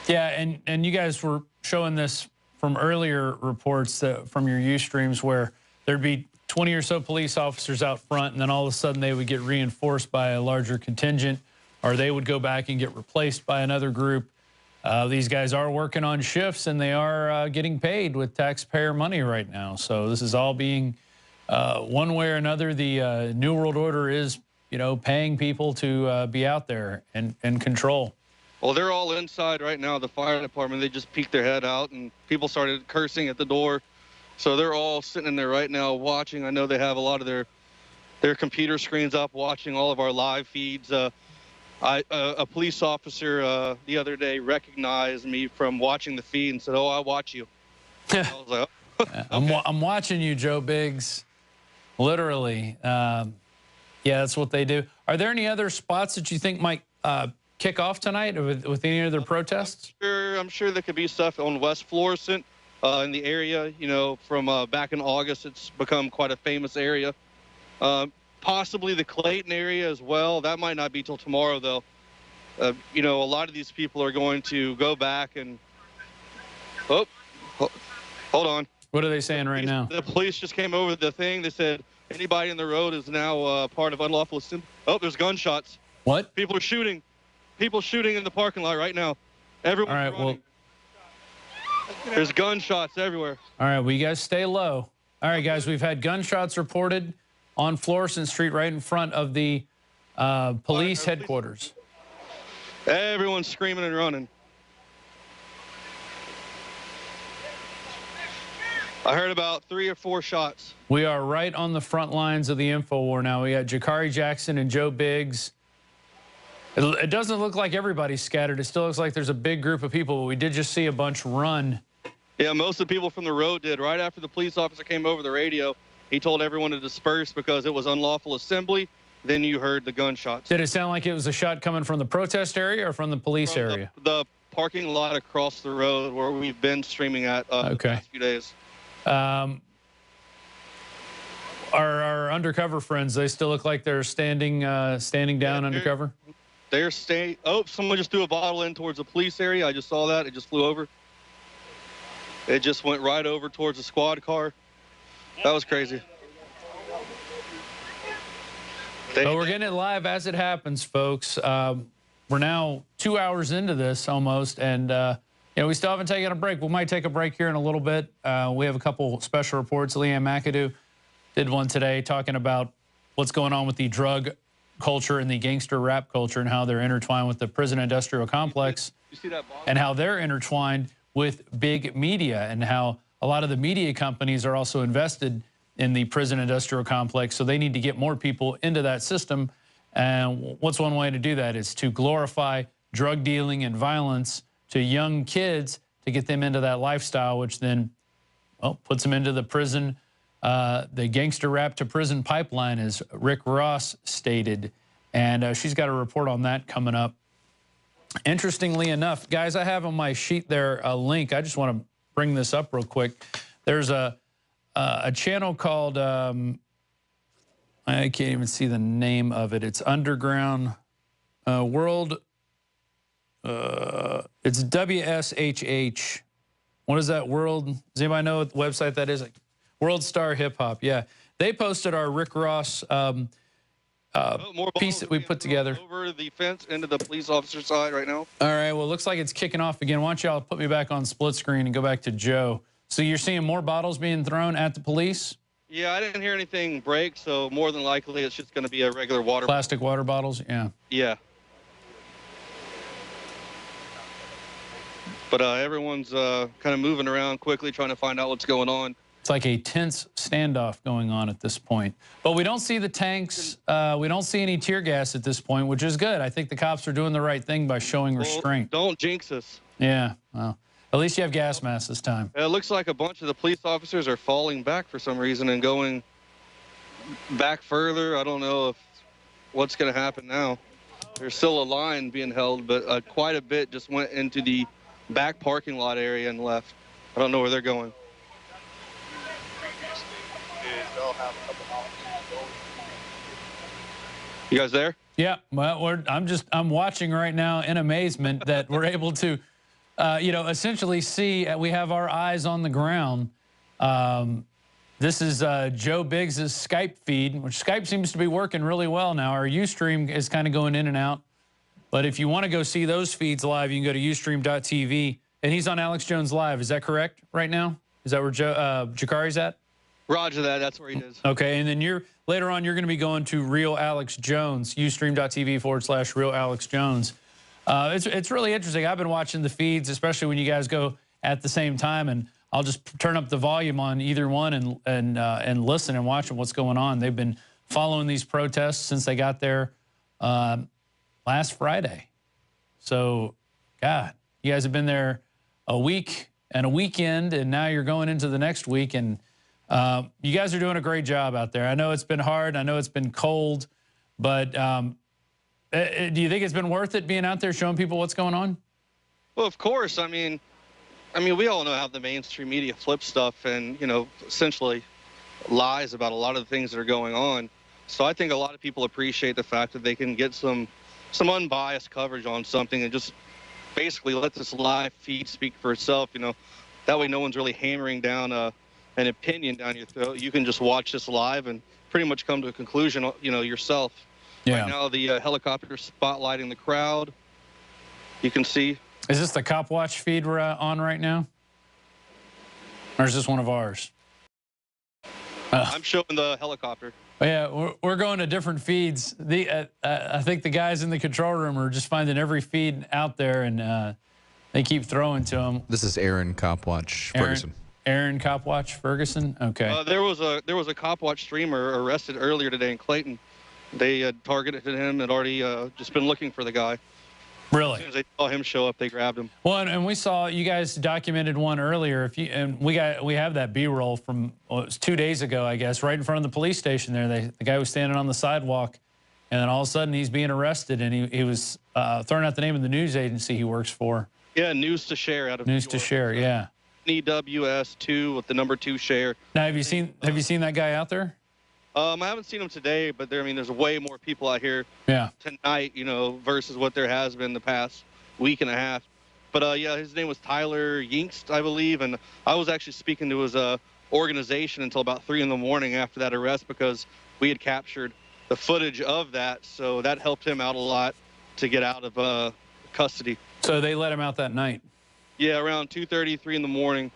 Yeah, and you guys were showing this from earlier reports from your Ustreams where there'd be 20 or so police officers out front, and then all of a sudden they would get reinforced by a larger contingent, or they would go back and get replaced by another group. These guys are working on shifts, and they are getting paid with taxpayer money right now. So this is all being, one way or another, the New World Order is, paying people to be out there and control. Well, they're all inside right now. The fire department, they just peeked their head out, and people started cursing at the door. So they're all sitting in there right now watching. I know they have a lot of their computer screens up watching all of our live feeds. A police officer the other day recognized me from watching the feed and said, "Oh, I watch you." I was like, oh, okay. I'm watching you, Joe Biggs, literally. Yeah, that's what they do. Are there any other spots that you think might kick off tonight with any other protests? I'm sure there could be stuff on West Florissant in the area. From back in August, it's become quite a famous area. Possibly the Clayton area as well. That might not be till tomorrow, though. A lot of these people are going to go back and... Oh, hold on. What are they saying right now? The police just came over the thing. They said anybody in the road is now part of unlawful assembly. Oh, there's gunshots. What? People are shooting. People shooting in the parking lot right now. Everyone's running. Well, there's gunshots everywhere. All right, well, you guys stay low. All right, guys, we've had gunshots reported on Florissant Street right in front of the police headquarters. Everyone's screaming and running. I heard about 3 or 4 shots. We are right on the front lines of the InfoWar now. We got Jakari Jackson and Joe Biggs. It doesn't look like everybody's scattered. It still looks like there's a big group of people, but we did just see a bunch run. Yeah, most of the people from the road did. Right after the police officer came over the radio, he told everyone to disperse because it was unlawful assembly. Then you heard the gunshots. Did it sound like it was a shot coming from the protest area or from the police area? The parking lot across the road where we've been streaming at the past few days. Our undercover friends, they still look like they're standing down undercover? They're staying. Oh, someone just threw a bottle in towards the police area. I just saw that. It just flew over. It just went right over towards the squad car. That was crazy. But we're getting it live as it happens, folks. We're now 2 hours into this almost, and we still haven't taken a break. We might take a break here in a little bit. We have a couple special reports. Leanne McAdoo did one today talking about what's going on with the drug culture and the gangster rap culture and how they're intertwined with the prison industrial complex and how they're intertwined with big media and how a lot of the media companies are also invested in the prison industrial complex. So they need to get more people into that system. And what's one way to do that is to glorify drug dealing and violence to young kids to get them into that lifestyle, which then, well, puts them into the prison. The gangster rap to prison pipeline, as Rick Ross stated. And she's got a report on that coming up. Interestingly enough, guys, I have on my sheet there a link. I just want to bring this up real quick. There's a channel called, I can't even see the name of it. It's Underground World. It's WSHH. What is that, World? Does anybody know what website that is? World Star Hip Hop, yeah. They posted our Rick Ross piece that we put together. Over the fence into the police officer side right now. All right, well, it looks like it's kicking off again. Why don't y'all put me back on split screen and go back to Joe. So you're seeing more bottles being thrown at the police? Yeah, I didn't hear anything break, so more than likely it's just going to be a regular water Plastic water bottles, yeah. Yeah. But everyone's kind of moving around quickly, trying to find out what's going on. It's like a tense standoff going on at this point. But we don't see the tanks. We don't see any tear gas at this point, which is good. I think the cops are doing the right thing by showing restraint. Don't jinx us. Yeah, well, at least you have gas masks this time. It looks like a bunch of the police officers are falling back for some reason and going back further. I don't know what's going to happen now. There's still a line being held, but quite a bit just went into the back parking lot area and left. I don't know where they're going. You guys there? Yeah, well, I'm watching right now in amazement that we're able to, essentially see. We have our eyes on the ground. This is Joe Biggs's Skype feed, which Skype seems to be working really well now. Our Ustream is kind of going in and out, but if you want to go see those feeds live, you can go to ustream.tv. And he's on Alex Jones Live. Is that correct right now? Is that where Jakari's at? Roger that. That's where he is. Okay, and then later on, you're going to be going to Real Alex Jones, ustream.tv/Real Alex Jones. It's really interesting. I've been watching the feeds, especially when you guys go at the same time, and I'll just turn up the volume on either one and listen and watch what's going on. They've been following these protests since they got there last Friday. So, God, you guys have been there a week and a weekend, and now you're going into the next week, and you guys are doing a great job out there. I know it's been hard. I know it's been cold, but do you think it's been worth it being out there showing people what's going on? Well, of course. I mean, we all know how the mainstream media flips stuff and, essentially lies about a lot of the things that are going on. So I think a lot of people appreciate the fact that they can get some unbiased coverage on something and just basically let this live feed speak for itself. That way no one's really hammering down an opinion down your throat. You can just watch this live and pretty much come to a conclusion, yourself. Yeah. Right now, the helicopter spotlighting the crowd. You can see. Is this the Cop Watch feed we're on right now? Or is this one of ours? I'm showing the helicopter. Yeah, we're going to different feeds. I think the guys in the control room are just finding every feed out there, and they keep throwing to them. This is Aaron Cop Watch Ferguson. Aaron Cop Watch Ferguson. Okay. There was a Cop Watch streamer arrested earlier today in Clayton. They targeted him and already just been looking for the guy. Really? As soon as they saw him show up, they grabbed him. Well, and we saw you guys documented one earlier. We have that B-roll from it was 2 days ago, I guess, right in front of the police station there. The guy was standing on the sidewalk, and then all of a sudden he's being arrested, and he was throwing out the name of the news agency he works for. Yeah, News to Share out of News to Share, yeah. NEWS2 with the number 2 share. Now, have you seen that guy out there? I haven't seen him today, but there's way more people out here tonight, versus what there has been the past week and a half. But yeah, his name was Tyler Yinkst, I believe, and I was actually speaking to his organization until about 3 in the morning after that arrest because we had captured the footage of that, so that helped him out a lot to get out of custody. So they let him out that night? Yeah, around 2:30, 3 in the morning.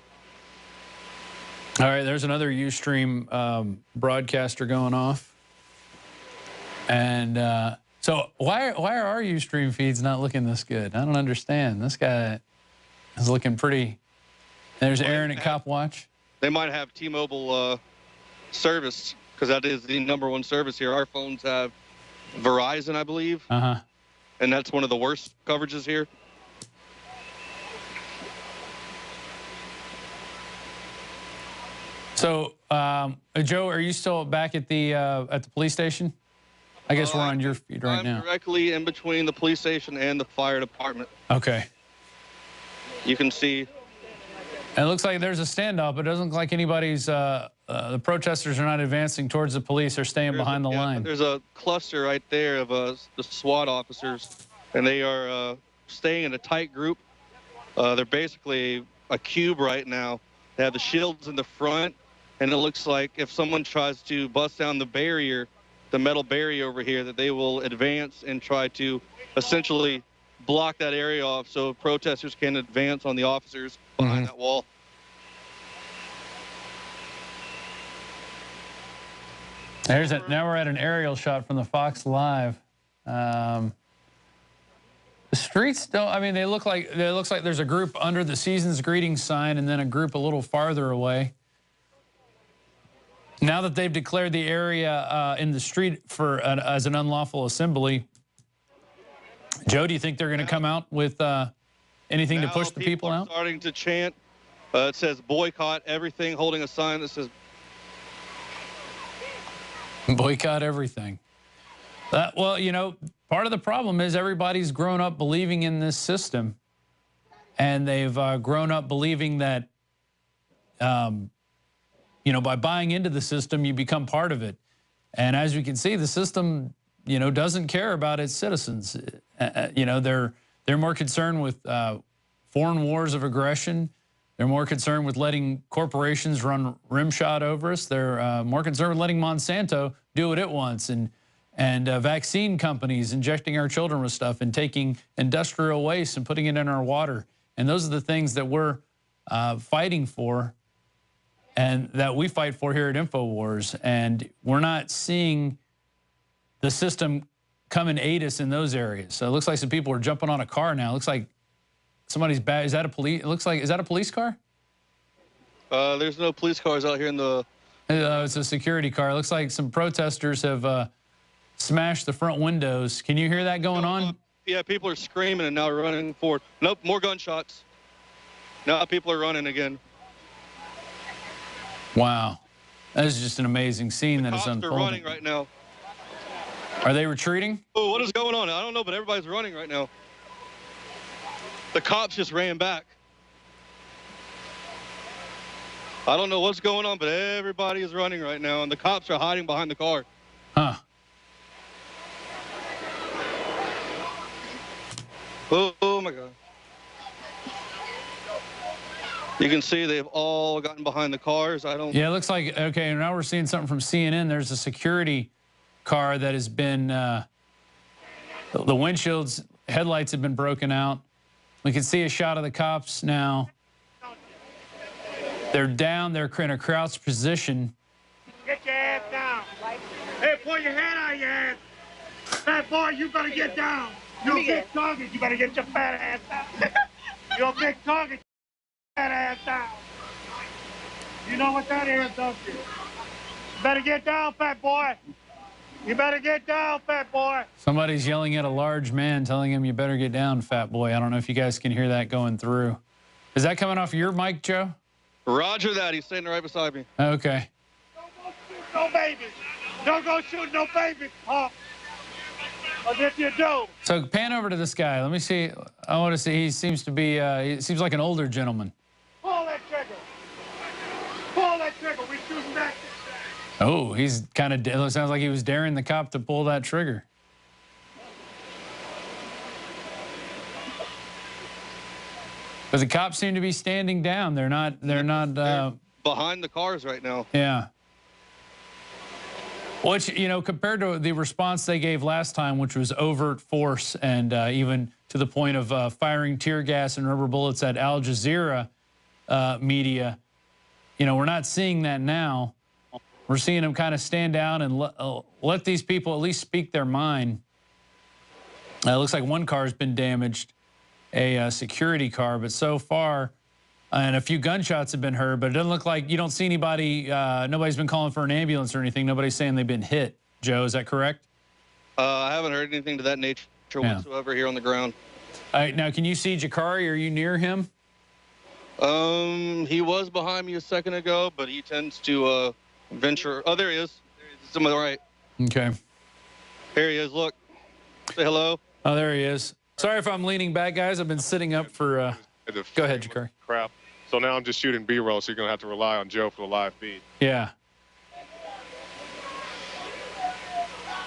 All right, there's another Ustream broadcaster going off. And so why are our Ustream feeds not looking this good? I don't understand. This guy is looking pretty. There's Aaron at Cop Watch. They might have T-Mobile service because that is the #1 service here. Our phones have Verizon, I believe. Uh-huh. And that's one of the worst coverages here. So, Joe, are you still back at the police station? I guess we're on your feed right now. I'm directly in between the police station and the fire department. Okay. You can see. And it looks like there's a standoff, but it doesn't look like anybody's, the protesters are not advancing towards the police. They're staying behind the line. There's a cluster right there of the SWAT officers, and they are staying in a tight group. They're basically a cube right now. They have the shields in the front, and it looks like if someone tries to bust down the barrier, the metal barrier over here, that they will advance and try to essentially block that area off so protesters can advance on the officers behind that wall. There's it. Now we're at an aerial shot from the Fox Live. The streets don't. I mean, they look like there's a group under the Season's Greetings sign, and then a group a little farther away. Now that they've declared the area in the street as an unlawful assembly, Joe, do you think they're going to come out with anything to push the people out? Starting to chant. It says boycott everything, holding a sign that says boycott everything. Well, you know, part of the problem is everybody's grown up believing in this system, and they've grown up believing that, you know, by buying into the system, you become part of it. And as we can see, the system, you know, doesn't care about its citizens. You know, they're more concerned with foreign wars of aggression. They're more concerned with letting corporations run rimshot over us. They're more concerned with letting Monsanto do what it wants, and vaccine companies injecting our children with stuff and taking industrial waste and putting it in our water. And those are the things that we're fighting for, and that we fight for here at INFOWARS. And we're not seeing the system come and aid us in those areas. So it looks like some people are jumping on a car now. It looks like somebody's bad. Is that a police? It looks like, is that a police car? There's no police cars out here in the... It's a security car. It looks like some protesters have smashed the front windows. Can you hear that going on? Yeah, people are screaming and now running forward. Nope, more gunshots. Now people are running again. Wow. That is just an amazing scene that is unfolding. They're running right now. Are they retreating? Oh, what is going on? I don't know, but everybody's running right now. The cops just ran back. I don't know what's going on, but everybody is running right now, and the cops are hiding behind the car. Huh. Oh my God. You can see they've all gotten behind the cars. Yeah, it looks like, okay, now we're seeing something from CNN. There's a security car that has been, the windshields, headlights have been broken out. We can see a shot of the cops now. They're down, they're in a crouched position. Get your ass down. Hey, pull your head out of your ass. Fat boy, you better get down. You're a big target. You better get your fat ass down. You're a big target. Fat ass down. You know what that is, don't you? You better get down, fat boy. You better get down, fat boy. Somebody's yelling at a large man, telling him, you better get down, fat boy. I don't know if you guys can hear that going through. Is that coming off your mic, Joe? Roger that. He's standing right beside me. Okay. Don't go shoot no babies. Don't go shoot no babies, Pop. But if you do. So pan over to this guy. Let me see. I want to see. He seems to be, he seems like an older gentleman. Pull that trigger. Pull that trigger. We shooting back. Oh, he's kind of, it sounds like he was daring the cop to pull that trigger. But the cops seem to be standing down. They're behind the cars right now. Yeah. Which, you know, compared to the response they gave last time, which was overt force and even to the point of firing tear gas and rubber bullets at Al Jazeera media, you know, we're not seeing that now. We're seeing them kind of stand down and let these people at least speak their mind. It looks like one car has been damaged, a security car, but so far, and a few gunshots have been heard, but it doesn't look like, you don't see anybody, nobody's been calling for an ambulance or anything. Nobody's saying they've been hit. Joe, is that correct? I haven't heard anything to that nature whatsoever here on the ground. All right, now can you see Jakari? Are you near him? He was behind me a second ago, but he tends to venture. Oh, there he is. He's on the right. Okay. Here he is. Look. Say hello. Oh, there he is. Sorry if I'm leaning back, guys. I've been sitting up for... Go ahead, Jakari. Crap. So now I'm just shooting B-roll, so you're going to have to rely on Joe for the live feed. Yeah.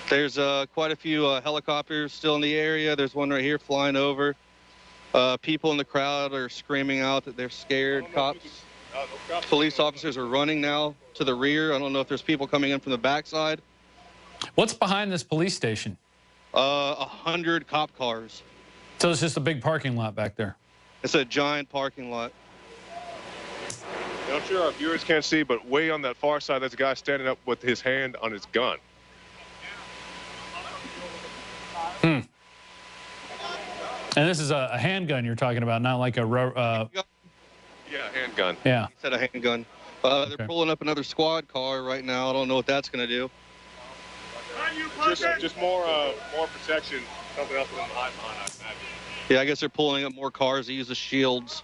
There's quite a few helicopters still in the area. There's one right here flying over. People in the crowd are screaming out that they're scared. Cops, police officers are running now to the rear. I don't know if there's people coming in from the backside. What's behind this police station? 100 cop cars. So it's just a big parking lot back there. It's a giant parking lot. I'm sure our viewers can't see, but way on that far side, there's a guy standing up with his hand on his gun. Hmm. And this is a handgun you're talking about, not like a... Yeah, handgun. Yeah. He said a handgun. They're pulling up another squad car right now. I don't know what that's going to do. Just more protection. Something else with them hide behind, I imagine. Yeah, I guess they're pulling up more cars to use the shields.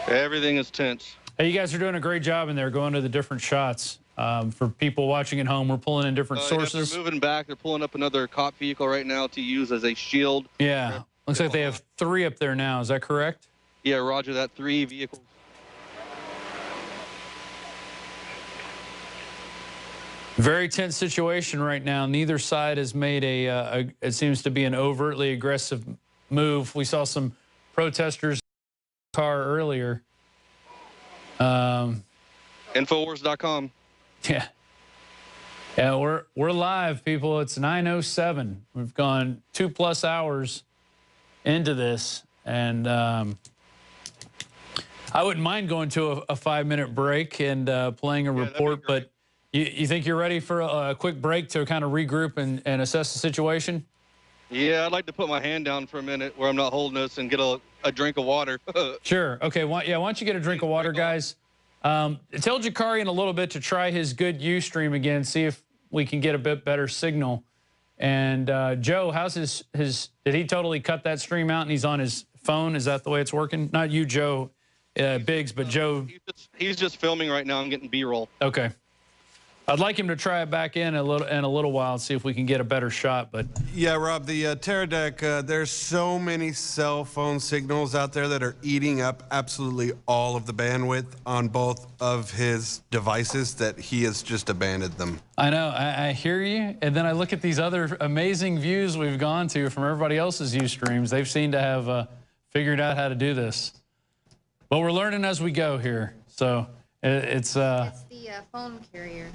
Everything is tense. Hey, you guys are doing a great job in there, going to the different shots. For people watching at home, we're pulling in different sources. They're moving back. They're pulling up another cop vehicle right now to use as a shield. Yeah. Looks like they have 3 up there now. Is that correct? Yeah, roger that. 3 vehicles. Very tense situation right now. Neither side has made it seems to be an overtly aggressive move. We saw some protesters in the car earlier. INFOWARS.com. Yeah. Yeah, we're live, people. It's 9:07. We've gone 2+ hours into this, and I wouldn't mind going to a 5-minute break and playing a report, but you think you're ready for a quick break to kind of regroup and assess the situation? Yeah, I'd like to put my hand down for a minute where I'm not holding this and get a drink of water. Sure. Okay. Why don't you get a drink of water, guys? Tell Jakari in a little bit to try his good Ustream again, see if we can get a bit better signal. And Joe, how's his did he totally cut that stream out and he's on his phone? Is that the way it's working? Not you, Joe Biggs, but Joe. He's just filming right now. I'm getting B-roll. Okay. I'd like him to try it back in a little while and see if we can get a better shot. But yeah, Rob, the Teradek, there's so many cell phone signals out there that are eating up absolutely all of the bandwidth on both of his devices that he has just abandoned them. I know, I hear you. And then I look at these other amazing views we've gone to from everybody else's Ustreams. They've seemed to have figured out how to do this. But we're learning as we go here. So it's the phone carrier.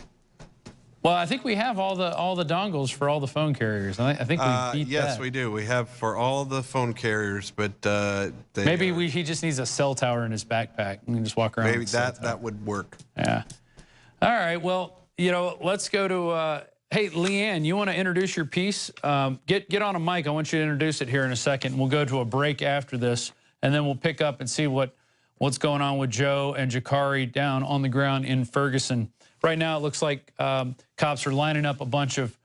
Well, I think we have all the dongles for all the phone carriers. I think we beat that. Yes, we do. We have for all the phone carriers, but maybe he just needs a cell tower in his backpack. We can just walk around. Maybe that would work. Yeah. All right. Well, let's go to. Hey, Leanne, you want to introduce your piece? Get on a mic. I want you to introduce it here in a second. We'll go to a break after this, and then we'll pick up and see what's going on with Joe and Jakari down on the ground in Ferguson. Right now, it looks like cops are lining up a bunch of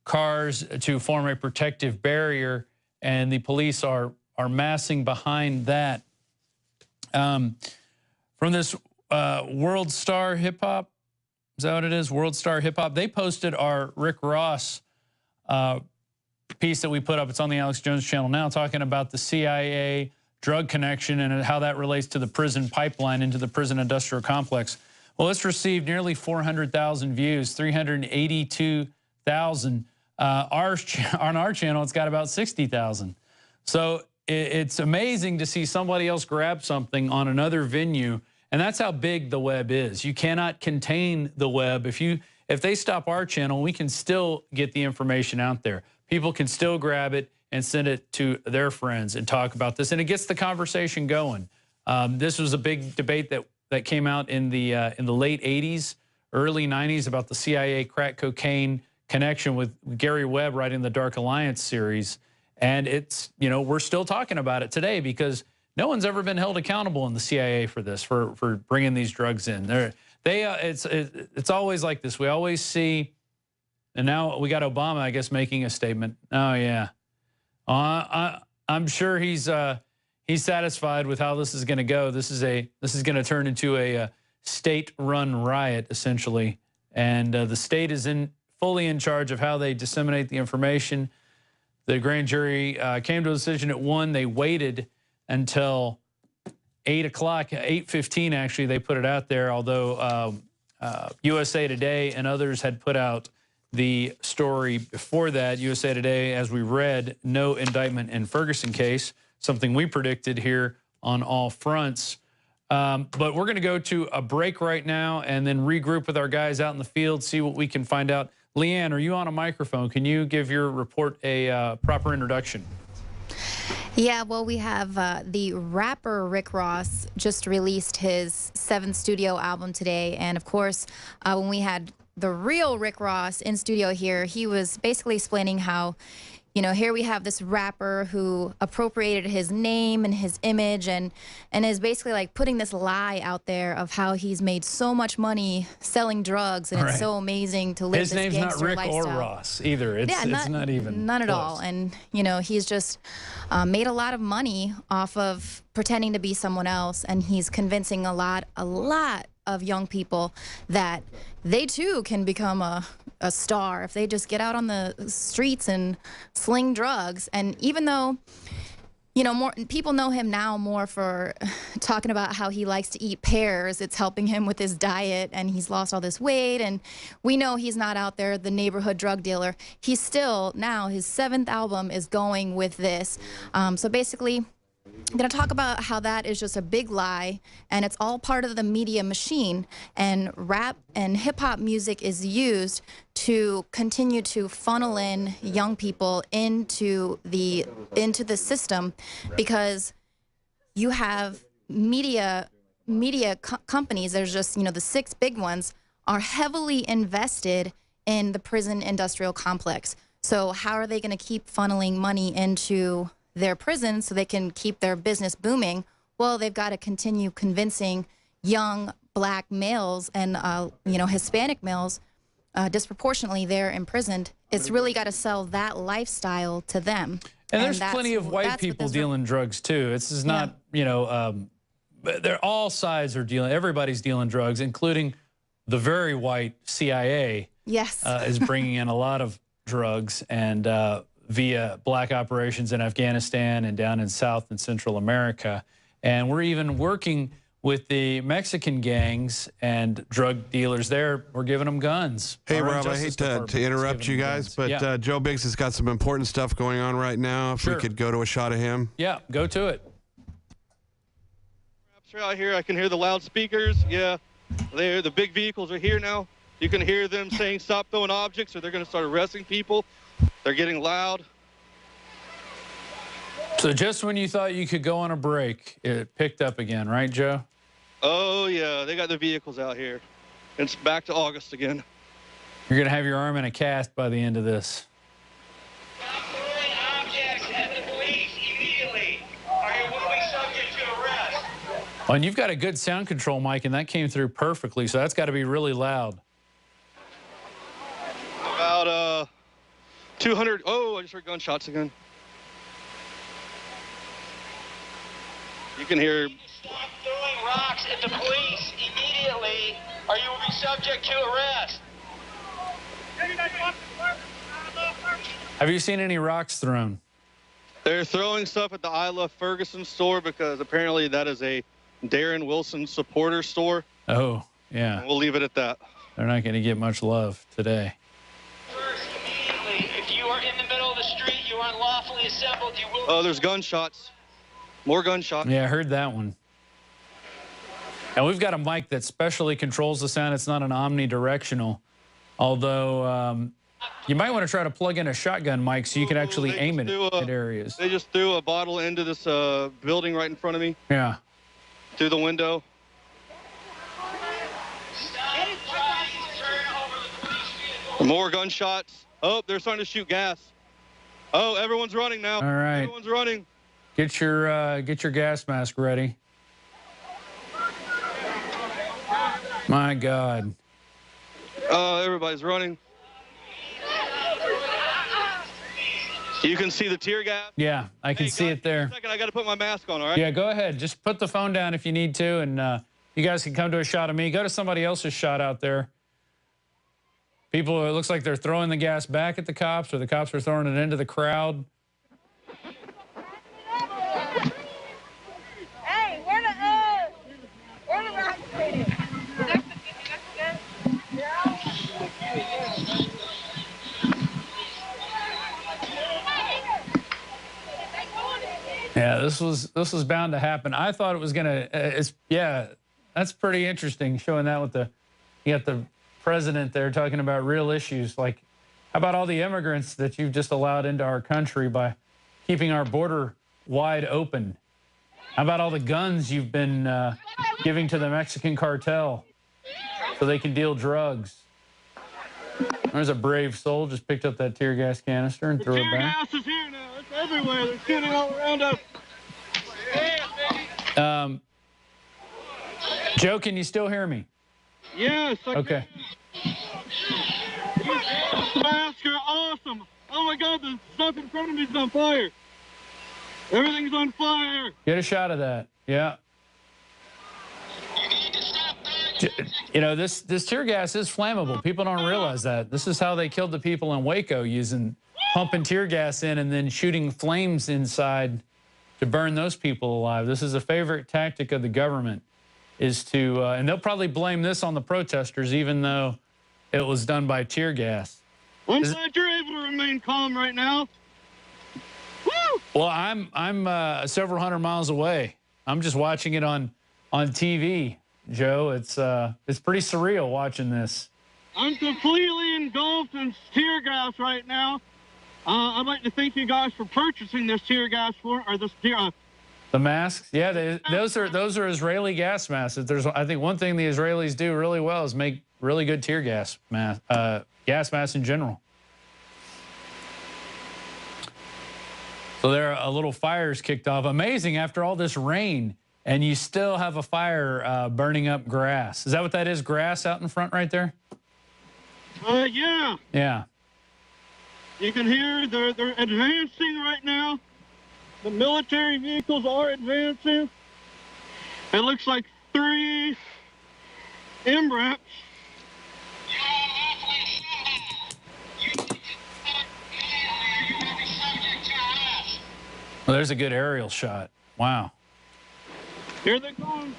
cars to form a protective barrier, and the police are massing behind that. From this World Star Hip Hop, is that what it is? World Star Hip Hop. They posted our Rick Ross piece that we put up. It's on the Alex Jones channel now, talking about the CIA drug connection and how that relates to the prison pipeline into the prison industrial complex. Well, it's received nearly 400,000 views, 382,000. On our channel, it's got about 60,000. So it's amazing to see somebody else grab something on another venue, and that's how big the web is. You cannot contain the web. If they stop our channel, we can still get the information out there. People can still grab it and send it to their friends and talk about this, and it gets the conversation going. This was a big debate that came out in the late 80s, early 90s about the CIA crack cocaine connection with Gary Webb writing the Dark Alliance series. And it's, we're still talking about it today because no one's ever been held accountable in the CIA for this, for bringing these drugs in. It's always like this. We always see, and now we got Obama, I guess, making a statement. Oh, yeah. I'm sure he's satisfied with how this is going to go. This is going to turn into a state-run riot, essentially, and the state is fully in charge of how they disseminate the information. The grand jury came to a decision at 1. They waited until 8 o'clock, 8:15 actually. They put it out there, although USA Today and others had put out the story before that. USA Today, as we read, no indictment in Ferguson case. Something we predicted here on all fronts. But we're going to go to a break right now and then regroup with our guys out in the field, see what we can find out. Leanne, are you on a microphone? Can you give your report a proper introduction? Yeah, well, we have the rapper Rick Ross just released his 7th studio album today. And of course, when we had the real Rick Ross in studio here, he was basically explaining how, you know, here we have this rapper who appropriated his name and his image and is basically like putting this lie out there of how he's made so much money selling drugs and it's so amazing to live his this name's not gangster Rick lifestyle. or Ross either. It's not even none at close. all. And you know, he's just made a lot of money off of pretending to be someone else, and he's convincing a lot of young people that they too can become a star if they just get out on the streets and sling drugs. And even though, you know, more people know him now more for talking about how he likes to eat pears, it's helping him with his diet, and he's lost all this weight, and we know he's not out there the neighborhood drug dealer. He's still, now his 7th album is going with this. So basically, I'm going to talk about how that is just a big lie, and it's all part of the media machine, and rap and hip-hop music is used to continue to funnel in young people into the system, because you have media companies. There's just, you know, the 6 big ones are heavily invested in the prison industrial complex. So how are they going to keep funneling money into their prisons so they can keep their business booming? Well, they've got to continue convincing young black males and you know, Hispanic males disproportionately there imprisoned. It's really got to sell that lifestyle to them. And there's plenty of white people dealing drugs too. This is not, you know, they're all sides are dealing. Everybody's dealing drugs, including the very white CIA. Yes, is bringing in a lot of drugs and via black operations in Afghanistan and down in South and Central America. And we're even working with the Mexican gangs and drug dealers there. We're giving them guns. Hey, Rob, I hate to interrupt you guys, but Joe Biggs has got some important stuff going on right now. If we could go to a shot of him. Yeah, go to it. Out here, I can hear the loudspeakers. Yeah, the big vehicles are here now. You can hear them saying stop throwing objects or they're going to start arresting people. They're getting loud. So just when you thought you could go on a break, it picked up again, right, Joe? Oh, yeah. They got the vehicles out here. It's back to August again. You're going to have your arm in a cast by the end of this. Stop throwing objects at the police immediately, or you will be subject to arrest. Oh, and you've got a good sound control mic, and that came through perfectly, so that's got to be really loud. About 200. Oh, I just heard gunshots again. You can hear. Stop throwing rocks at the police immediately, or you will be subject to arrest. Have you seen any rocks thrown? They're throwing stuff at the I Love Ferguson store because apparently that is a Darren Wilson supporter store. Oh, yeah. And we'll leave it at that. They're not going to get much love today. First, immediately, if you are in the middle of the street, you are unlawfully assembled, you will... Oh, there's gunshots. More gunshots. Yeah, I heard that one. And we've got a mic that specially controls the sound. It's not an omnidirectional, although you might want to try to plug in a shotgun mic so you can actually aim it at areas. They just threw a bottle into this building right in front of me. Yeah. Through the window. More gunshots. Oh, they're starting to shoot gas. Oh, everyone's running now. All right. Everyone's running. Get your gas mask ready. My God. Oh, everybody's running. You can see the tear gas? Yeah, I can see it there. Wait a second, I got to put my mask on, all right? Yeah, go ahead. Just put the phone down if you need to, and you guys can come to a shot of me. Go to somebody else's shot out there. People, it looks like they're throwing the gas back at the cops, or the cops are throwing it into the crowd. Hey, where the rocks at? Yeah, this was bound to happen. I thought it was gonna. That's pretty interesting. Showing that with you got the president there talking about real issues. Like, how about all the immigrants that you've just allowed into our country by keeping our border wide open? How about all the guns you've been giving to the Mexican cartel so they can deal drugs? There's a brave soul just picked up that tear gas canister and threw it back. Tear gas is here now. It's everywhere. They're shooting all around us. Joe, can you still hear me? Yes. Okay. These masks are awesome. Oh my God, the stuff in front of me is on fire. Everything's on fire. Get a shot of that. Yeah. You know, this tear gas is flammable. People don't realize that. This is how they killed the people in Waco, pumping tear gas in and then shooting flames inside to burn those people alive. This is a favorite tactic of the government, is to, and they'll probably blame this on the protesters, even though it was done by tear gas. I'm glad you're able to remain calm right now. Woo! Well, I'm several hundred miles away. I'm just watching it on TV, Joe. It's pretty surreal watching this. I'm completely engulfed in tear gas right now. I'd like to thank you guys for purchasing this tear gas The masks, yeah, those are Israeli gas masks. I think one thing the Israelis do really well is make really good tear gas gas masks in general. So there are a little fires kicked off. Amazing, after all this rain, and you still have a fire burning up grass. Is that what that is? Grass out in front right there? Yeah. Yeah. You can hear they're advancing right now. The military vehicles are advancing. It looks like 3 MRAPs. Well, there's a good aerial shot. Wow. Here they come.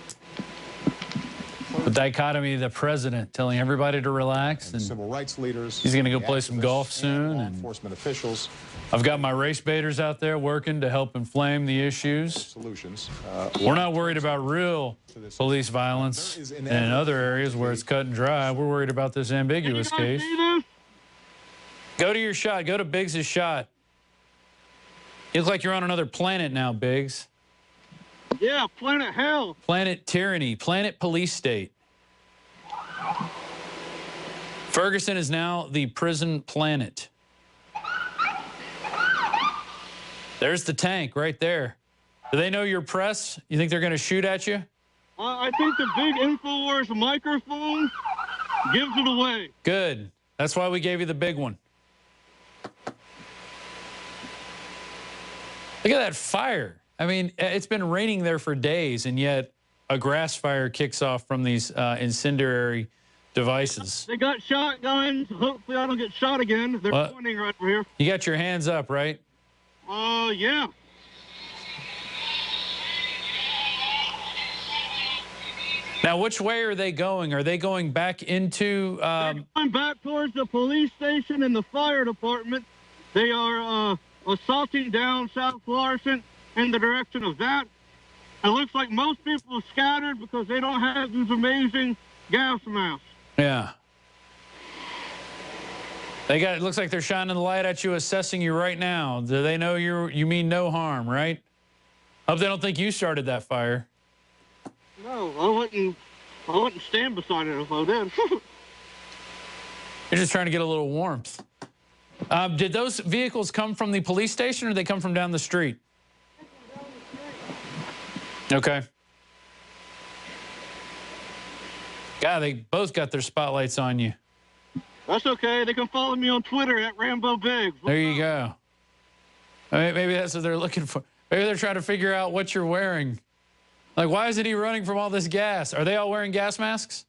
The dichotomy of the president telling everybody to relax, and civil rights leaders. He's going to go play some golf soon. And enforcement officials. I've got my race baiters out there working to help inflame the issues. Solutions. We're not worried about real police violence in other areas where it's cut and dry. We're worried about this ambiguous case. Go to your shot. Go to Biggs' shot. You look like you're on another planet now, Biggs. Yeah, planet hell. Planet tyranny. Planet police state. Ferguson is now the prison planet. There's the tank right there. Do they know your press? You think they're going to shoot at you? I think the big INFOWARS microphone gives it away. Good. That's why we gave you the big one. Look at that fire. I mean, it's been raining there for days, and yet a grass fire kicks off from these incendiary devices. They got shotguns. Hopefully I don't get shot again. They're pointing right over here. You got your hands up, right? Yeah. Now, which way are they going? Are they going back into... They're going back towards the police station and the fire department. They are assaulting down South Larson in the direction of that. It looks like most people are scattered because they don't have these amazing gas masks. Yeah. It looks like they're shining the light at you, assessing you right now. Do they know you mean no harm, right? Hope they don't think you started that fire. No, I wouldn't stand beside it if I did. You're just trying to get a little warmth. Did those vehicles come from the police station, or did they come from down the street? Okay. God, they both got their spotlights on you. That's okay. They can follow me on Twitter at Rambo Biggs. There you go. Maybe that's what they're looking for. Maybe they're trying to figure out what you're wearing. Like, why isn't he running from all this gas? Are they all wearing gas masks?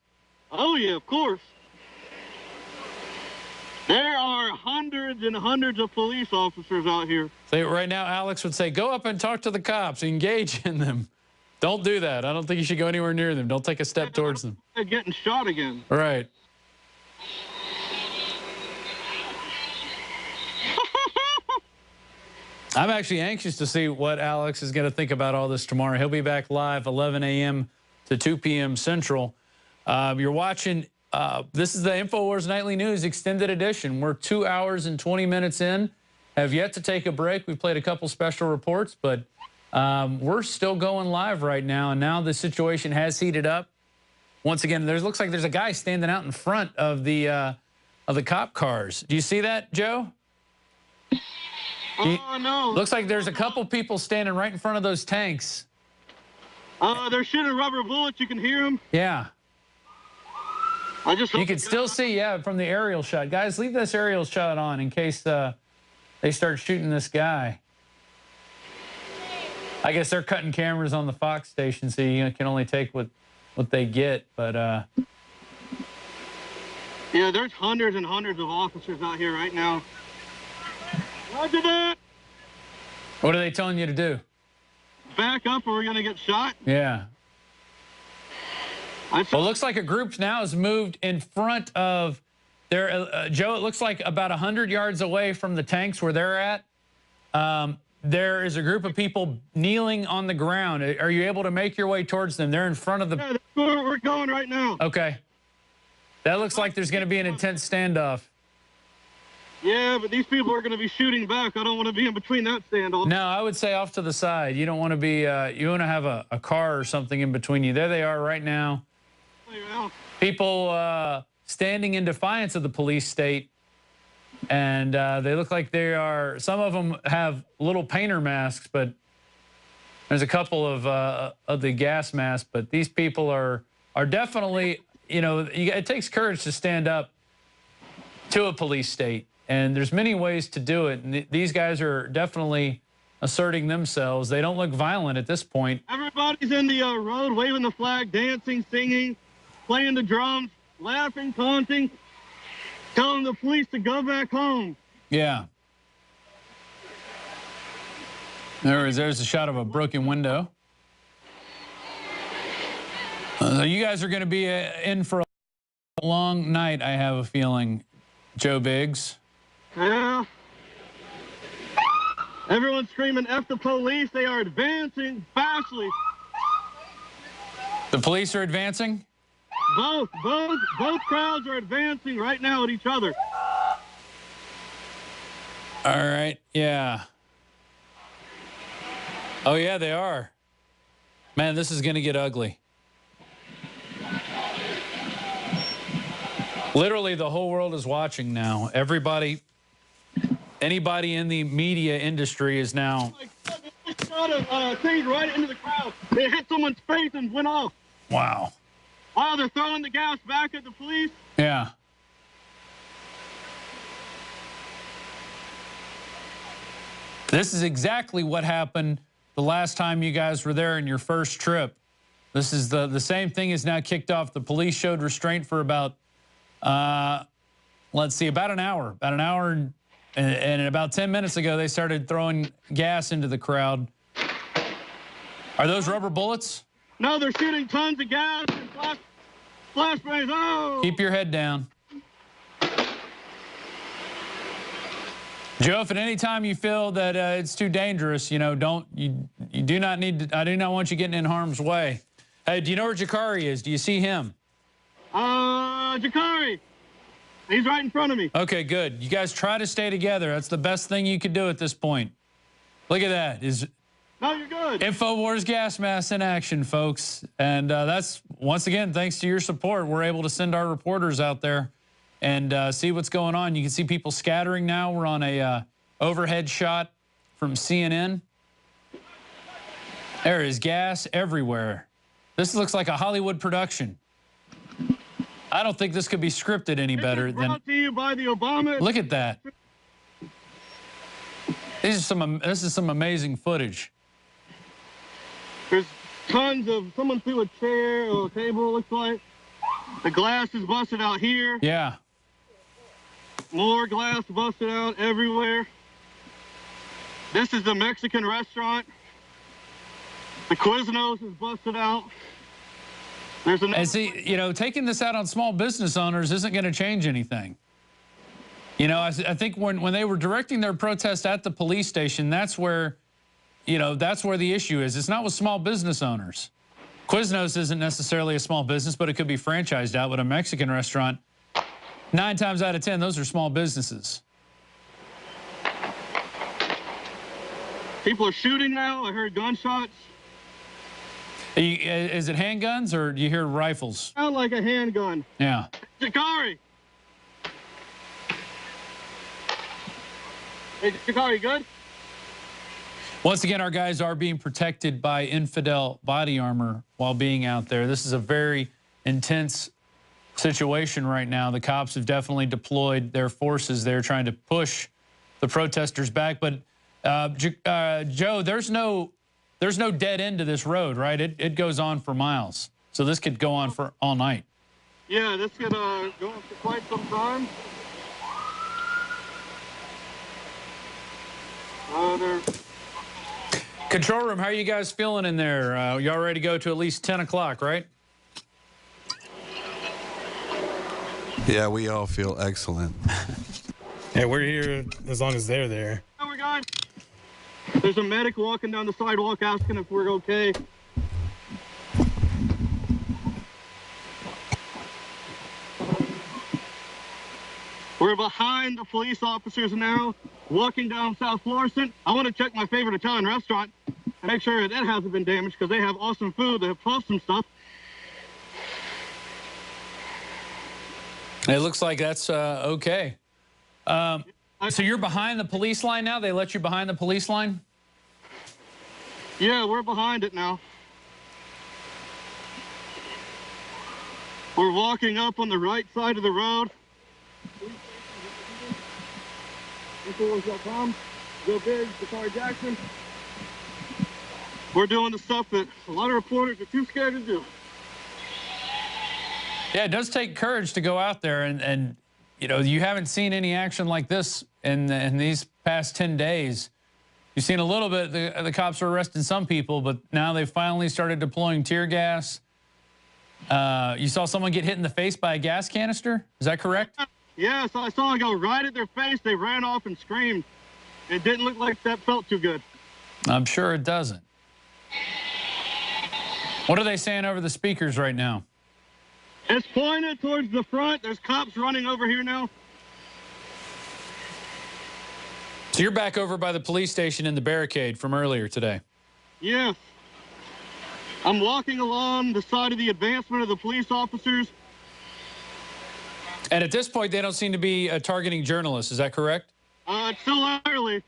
Oh, yeah, of course. There are hundreds and hundreds of police officers out here. So right now, Alex would say, go up and talk to the cops, engage in them. Don't do that. I don't think you should go anywhere near them. Don't take a step towards them. They're getting shot again. Right. I'm actually anxious to see what Alex is going to think about all this tomorrow. He'll be back live 11 a.m. to 2 p.m. Central. You're watching, this is the InfoWars Nightly News Extended Edition. We're 2 hours and 20 minutes in, have yet to take a break. We played a couple special reports, but we're still going live right now, and now the situation has heated up. Once again, looks like there's a guy standing out in front of the cop cars. Do you see that, Joe? Oh, no. Looks like there's a couple people standing right in front of those tanks. They're shooting rubber bullets. You can hear them. Yeah. You can still see, yeah, from the aerial shot. Guys, leave this aerial shot on in case they start shooting this guy. I guess they're cutting cameras on the Fox station, so you can only take what they get. But yeah, there's hundreds and hundreds of officers out here right now. Roger that. What are they telling you to do? Back up or we're going to get shot. Yeah. Well, it looks like a group now has moved in front of their, Joe, it looks like about 100 yards away from the tanks where they're at. There is a group of people kneeling on the ground. Are you able to make your way towards them? They're in front of the... Yeah, that's where we're going right now. Okay. That looks like there's going to be an intense standoff. Yeah, but these people are going to be shooting back. I don't want to be in between that standoff. No, I would say off to the side. You don't want to be, you want to have a car or something in between you. There they are right now. People standing in defiance of the police state. And they look like they are, some of them have little painter masks, but there's a couple of the gas masks. But these people are definitely, you know, it takes courage to stand up to a police state. And there's many ways to do it. And these guys are definitely asserting themselves. They don't look violent at this point. Everybody's in the road waving the flag, dancing, singing, playing the drums, laughing, taunting, telling the police to go back home. Yeah. There's a shot of a broken window. You guys are going to be in for a long night, I have a feeling, Joe Biggs. Yeah. Everyone's screaming, F the police. They are advancing fastly. The police are advancing? Both crowds are advancing right now at each other. All right, yeah. Oh, yeah, they are. Man, this is going to get ugly. Literally, the whole world is watching now. Everybody, anybody in the media industry is now... They shot a thing right into the crowd. They hit someone's face and went off. Wow. Oh, they're throwing the gas back at the police? Yeah. This is exactly what happened the last time you guys were there in your first trip. This is the same thing is now kicked off. The police showed restraint for about, let's see, about an hour. About an hour, and about 10 minutes ago, they started throwing gas into the crowd. Are those rubber bullets? No, they're shooting tons of gas and flashbangs. Oh! Keep your head down. Joe, if at any time you feel that it's too dangerous, you know, you do not need to, I do not want you getting in harm's way. Hey, do you know where Jakari is? Do you see him? Jakari. He's right in front of me. Okay, good. You guys try to stay together. That's the best thing you could do at this point. Look at that. No, you're good. InfoWars gas masks in action, folks. And that's, once again, thanks to your support, we're able to send our reporters out there and see what's going on. You can see people scattering now. We're on a overhead shot from CNN. There is gas everywhere. This looks like a Hollywood production. I don't think this could be scripted any better than... Brought to you by the Obama... Look at that. This is some amazing footage. There's tons of... Someone threw a chair or a table, looks like. The glass is busted out here. Yeah. More glass busted out everywhere. This is the Mexican restaurant. The Quiznos is busted out. And see, you know, taking this out on small business owners isn't going to change anything. You know, I think when they were directing their protest at the police station, that's where, you know, that's where the issue is. It's not with small business owners. Quiznos isn't necessarily a small business, but it could be franchised out. But a Mexican restaurant, 9 times out of 10, those are small businesses. People are shooting now. I heard gunshots. Is it handguns or do you hear rifles? Sound like a handgun. Yeah. Shikari. Hey, Shikari, good? Once again, our guys are being protected by infidel body armor while being out there. This is a very intense situation right now. The cops have definitely deployed their forces there trying to push the protesters back. But Joe, there's no dead end to this road, right? It goes on for miles. So this could go on for all night. Yeah, this could go on for quite some time. Control room, how are you guys feeling in there? Y'all ready to go to at least 10 o'clock, right? Yeah, we all feel excellent. Yeah, we're here as long as they're there. Oh, we're going. There's a medic walking down the sidewalk asking if we're okay. We're behind the police officers now, walking down South Florissant. I want to check my favorite Italian restaurant and make sure that it hasn't been damaged because they have awesome food. They have awesome stuff. It looks like that's okay. So you're behind the police line now? They let you behind the police line? Yeah, we're behind it now. We're walking up on the right side of the road. INFOWARS.com, Joe Biggs, Bakari Jackson. We're doing the stuff that a lot of reporters are too scared to do. Yeah, it does take courage to go out there, and you know, you haven't seen any action like this in these past 10 days. You've seen a little bit, the cops are arresting some people, but now they've finally started deploying tear gas. You saw someone get hit in the face by a gas canister? Is that correct? Yeah, so I saw it go right at their face. They ran off and screamed. It didn't look like that felt too good. I'm sure it doesn't. What are they saying over the speakers right now? It's pointed towards the front. There's cops running over here now. So you're back over by the police station in the barricade from earlier today? Yes. I'm walking along the side of the advancement of the police officers. And at this point, they don't seem to be targeting journalists. Is that correct? It's still early.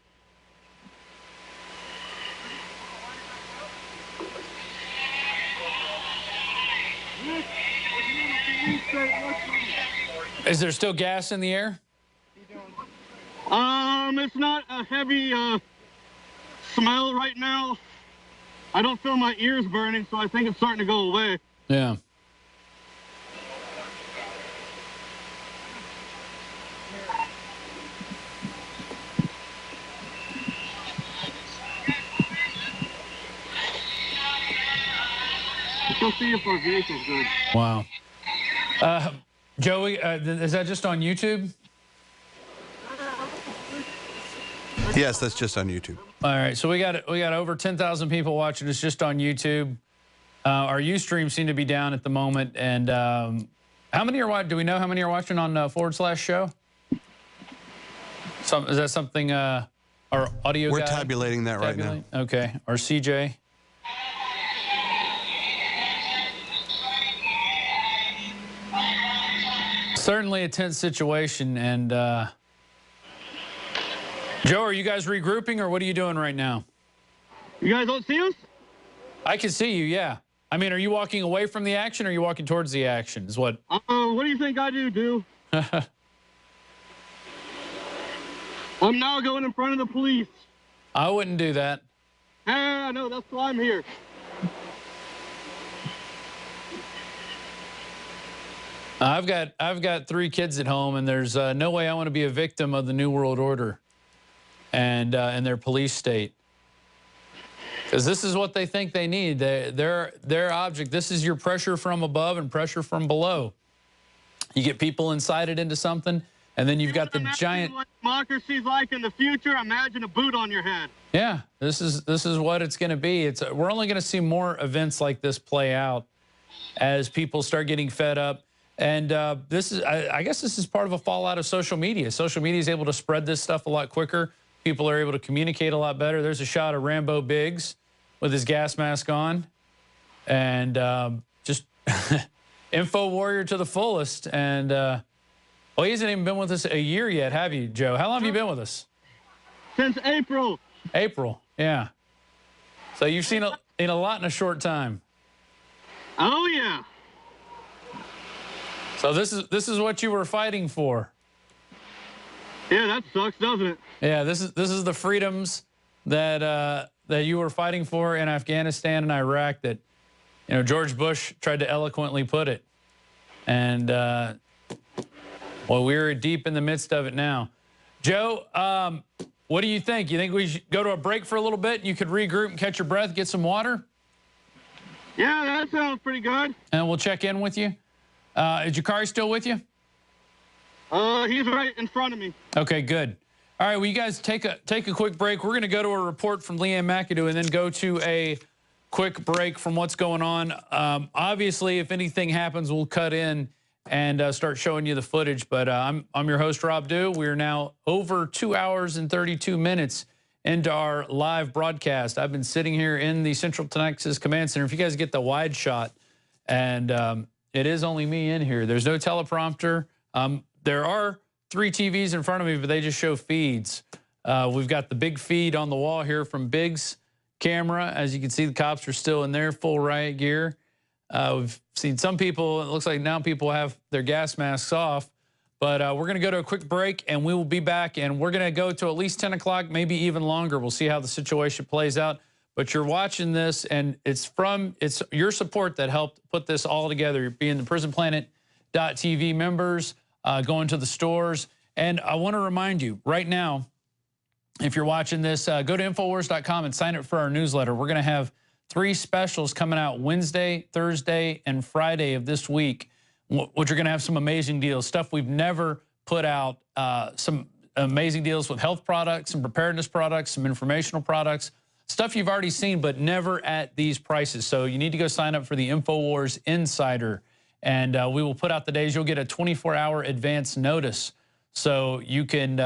Is there still gas in the air? It's not a heavy smell right now. I don't feel my ears burning, so I think it's starting to go away. Yeah. Let's see if our vehicle's good. Wow. Joey, is that just on YouTube? Yes, that's just on YouTube. All right, so we got over 10,000 people watching us just on YouTube. Our Ustream seem to be down at the moment, and how many are watching? Do we know how many are watching on /show? Is that something our audio We're guy? tabulating that right now. Okay, our CJ. Certainly a tense situation, and Joe, are you guys regrouping, or what are you doing right now? You guys don't see us? I can see you, yeah. I mean, are you walking away from the action, or are you walking towards the action? Is what? What do you think I do? I'm now going in front of the police. I wouldn't do that. I know, that's why I'm here. I've got 3 kids at home, and there's no way I want to be a victim of the New World Order and their police state. Because this is what they think they need. Their object, this is your pressure from above and pressure from below. You get people incited into something, And then you've got the giant. What democracy's like in the future, imagine a boot on your head. Yeah, this is what it's going to be. We're only going to see more events like this play out as people start getting fed up. And this is, I guess this is part of a fallout of social media. Social media is able to spread this stuff a lot quicker. People are able to communicate a lot better. There's a shot of Rambo Biggs with his gas mask on. And just info warrior to the fullest. And, well, he hasn't even been with us a year yet, have you, Joe? How long have you been with us? Since April. April, yeah. So you've seen a lot in a short time. Oh, yeah. So this is what you were fighting for. Yeah, that sucks, doesn't it? Yeah, this is the freedoms that that you were fighting for in Afghanistan and Iraq that, you know, George Bush tried to eloquently put it. And well, we're deep in the midst of it now. Joe, what do you think? You think we should go to a break for a little bit? You could regroup and catch your breath, get some water? Yeah, that sounds pretty good. And we'll check in with you. Is your car still with you? He's right in front of me. Okay, good. All right, well, you guys take a quick break. We're going to go to a report from Leanne McAdoo and then go to a quick break from what's going on. Obviously, if anything happens, we'll cut in and start showing you the footage. But I'm your host, Rob Dew. We are now over 2 hours and 32 minutes into our live broadcast. I've been sitting here in the Central Texas Command Center. If you guys get the wide shot, and it is only me in here. There's no teleprompter. There are 3 TVs in front of me, but they just show feeds. We've got the big feed on the wall here from Biggs' camera. As you can see, the cops are still in their full riot gear. We've seen some people, it looks like now people have their gas masks off. But we're going to go to a quick break, and we will be back. And we're going to go to at least 10 o'clock, maybe even longer. We'll see how the situation plays out. But you're watching this, and it's your support that helped put this all together. You're being the PrisonPlanet.tv members, going to the stores. And I want to remind you, right now, if you're watching this, go to INFOWARS.com and sign up for our newsletter. We're going to have 3 specials coming out Wednesday, Thursday, and Friday of this week, which are going to have some amazing deals, stuff we've never put out, some amazing deals with health products, some preparedness products, some informational products, stuff you've already seen, but never at these prices. So you need to go sign up for the INFOWARS Insider, and we will put out the days. You'll get a 24-hour advance notice, so you can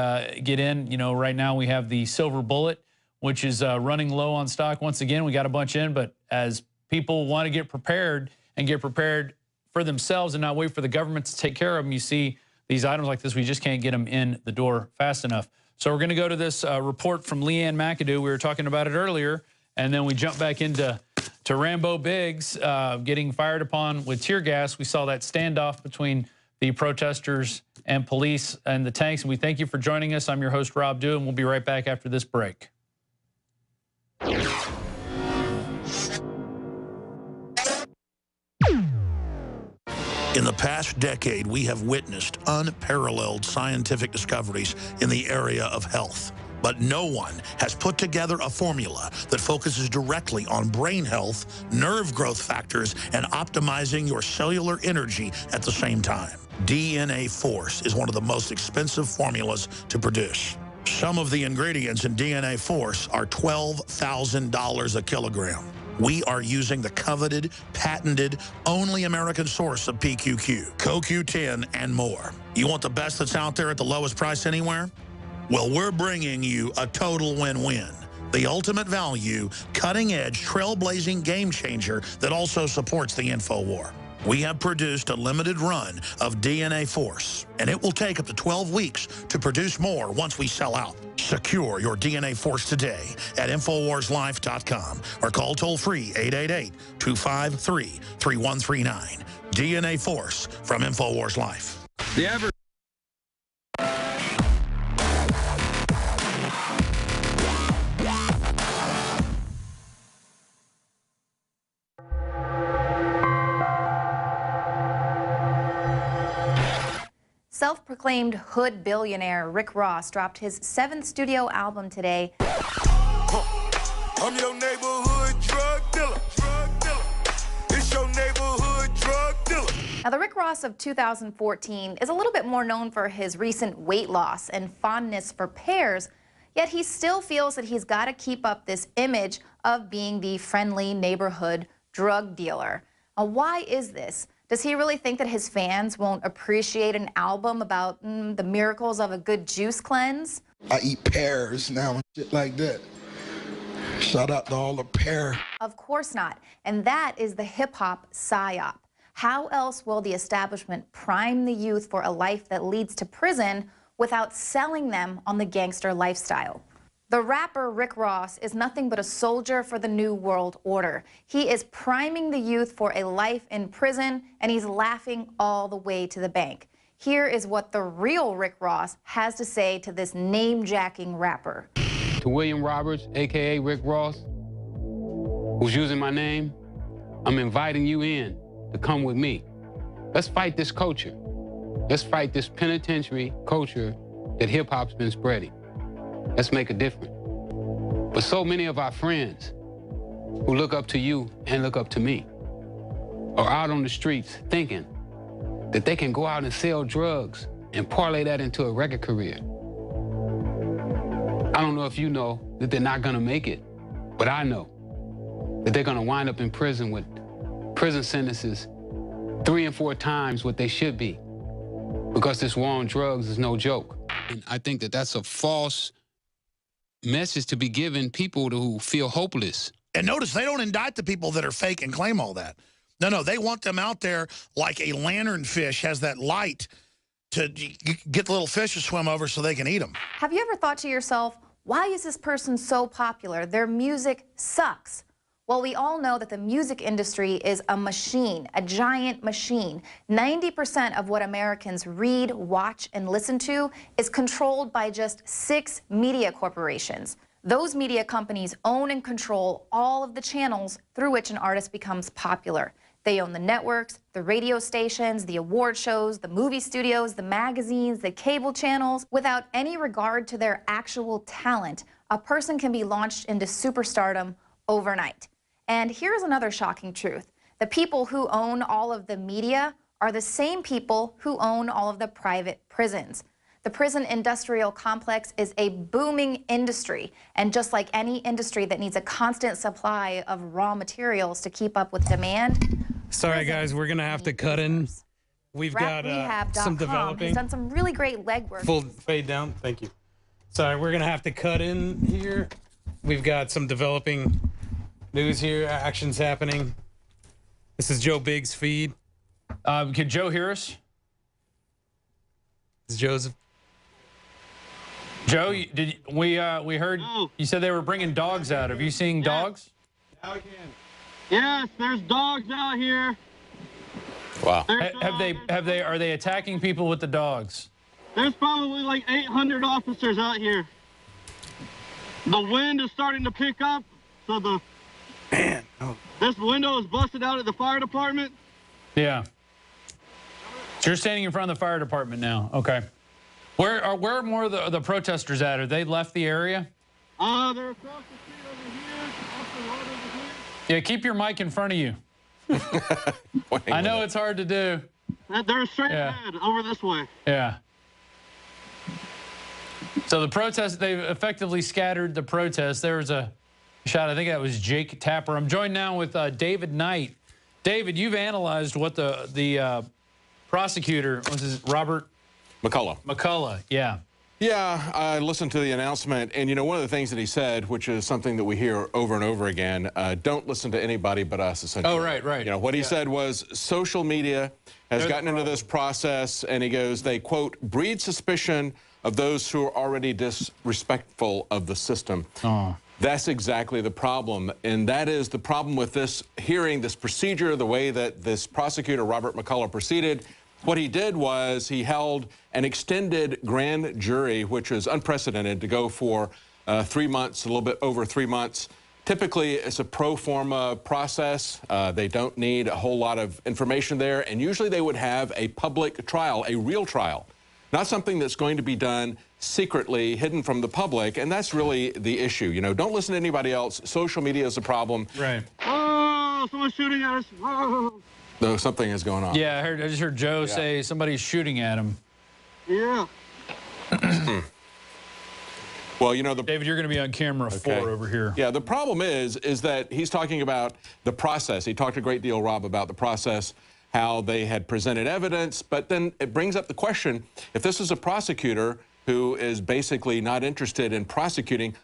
get in. You know, right now we have the Silver Bullet, which is running low on stock. Once again, we got a bunch in, but as people want to get prepared and get prepared for themselves and not wait for the government to take care of them, you see these items like this, we just can't get them in the door fast enough. So we're going to go to this report from Leanne McAdoo. We were talking about it earlier, and then we jump back into Rambo Biggs getting fired upon with tear gas. We saw that standoff between the protesters and police and the tanks, and we thank you for joining us. I'm your host, Rob Dew, and we'll be right back after this break. In the past decade, we have witnessed unparalleled scientific discoveries in the area of health. But no one has put together a formula that focuses directly on brain health, nerve growth factors, and optimizing your cellular energy at the same time. DNA Force is one of the most expensive formulas to produce. Some of the ingredients in DNA Force are $12,000 a kilogram. We are using the coveted, patented, only American source of PQQ, CoQ10, and more. You want the best that's out there at the lowest price anywhere? Well, we're bringing you a total win-win. The ultimate value, cutting-edge, trailblazing game changer that also supports the InfoWar. We have produced a limited run of DNA Force, and it will take up to 12 weeks to produce more once we sell out. Secure your DNA Force today at InfoWarsLife.com or call toll-free 888-253-3139. DNA Force from InfoWars Life. The average Self-proclaimed hood billionaire Rick Ross dropped his 7th studio album today. I'm your neighborhood drug dealer. It's your neighborhood drug dealer. Now, the Rick Ross of 2014 is a little bit more known for his recent weight loss and fondness for pears, yet he still feels that he's got to keep up this image of being the friendly neighborhood drug dealer. Now, why is this? Does he really think that his fans won't appreciate an album about the miracles of a good juice cleanse? I eat pears now and shit like that. Shout out to all the pear. Of course not. And that is the hip-hop psyop. How else will the establishment prime the youth for a life that leads to prison without selling them on the gangster lifestyle? The rapper Rick Ross is nothing but a soldier for the New World Order. He is priming the youth for a life in prison, and he's laughing all the way to the bank. Here is what the real Rick Ross has to say to this name-jacking rapper. To William Roberts, a.k.a. Rick Ross, who's using my name, I'm inviting you in to come with me. Let's fight this culture. Let's fight this penitentiary culture that hip-hop's been spreading. Let's make a difference. But so many of our friends who look up to you and look up to me are out on the streets thinking that they can go out and sell drugs and parlay that into a record career. I don't know if you know that they're not gonna make it, but I know that they're gonna wind up in prison with prison sentences 3 and 4 times what they should be, because this war on drugs is no joke. And I think that that's a false message to be given people who feel hopeless. And notice they don't indict the people that are fake and claim all that. No, they want them out there like a lanternfish has that light to get the little fish to swim over so they can eat them. Have you ever thought to yourself, why is this person so popular? Their music sucks. Well, we all know that the music industry is a machine, a giant machine. 90% of what Americans read, watch, and listen to is controlled by just 6 media corporations. Those media companies own and control all of the channels through which an artist becomes popular. They own the networks, the radio stations, the award shows, the movie studios, the magazines, the cable channels. Without any regard to their actual talent, a person can be launched into superstardom overnight. And here's another shocking truth. The people who own all of the media are the same people who own all of the private prisons. The prison industrial complex is a booming industry, and just like any industry that needs a constant supply of raw materials to keep up with demand. Sorry guys, we're gonna have to cut in. We've got some developing. He's done some really great legwork. Full fade down, thank you. Sorry, we're gonna have to cut in here. We've got some developing news here, actions happening. This is Joe Biggs' feed. Can Joe hear us? This is Joseph. Joe, we heard you said they were bringing dogs out. Have you seen dogs? Now we can. Yes, there's dogs out here. Wow. Are they attacking people with the dogs? There's probably like 800 officers out here. The wind is starting to pick up, so this window is busted out at the fire department. Yeah. So you're standing in front of the fire department now. Okay. Where are more of the protesters at? Are they left the area? They're across the street over here, off the road over here. Yeah, keep your mic in front of you. I know it's hard to do. They're straight ahead, over this way. Yeah. So the protest, they've effectively scattered the protest. There was a shot, I think that was Jake Tapper. I'm joined now with David Knight. David, you've analyzed what the prosecutor, what's his, Robert? McCullough, yeah. Yeah, I listened to the announcement, and you know, one of the things that he said, which is something that we hear over and over again, don't listen to anybody but us, essentially. Oh, right. You know, what he said was social media has gotten into this process, and he goes, they, quote, breed suspicion of those who are already disrespectful of the system. Oh. That's exactly the problem, and that is the problem with this hearing, this procedure, the way that this prosecutor, Robert McCullough, proceeded. What he did was he held an extended grand jury, which is unprecedented, to go for 3 months, a little bit over 3 months. Typically, it's a pro forma process. They don't need a whole lot of information there, and usually they would have a public trial, a real trial, not something that's going to be done secretly, hidden from the public, and that's really the issue. You know, don't listen to anybody else. Social media is a problem. Right. Oh, someone's shooting at us. Whoa. Though something is going on. Yeah, I just heard Joe say somebody's shooting at him. Yeah. Well, you know, David, you're going to be on camera 4 over here. Yeah, the problem is that he's talking about the process. He talked a great deal, Rob, about the process, how they had presented evidence, but then it brings up the question, if this is a prosecutor who is basically not interested in prosecuting,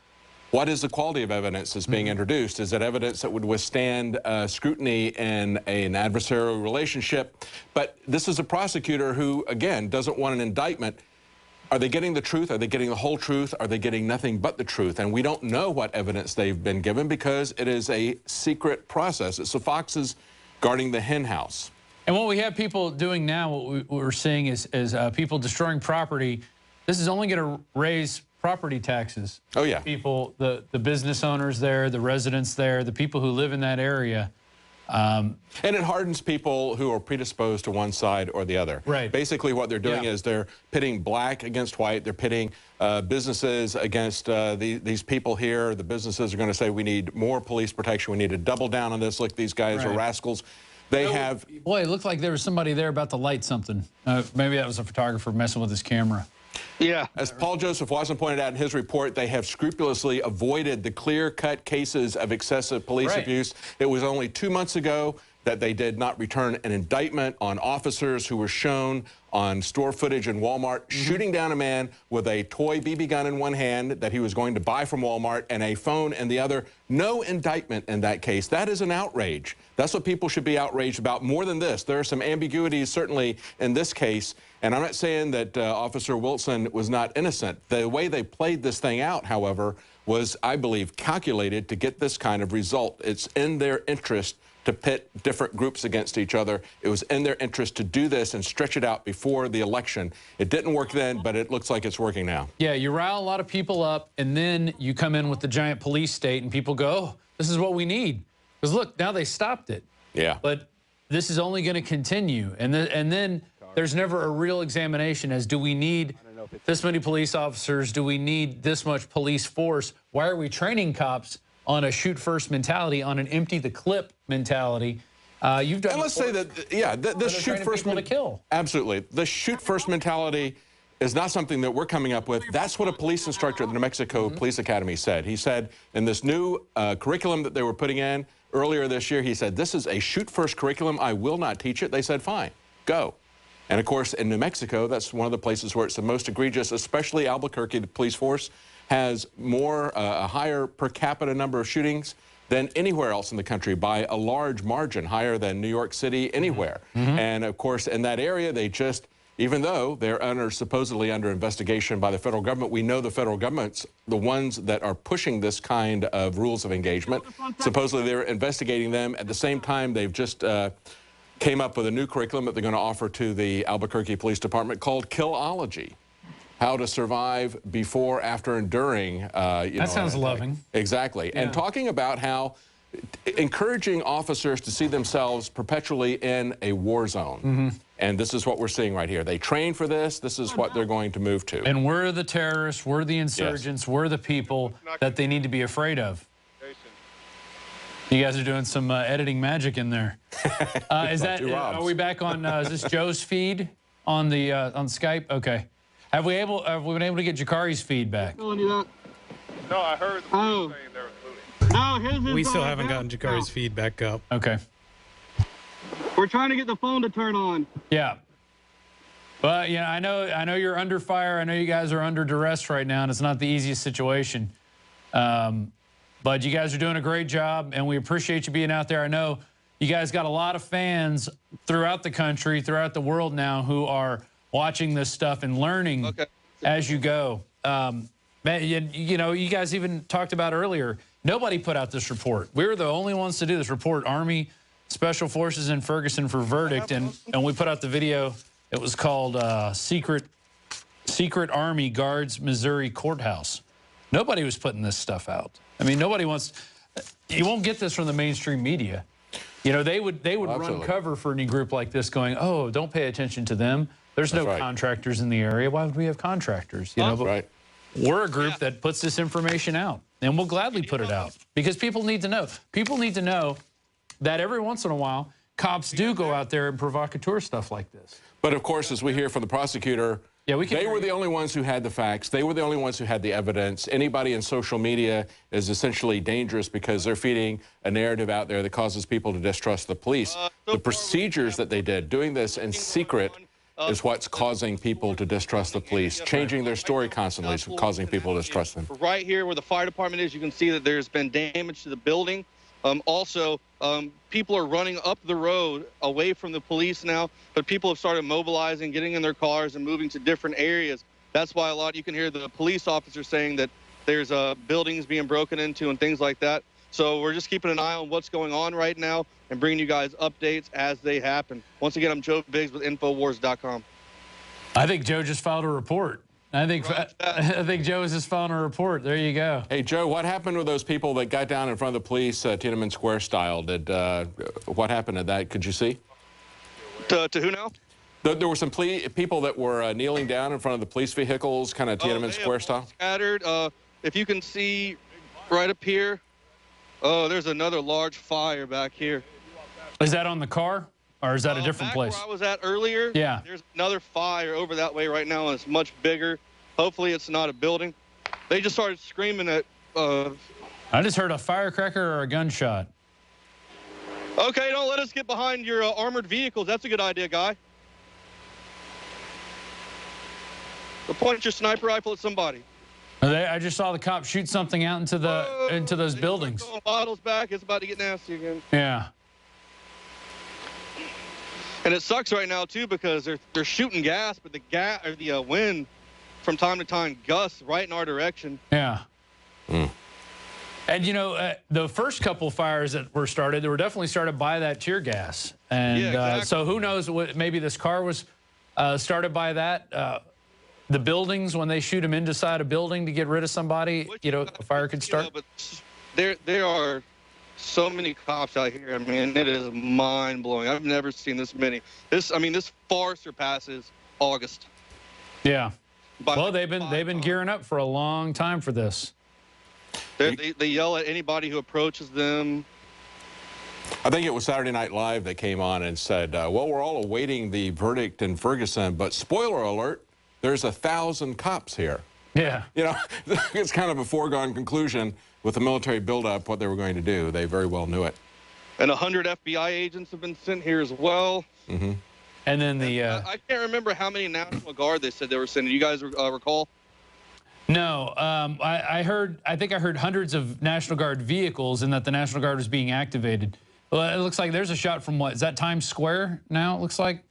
what is the quality of evidence that's being introduced? Is it evidence that would withstand scrutiny in an adversarial relationship? But this is a prosecutor who, again, doesn't want an indictment. Are they getting the truth? Are they getting the whole truth? Are they getting nothing but the truth? And we don't know what evidence they've been given because it is a secret process. It's the foxes guarding the hen house. And what we have people doing now, what we're seeing is people destroying property. This is only going to raise property taxes. Oh, yeah. People, the business owners there, the residents there, the people who live in that area. And it hardens people who are predisposed to one side or the other. Right. Basically, what they're doing is they're pitting black against white. They're pitting businesses against these people here. The businesses are going to say, we need more police protection. We need to double down on this. Look, these guys are rascals. They have... Boy, it looked like there was somebody there about to light something. Maybe that was a photographer messing with his camera. Yeah. As Paul Joseph Watson pointed out in his report, they have scrupulously avoided the clear-cut cases of excessive police abuse. It was only 2 months ago that they did not return an indictment on officers who were shown on store footage in Walmart shooting down a man with a toy BB gun in one hand that he was going to buy from Walmart and a phone in the other. No indictment in that case. That is an outrage. That's what people should be outraged about. More than this, there are some ambiguities certainly in this case, and I'm not saying that Officer Wilson was not innocent. The way they played this thing out, however, was, I believe, calculated to get this kind of result. It's in their interest to pit different groups against each other. It was in their interest to do this and stretch it out before the election. It didn't work then, but it looks like it's working now. Yeah, you rile a lot of people up, and then you come in with the giant police state, and people go, oh, this is what we need. Because look, now they stopped it. Yeah. But this is only going to continue. And then there's never a real examination as, do we need this many police officers? Do we need this much police force? Why are we training cops on a shoot-first mentality, on an empty-the-clip mentality? You've done. And let's say that, yeah, this shoot-first to kill. Absolutely, the shoot-first mentality is not something that we're coming up with. That's what a police instructor at the New Mexico Police Academy said. He said in this new curriculum that they were putting in earlier this year, he said, this is a shoot-first curriculum. I will not teach it. They said, fine, go. And of course, in New Mexico, that's one of the places where it's the most egregious, especially Albuquerque. The police force has a higher per capita number of shootings than anywhere else in the country by a large margin, higher than New York City, anywhere. And of course, in that area, they just, even though they're supposedly under investigation by the federal government, we know the federal government's the ones that are pushing this kind of rules of engagement. Supposedly they're investigating them. At the same time, they've just came up with a new curriculum that they're going to offer to the Albuquerque Police Department called Killology. How to survive before, after, and during. That sounds loving. Exactly. Yeah. And talking about how encouraging officers to see themselves perpetually in a war zone. And this is what we're seeing right here. They train for this. This is what they're going to move to. And we're the terrorists. We're the insurgents. We're the people that they need to be afraid of. You guys are doing some editing magic in there. Are we back on, is this Joe's feed on the on Skype? Okay. Have we been able to get Jakari's feedback? No, I heard the saying they're including. We still haven't gotten Jakari's feedback up. Okay. We're trying to get the phone to turn on. Yeah. But yeah, I know you're under fire. I know you guys are under duress right now, and it's not the easiest situation. But you guys are doing a great job, and we appreciate you being out there. I know you guys got a lot of fans throughout the country, throughout the world now, who are watching this stuff and learning as you go. You know, you guys even talked about earlier, nobody put out this report. We were the only ones to do this report. Army Special Forces in Ferguson for verdict, and we put out the video. It was called Secret Army Guards Missouri Courthouse. Nobody was putting this stuff out. I mean, nobody wants. You won't get this from the mainstream media. You know, they would run cover for any group like this, going, "Oh, don't pay attention to them. There's no contractors in the area. Why would we have contractors?" You know, but we're a group that puts this information out, and we'll gladly put it out because people need to know. People need to know that every once in a while cops do go out there and provocateur stuff like this. But of course, as we hear from the prosecutor, they were the only ones who had the facts. They were the only ones who had the evidence. Anybody in social media is essentially dangerous because they're feeding a narrative out there that causes people to distrust the police. The procedures that they did, doing this in secret, is what's causing people to distrust the police. Changing their story constantly is causing people to distrust them. Right here where the fire department is, you can see that there's been damage to the building. People are running up the road away from the police now, but people have started mobilizing, getting in their cars and moving to different areas. That's why you can hear the police officers saying that there's buildings being broken into and things like that. So we're just keeping an eye on what's going on right now and bringing you guys updates as they happen. Once again, I'm Joe Biggs with INFOWARS.com. I think Joe just filed a report. I think Joe is just filing a report. There you go. Hey, Joe, what happened with those people that got down in front of the police, Tiananmen Square style? What happened to that? Could you see? To who now? There were some people that were kneeling down in front of the police vehicles, kind of Tiananmen Square style. Scattered. If you can see right up here, there's another large fire back here. Is that on the car? Or is that a different place? Where I was at earlier, yeah. There's another fire over that way right now, and it's much bigger. Hopefully it's not a building. They just started screaming at... I just heard a firecracker or a gunshot. Okay, don't let us get behind your armored vehicles. That's a good idea, guy. Point your sniper rifle at somebody. I just saw the cop shoot something out into those buildings. Bottles back. It's about to get nasty again. Yeah. And it sucks right now too because they're shooting gas, but the wind from time to time gusts right in our direction. Yeah. And you know, the first couple fires that were started, they were definitely started by that tear gas. And yeah, exactly. So who knows what? Maybe this car was started by that. The buildings, when they shoot them inside a building to get rid of somebody, you know, a fire could start. But there are so many cops out here. I mean, it is mind-blowing. I've never seen this many. This far surpasses August. Yeah. Well, they've been gearing up for a long time for this. They yell at anybody who approaches them. I think it was Saturday Night Live that came on and said, well, we're all awaiting the verdict in Ferguson, but spoiler alert, there's 1,000 cops here. Yeah. You know, it's kind of a foregone conclusion with the military buildup, what they were going to do. They very well knew it. And 100 FBI agents have been sent here as well. Mm-hmm. And then I can't remember how many National Guard they said they were sending. You guys recall? No. I think I heard hundreds of National Guard vehicles and that the National Guard was being activated. Well, it looks like there's a shot from what? Is that Times Square now, it looks like?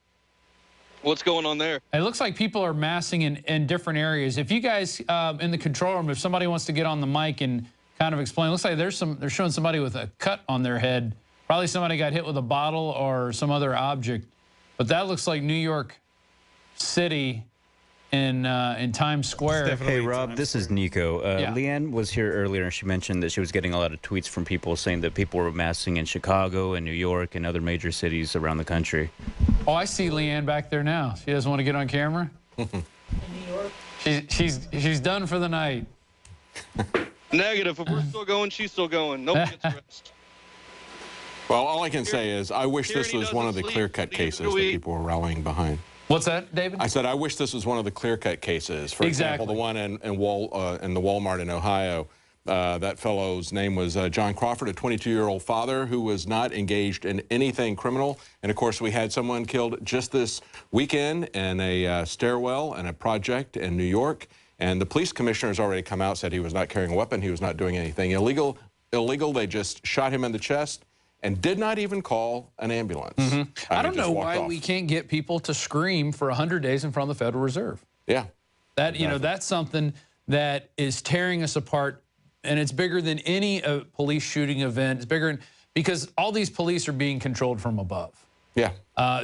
What's going on there? It looks like people are massing in different areas. If you guys in the control room, if somebody wants to get on the mic and kind of explain, it looks like they're showing somebody with a cut on their head. Probably somebody got hit with a bottle or some other object. But that looks like New York City in Times Square. Hey, Rob, this is Nico. Yeah. Leanne was here earlier, and she mentioned that she was getting a lot of tweets from people saying that people were massing in Chicago and New York and other major cities around the country. Oh, I see Leanne back there now. She doesn't want to get on camera. In New York? She's done for the night. Negative. If we're still going, she's still going. Nobody gets rest. Well, all I can say is I wish this was one of the clear-cut cases that people were rallying behind. What's that, David? I said I wish this was one of the clear-cut cases. For example, the one in the Walmart in Ohio. That fellow's name was John Crawford, a 22-year-old father who was not engaged in anything criminal. And, of course, we had someone killed just this weekend in a stairwell in a project in New York. And the police commissioner has already come out, said he was not carrying a weapon. He was not doing anything illegal. They just shot him in the chest and did not even call an ambulance. Mm-hmm. I don't know why we can't get people to scream for 100 days in front of the Federal Reserve. Yeah. That, you know, that's something that is tearing us apart. And it's bigger than any police shooting event. It's bigger because all these police are being controlled from above. Yeah.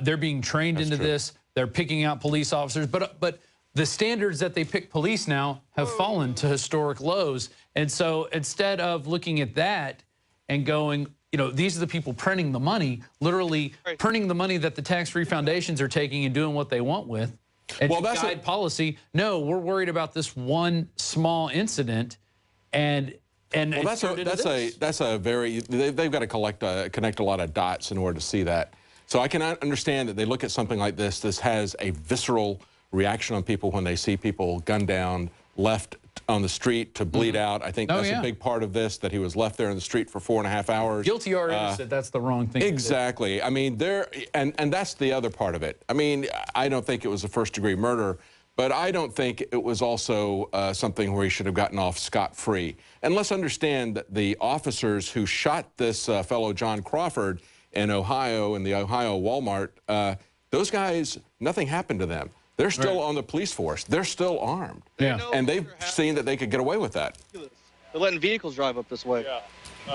They're being trained into this. They're picking out police officers. But the standards that they pick police now have fallen to historic lows. And so instead of looking at that and going, you know, these are the people printing the money, literally printing the money that the tax-free foundations are taking and doing what they want with. And that's guide policy. No, we're worried about this one small incident. And well, that's a very they've got to connect a lot of dots in order to see that. So I cannot understand that they look at something like this. This has a visceral reaction on people when they see people gunned down, left on the street to bleed out. I think that's a big part of this, that he was left there in the street for 4.5 hours. Guilty or innocent, that's the wrong thing. Exactly. I mean, and that's the other part of it. I mean, I don't think it was a first-degree murder, but I don't think it was also something where he should have gotten off scot-free. And let's understand that the officers who shot this fellow John Crawford in Ohio, in the Ohio Walmart, those guys, nothing happened to them. They're still on the police force. They're still armed. Yeah. And they've seen that they could get away with that. They're letting vehicles drive up this way.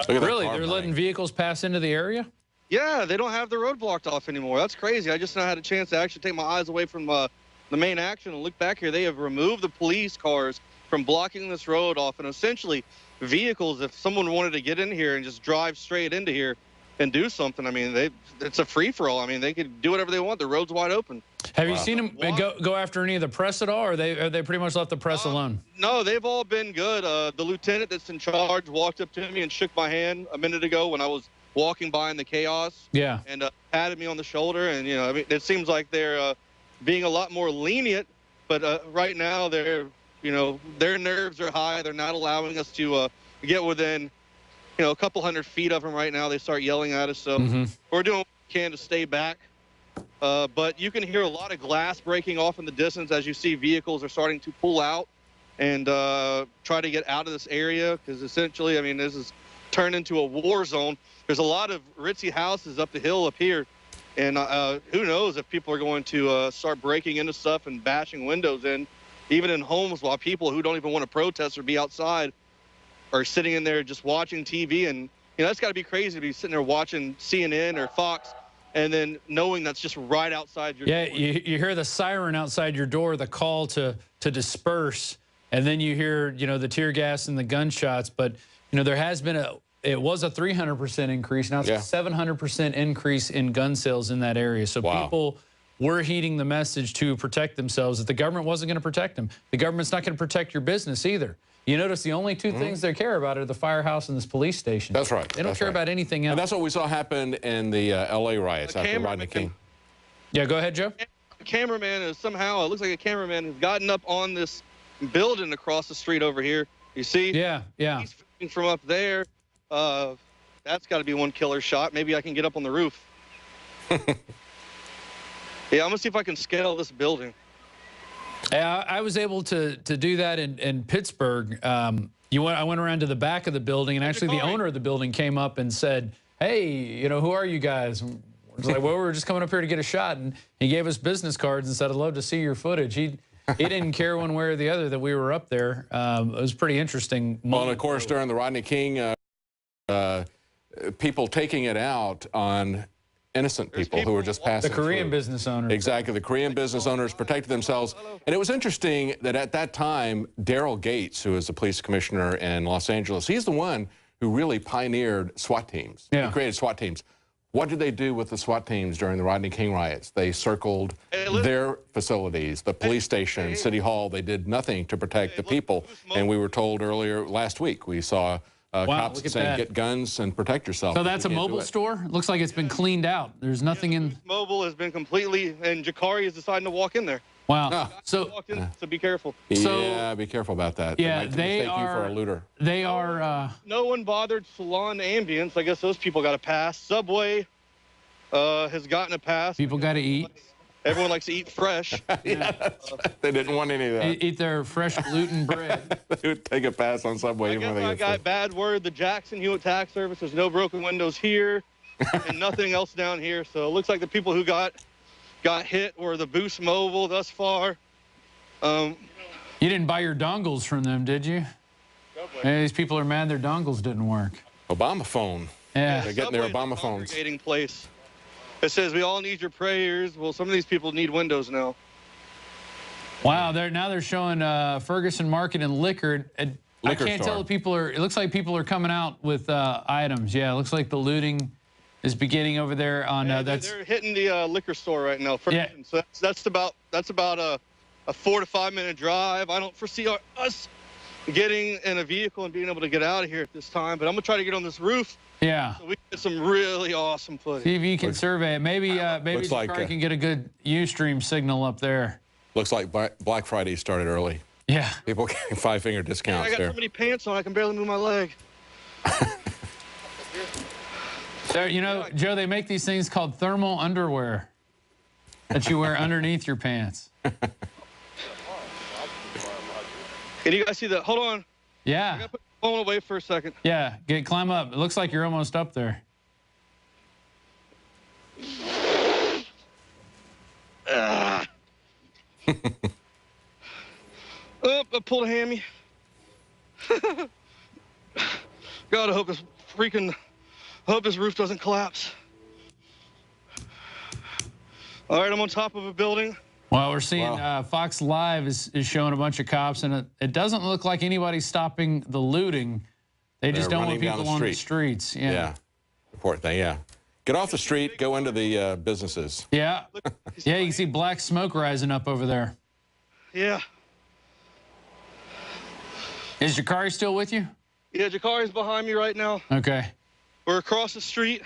Really? They're letting vehicles pass into the area? Yeah, they don't have the road blocked off anymore. That's crazy. I just now had a chance to actually take my eyes away from the main action and look back here. They have removed the police cars from blocking this road off, and essentially vehicles, if someone wanted to get in here and just drive straight into here and do something, I mean, it's a free-for-all. I mean, they could do whatever they want. The road's wide open. Have you seen them go after any of the press at all, or are they pretty much left the press alone? No, they've all been good. The lieutenant that's in charge walked up to me and shook my hand a minute ago when I was walking by in the chaos. Yeah. And patted me on the shoulder. And, you know, I mean, it seems like they're being a lot more lenient, but right now they're, you know, their nerves are high. They're not allowing us to get within, you know, a couple hundred feet of them right now. They start yelling at us. So we're doing what we can to stay back. But you can hear a lot of glass breaking off in the distance as you see vehicles are starting to pull out and try to get out of this area, because essentially, I mean, this is turned into a war zone. There's a lot of ritzy houses up the hill up here, and who knows if people are going to start breaking into stuff and bashing windows in, even in homes, while people who don't even want to protest or be outside are sitting in there just watching TV. And, you know, that's got to be crazy to be sitting there watching CNN or Fox and then knowing that's just right outside your door. Yeah, you hear the siren outside your door, the call to disperse, and then you hear, you know, the tear gas and the gunshots. But, you know, there has been it was a 300% increase. Now it's a 700% increase in gun sales in that area. So people were heeding the message to protect themselves, that the government wasn't going to protect them. The government's not going to protect your business either. You notice the only two things they care about are the firehouse and this police station. That's right. They don't care about anything else. And that's what we saw happen in the L.A. riots after Rodney King. Yeah, go ahead, Joe. A cameraman is somehow, it looks like a cameraman has gotten up on this building across the street over here. You see? Yeah, yeah. He's filming from up there. That's got to be one killer shot. Maybe I can get up on the roof. Yeah, I'm going to see if I can scale this building. I was able to do that in Pittsburgh. I went around to the back of the building, and actually the owner of the building came up and said, "Hey, you know, who are you guys?" And we're like, "Well, we're just coming up here to get a shot." And he gave us business cards and said, "I'd love to see your footage." He didn't care one way or the other that we were up there. It was pretty interesting. Well, and of course, during the Rodney King, people taking it out on innocent people who were just passing The Korean through. business owners. Exactly. The Korean business owners protected themselves. And it was interesting that at that time, Daryl Gates, who is the police commissioner in Los Angeles, he's the one who really pioneered SWAT teams. He created SWAT teams. What did they do with the SWAT teams during the Rodney King riots? They circled their facilities, the police station, City Hall. They did nothing to protect the people. And we were told earlier last week, we saw cops saying, get guns and protect yourself. So that's a mobile store? It looks like it's been cleaned out. There's nothing in... Mobile has been completely, and Jakari is deciding to walk in there. Wow. So be careful. Yeah, be careful about that. Yeah, they mistake you for a looter. They are... No one bothered Salon Ambience. I guess those people got a pass. Subway has gotten a pass. People got to eat. Everyone likes to eat fresh. They didn't want any of that. Eat their fresh gluten bread. They would take a pass on Subway. I got bad word. The Jackson Hewitt Tax Service, there's no broken windows here and nothing else down here. So it looks like the people who got hit were the Boost Mobile thus far. You didn't buy your dongles from them, did you? Hey, these people are mad their dongles didn't work. Obama phone. Yeah. They're getting their Obama phones. Place. It says, we all need your prayers. Well, some of these people need windows now. Wow, now they're showing Ferguson Market and liquor. I can't tell if people are, it looks like people are coming out with items. Yeah, it looks like the looting is beginning over there on, they're hitting the liquor store right now. Ferguson. Yeah. So that's about a 4 to 5 minute drive. I don't foresee us getting in a vehicle and being able to get out of here at this time, but I'm gonna try to get on this roof. Yeah. So we can get some really awesome footage. See if you can survey it. Maybe Jakari can get a good Ustream signal up there. Looks like Black Friday started early. Yeah. People getting five-finger discounts I got there. so many pants on, I can barely move my leg. So, you know, Joe, they make these things called thermal underwear that you wear underneath your pants. Can you guys see that? Hold on. Yeah. I gotta put the phone away for a second. Yeah, climb up. It looks like you're almost up there. Oh, I pulled a hammy. God, I hope this roof doesn't collapse. All right, I'm on top of a building. Well, we're seeing Fox Live is showing a bunch of cops, and it doesn't look like anybody's stopping the looting. They just don't want people on the streets. Yeah. Important thing, yeah. Get off the street, go into the businesses. Yeah. Yeah, you can see black smoke rising up over there. Yeah. Is Jakari still with you? Yeah, Jakari's behind me right now. Okay. We're across the street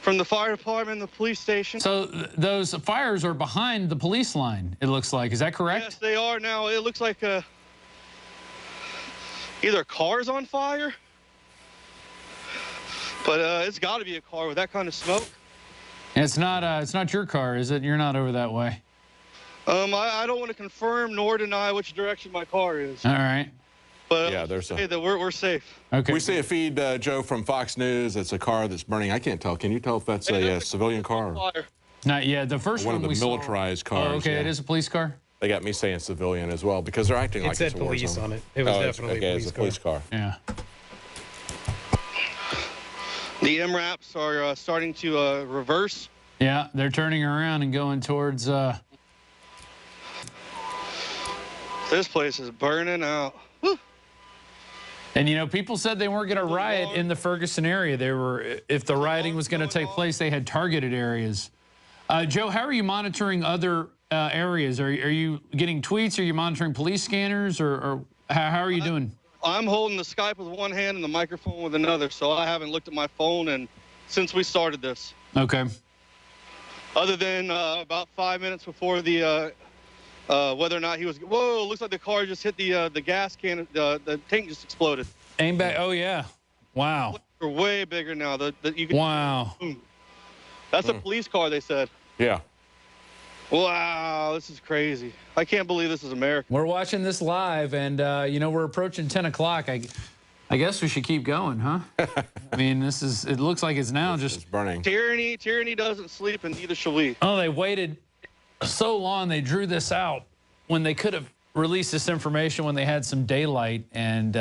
from the fire department and the police station. So those fires are behind the police line, it looks like. Is that correct? Yes, they are now. It looks like either a car's on fire, but it's got to be a car with that kind of smoke. It's not your car, is it? You're not over that way. I don't want to confirm nor deny which direction my car is. All right. But yeah, there's say that we're safe. Okay. We see a feed, Joe, from Fox News. It's a car that's burning. I can't tell. Can you tell if that's a civilian car? Not yet. The first one one of the we militarized saw. cars. Oh, okay, yeah. It is a police car. They got me saying civilian as well because they're acting like it's a war police zone. on it. It was definitely okay, it's a police car. Yeah. The MRAPs are starting to reverse. Yeah, they're turning around and going towards. This place is burning out. Woo. And, you know, people said they weren't going to riot in the Ferguson area. They were, if the rioting was going to take place, they had targeted areas. Joe, how are you monitoring other areas? Are you getting tweets? Are you monitoring police scanners? Or how are you doing? I'm holding the Skype with one hand and the microphone with another, so I haven't looked at my phone since we started this. Okay. Other than about 5 minutes before the whether or not he was. Whoa! Looks like the car just hit the gas can. The tank just exploded. Aim back. Oh yeah. Wow. They're way bigger now. You can, wow. That's a police car, they said. Yeah. Wow, this is crazy. I can't believe this is America. We're watching this live, and you know, we're approaching 10 o'clock. I guess we should keep going, huh? I mean, it looks like it's now just burning. Tyranny doesn't sleep, and neither shall we. Oh, they waited so long. They drew this out when they could have released this information when they had some daylight, and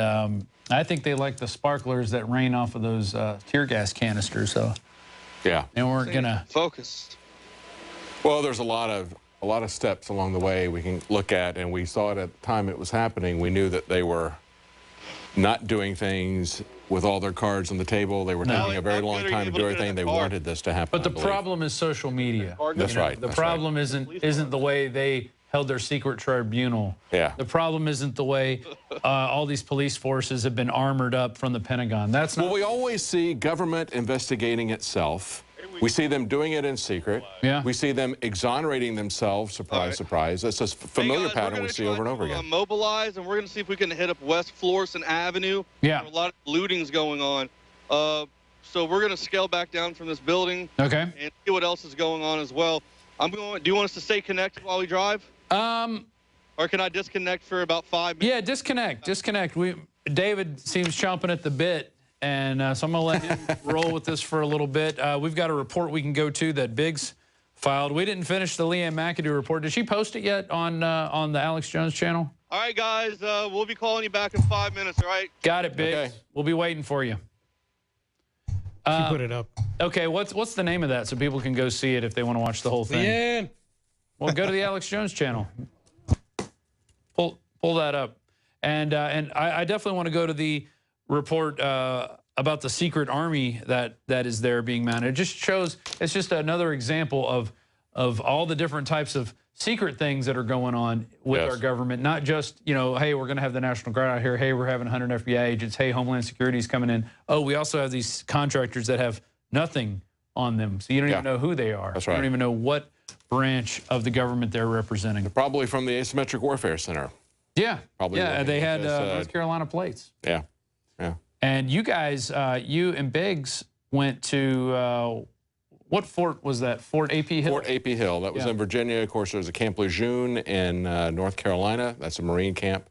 I think they like the sparklers that rain off of those tear gas canisters. So yeah, they weren't gonna focus. Well, there's a lot of steps along the way we can look at, and we saw it at the time it was happening. We knew that they were not doing things with all their cards on the table. They were taking a very long time to do everything. They wanted this to happen. But the problem is social media. That's right. The problem isn't the way they held their secret tribunal. Yeah. The problem isn't the way all these police forces have been armored up from the Pentagon. That's not. Well, we always see government investigating itself. We see them doing it in secret. Yeah. We see them exonerating themselves. Surprise, surprise. That's a familiar pattern we see over and over again. Mobilize, and we're going to see if we can hit up West Florissant Avenue. Yeah. There's a lot of looting's going on. So we're going to scale back down from this building. Okay. And see what else is going on as well. Do you want us to stay connected while we drive? Or can I disconnect for about 5 minutes? Yeah, disconnect. David seems chomping at the bit. And so I'm going to let him roll with this for a little bit. We've got a report we can go to that Biggs filed. We didn't finish the Leanne McAdoo report. Did she post it yet on the Alex Jones channel? All right, guys. We'll be calling you back in 5 minutes, all right? Got it, Biggs. Okay. We'll be waiting for you. She put it up. Okay, what's the name of that so people can go see it if they want to watch the whole thing? Yeah. Well, go to the Alex Jones channel. Pull that up. And I definitely want to go to the report about the secret army that is there being mounted. It just shows, it's just another example of all the different types of secret things that are going on with our government, not just, you know, hey, we're going to have the National Guard out here. Hey, we're having 100 FBI agents. Hey, Homeland Security is coming in. Oh, we also have these contractors that have nothing on them. So you don't even know who they are. That's right. You don't even know what branch of the government they're representing. They're probably from the Asymmetric Warfare Center. Yeah. Probably. Yeah, they had North Carolina plates. Yeah. Yeah. And you guys, you and Biggs went to, what fort was that? Fort A.P. Hill? Fort A.P. Hill. That was in Virginia. Of course, there's a Camp Lejeune in North Carolina. That's a Marine camp.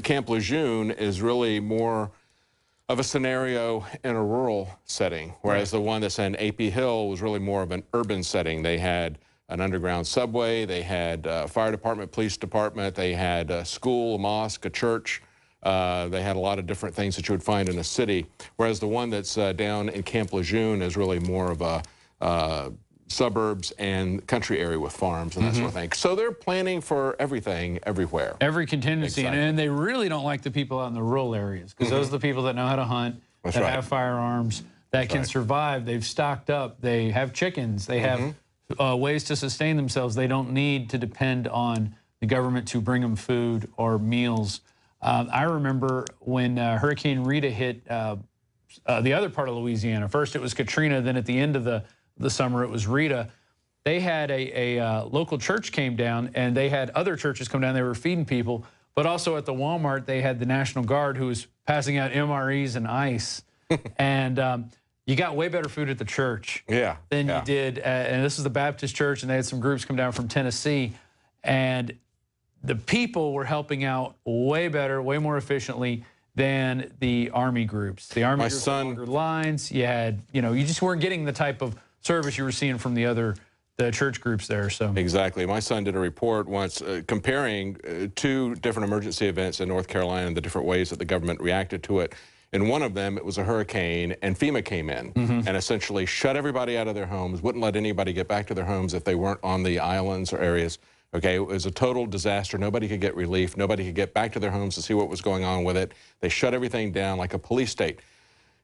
Camp Lejeune is really more of a scenario in a rural setting, whereas the one that's in A.P. Hill was really more of an urban setting. They had an underground subway, they had a fire department, police department, they had a school, a mosque, a church. They had a lot of different things that you would find in a city, whereas the one that's down in Camp Lejeune is really more of a suburbs and country area with farms and that sort of thing. So they're planning for everything everywhere. Every contingency. Exactly. And they really don't like the people out in the rural areas because those are the people that know how to hunt, that have firearms, that can survive. They've stocked up. They have chickens. They have ways to sustain themselves. They don't need to depend on the government to bring them food or meals. I remember when Hurricane Rita hit the other part of Louisiana. First it was Katrina, then at the end of the summer it was Rita. They had a local church came down, and they had other churches come down. They were feeding people, but also at the Walmart they had the National Guard who was passing out MREs and ice. And you got way better food at the church than you did. And this is the Baptist church, and they had some groups come down from Tennessee. And the people were helping out way better, way more efficiently than the Army groups. The Army groups had longer lines. You had, you know, you just weren't getting the type of service you were seeing from the church groups there. So exactly. My son did a report once comparing two different emergency events in North Carolina and the different ways that the government reacted to it. In one of them, it was a hurricane, and FEMA came in and essentially shut everybody out of their homes, wouldn't let anybody get back to their homes if they weren't on the islands or areas. Okay, it was a total disaster. Nobody could get relief. Nobody could get back to their homes to see what was going on with it. They shut everything down like a police state.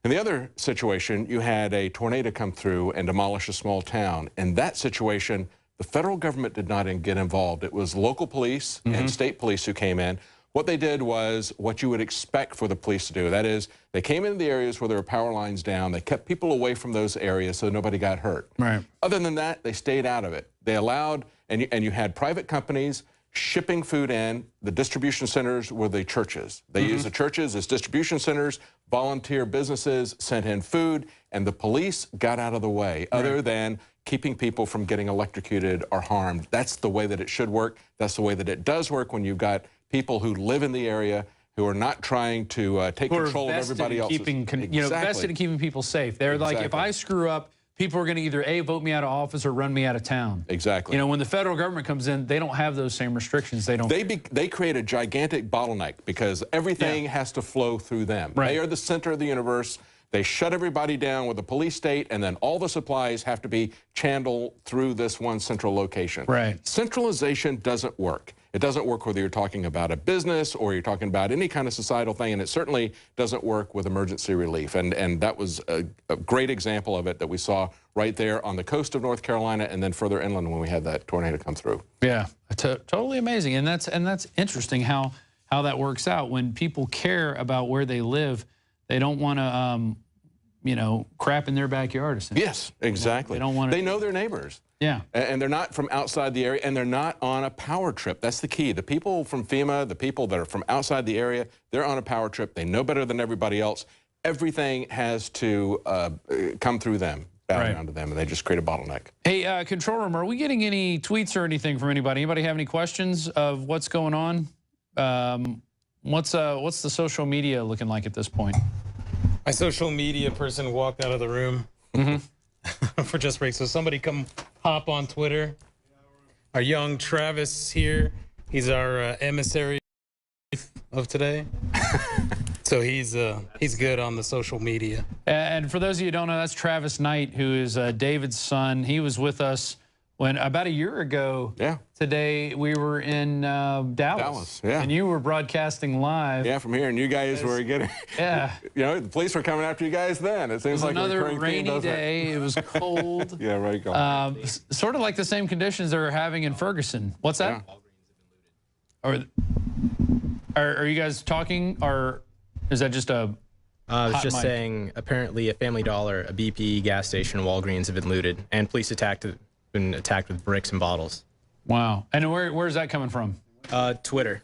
In the other situation, you had a tornado come through and demolish a small town. In that situation, the federal government did not get involved. It was local police and state police who came in. What they did was what you would expect for the police to do. That is, they came into the areas where there were power lines down. They kept people away from those areas so nobody got hurt. Right. Other than that, they stayed out of it. They allowed, and you had private companies shipping food in. The distribution centers were the churches. They used the churches as distribution centers. Volunteer businesses sent in food, and the police got out of the way, other than keeping people from getting electrocuted or harmed. That's the way that it should work. That's the way that it does work when you've got people who live in the area who are not trying to take control of everybody else. Vested in keeping people safe. They're like, if I screw up, people are going to either A, vote me out of office or run me out of town. Exactly. You know, when the federal government comes in, they don't have those same restrictions. They don't. They create a gigantic bottleneck because everything has to flow through them. They are the center of the universe. They shut everybody down with a police state, and then all the supplies have to be channeled through this one central location. Right. Centralization doesn't work. It doesn't work whether you're talking about a business or you're talking about any kind of societal thing, and it certainly doesn't work with emergency relief. And that was a great example of it that we saw right there on the coast of North Carolina and then further inland when we had that tornado come through. Yeah, totally amazing. And that's interesting how that works out. When people care about where they live, they don't want to, you know, crap in their backyard. Yes, exactly. They don't want to. They know their neighbors. Yeah. And they're not from outside the area, and they're not on a power trip. That's the key. The people from FEMA, the people that are from outside the area, they're on a power trip. They know better than everybody else. Everything has to come through them, bow down to them, and they just create a bottleneck. Hey, Control Room, are we getting any tweets or anything from anybody? Anybody have any questions of what's going on? What's the social media looking like at this point? My social media person walked out of the room for just break. So somebody come hop on Twitter. Our young Travis here. He's our emissary of today. So he's good on the social media. And for those of you who don't know, that's Travis Knight, who is David's son. He was with us when about a year ago today we were in Dallas. And you were broadcasting live. Yeah, from here, and you guys were getting. You know, the police were coming after you guys then. It seems like another rainy day. It was cold. Yeah, right. Sort of like the same conditions they were having in Ferguson. What's that? Are you guys talking, or is that just a? I was just saying, apparently a Family Dollar, a BP gas station, and Walgreens have been looted, and police been attacked with bricks and bottles. Wow. And where is that coming from? Twitter.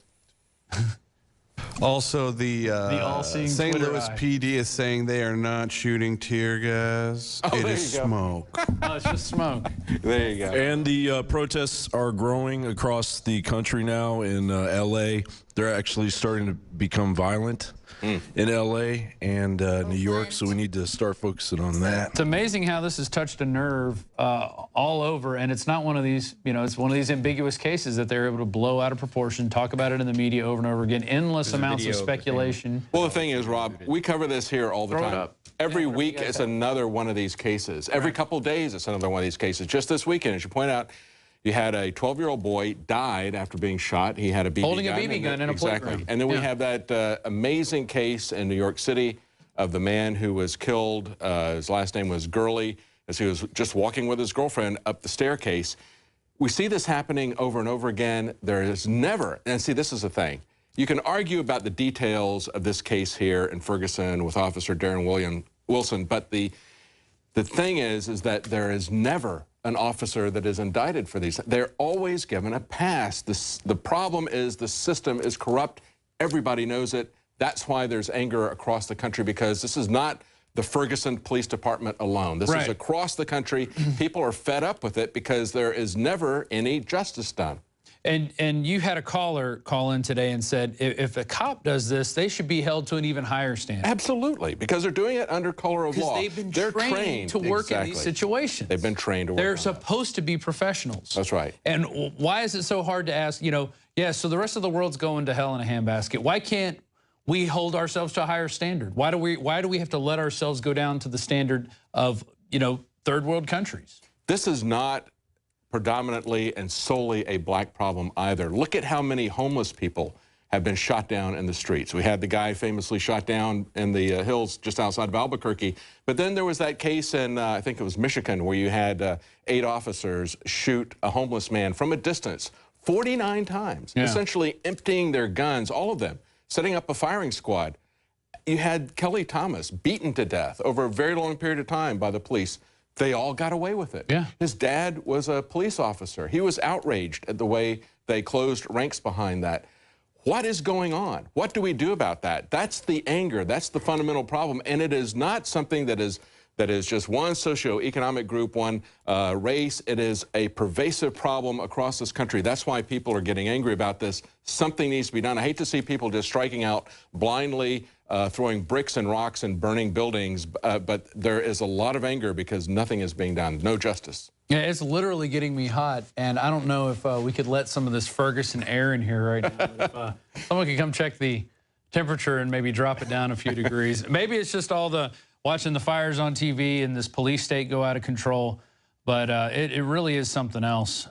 Also, the all-seeing St. Twitter Louis eye. PD is saying they are not shooting tear gas. Oh, it there is you go. smoke. Oh, it's just smoke. There you go. And the protests are growing across the country now. In L.A., they're actually starting to become violent in L.A. and New York, so we need to start focusing on that. It's amazing how this has touched a nerve all over, and it's not one of these, you know, it's one of these ambiguous cases that they're able to blow out of proportion, talk about it in the media over and over again, endless amounts of speculation. Well, the thing is, Rob, we cover this here all the time. Every week it's another one of these cases. Every couple days it's another one of these cases. Just this weekend, as you point out, you had a 12-year-old boy died after being shot. He had a BB gun. Holding a BB gun in a playground. And then we have that amazing case in New York City of the man who was killed. His last name was Gurley, as he was just walking with his girlfriend up the staircase. We see this happening over and over again. There is never, and see, this is the thing. You can argue about the details of this case here in Ferguson with Officer Darren Wilson, but the thing is that there is never an officer that is indicted for these. They're always given a pass. The problem is the system is corrupt. Everybody knows it. That's why there's anger across the country, because this is not the Ferguson Police Department alone. This is across the country. People are fed up with it because there is never any justice done. And you had a caller call in today and said, if a cop does this, they should be held to an even higher standard. Absolutely, because they're doing it under color of law. Because they've been trained to work in these situations. They've been trained to work. They're supposed to be professionals. That's right. And why is it so hard to ask, you know, so the rest of the world's going to hell in a handbasket. Why can't we hold ourselves to a higher standard? Why do we have to let ourselves go down to the standard of, you know, third world countries? This is not predominantly and solely a black problem either. Look at how many homeless people have been shot down in the streets. We had the guy famously shot down in the hills just outside of Albuquerque. But then there was that case in, I think it was Michigan, where you had 8 officers shoot a homeless man from a distance 49 times, essentially emptying their guns, all of them, setting up a firing squad. You had Kelly Thomas beaten to death over a very long period of time by the police. They all got away with it. His dad was a police officer. He was outraged at the way they closed ranks behind that. What is going on? What do we do about that? That's the anger. That's the fundamental problem. And it is not something that is just one socioeconomic group, one race. It is a pervasive problem across this country. That's why people are getting angry about this. Something needs to be done. I hate to see people just striking out blindly, throwing bricks and rocks and burning buildings, but there is a lot of anger because nothing is being done. No justice. Yeah, it's literally getting me hot, and I don't know if we could let some of this Ferguson air in here right now. If someone could come check the temperature and maybe drop it down a few degrees. Maybe it's just all the watching the fires on TV and this police state go out of control, but it really is something else.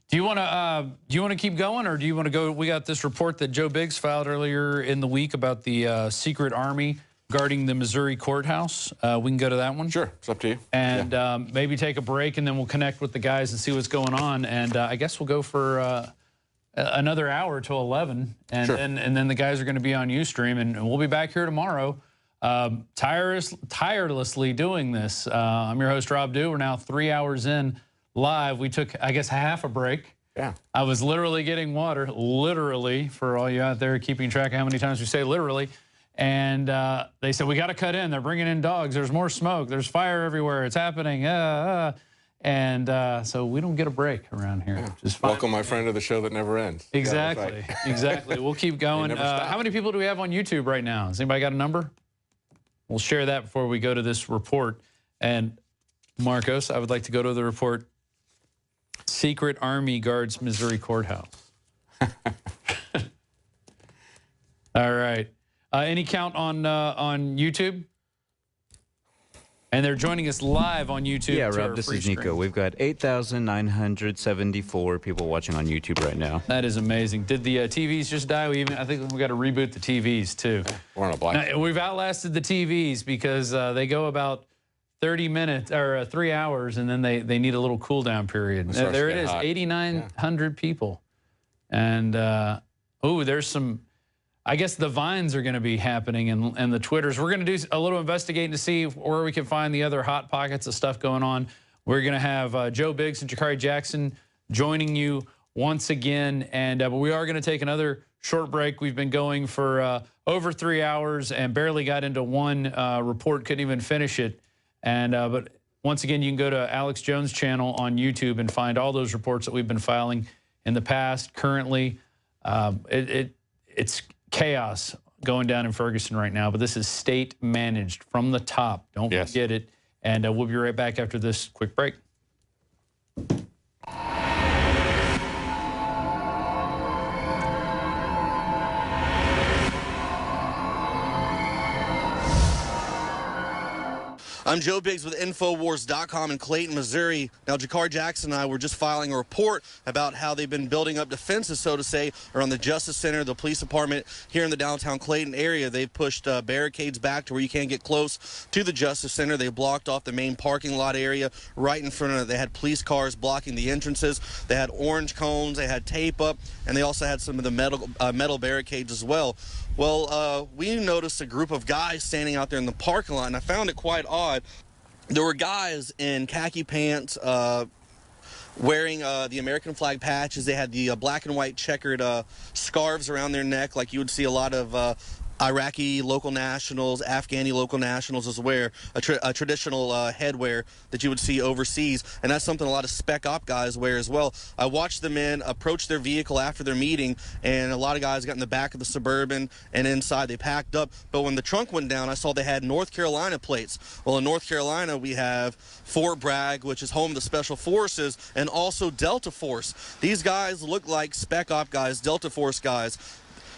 Do you want to keep going, or do you want to go? We got this report that Joe Biggs filed earlier in the week about the secret army guarding the Missouri courthouse. We can go to that one. Sure, it's up to you. And maybe take a break, and then we'll connect with the guys and see what's going on. And I guess we'll go for another hour till 11, and then the guys are going to be on Ustream, and we'll be back here tomorrow. Tirelessly doing this. I'm your host, Rob Dew. We're now 3 hours in live. We took, I guess, half a break. Yeah. I was literally getting water, literally, for all you out there keeping track of how many times we say literally. And they said, we got to cut in. They're bringing in dogs. There's more smoke. There's fire everywhere. It's happening. And so we don't get a break around here. Yeah. Just welcome my friend to the show that never ends. Exactly. Exactly. We'll keep going. How many people do we have on YouTube right now? Has anybody got a number? We'll share that before we go to this report. And Marcos, I would like to go to the report. Secret Army guards Missouri courthouse. All right. Any count on YouTube? And they're joining us live on YouTube. Yeah, to Rob, our this free is Nico. stream. We've got 8,974 people watching on YouTube right now. That is amazing. Did the TVs just die? I think we got to reboot the TVs too. We're on a black. Now, we've outlasted the TVs because they go about 30 minutes or 3 hours, and then they need a little cool down period. There it is, 8,900 people. And there's some. I guess the Vines are going to be happening and the Twitters. We're going to do a little investigating to see where we can find the other hot pockets of stuff going on. We're going to have Joe Biggs and Jakari Jackson joining you once again. And but we are going to take another short break. We've been going for over 3 hours and barely got into one report, couldn't even finish it. And but once again, you can go to Alex Jones' channel on YouTube and find all those reports that we've been filing in the past, currently. It's chaos going down in Ferguson right now, but this is state managed from the top. Don't forget it. And we'll be right back after this quick break. I'm Joe Biggs with INFOWARS.com in Clayton, Missouri. Now, Jakari Jackson and I were just filing a report about how they've been building up defenses, so to say, around the Justice Center, the police department here in the downtown Clayton area. They've pushed barricades back to where you can't get close to the Justice Center. They blocked off the main parking lot area right in front of it. They had police cars blocking the entrances. They had orange cones. They had tape up, and they also had some of the metal barricades as well. Well, we noticed a group of guys standing out there in the parking lot, and I found it quite odd. There were guys in khaki pants wearing the American flag patches. They had the black and white checkered scarves around their neck, like you would see a lot of Iraqi local nationals, Afghani local nationals as wear, a traditional headwear that you would see overseas, and that's something a lot of spec op guys wear as well. I watched the men approach their vehicle after their meeting, and a lot of guys got in the back of the Suburban and inside. They packed up, but when the trunk went down, I saw they had North Carolina plates. Well, in North Carolina, we have Fort Bragg, which is home of the Special Forces, and also Delta Force. These guys look like spec op guys, Delta Force guys.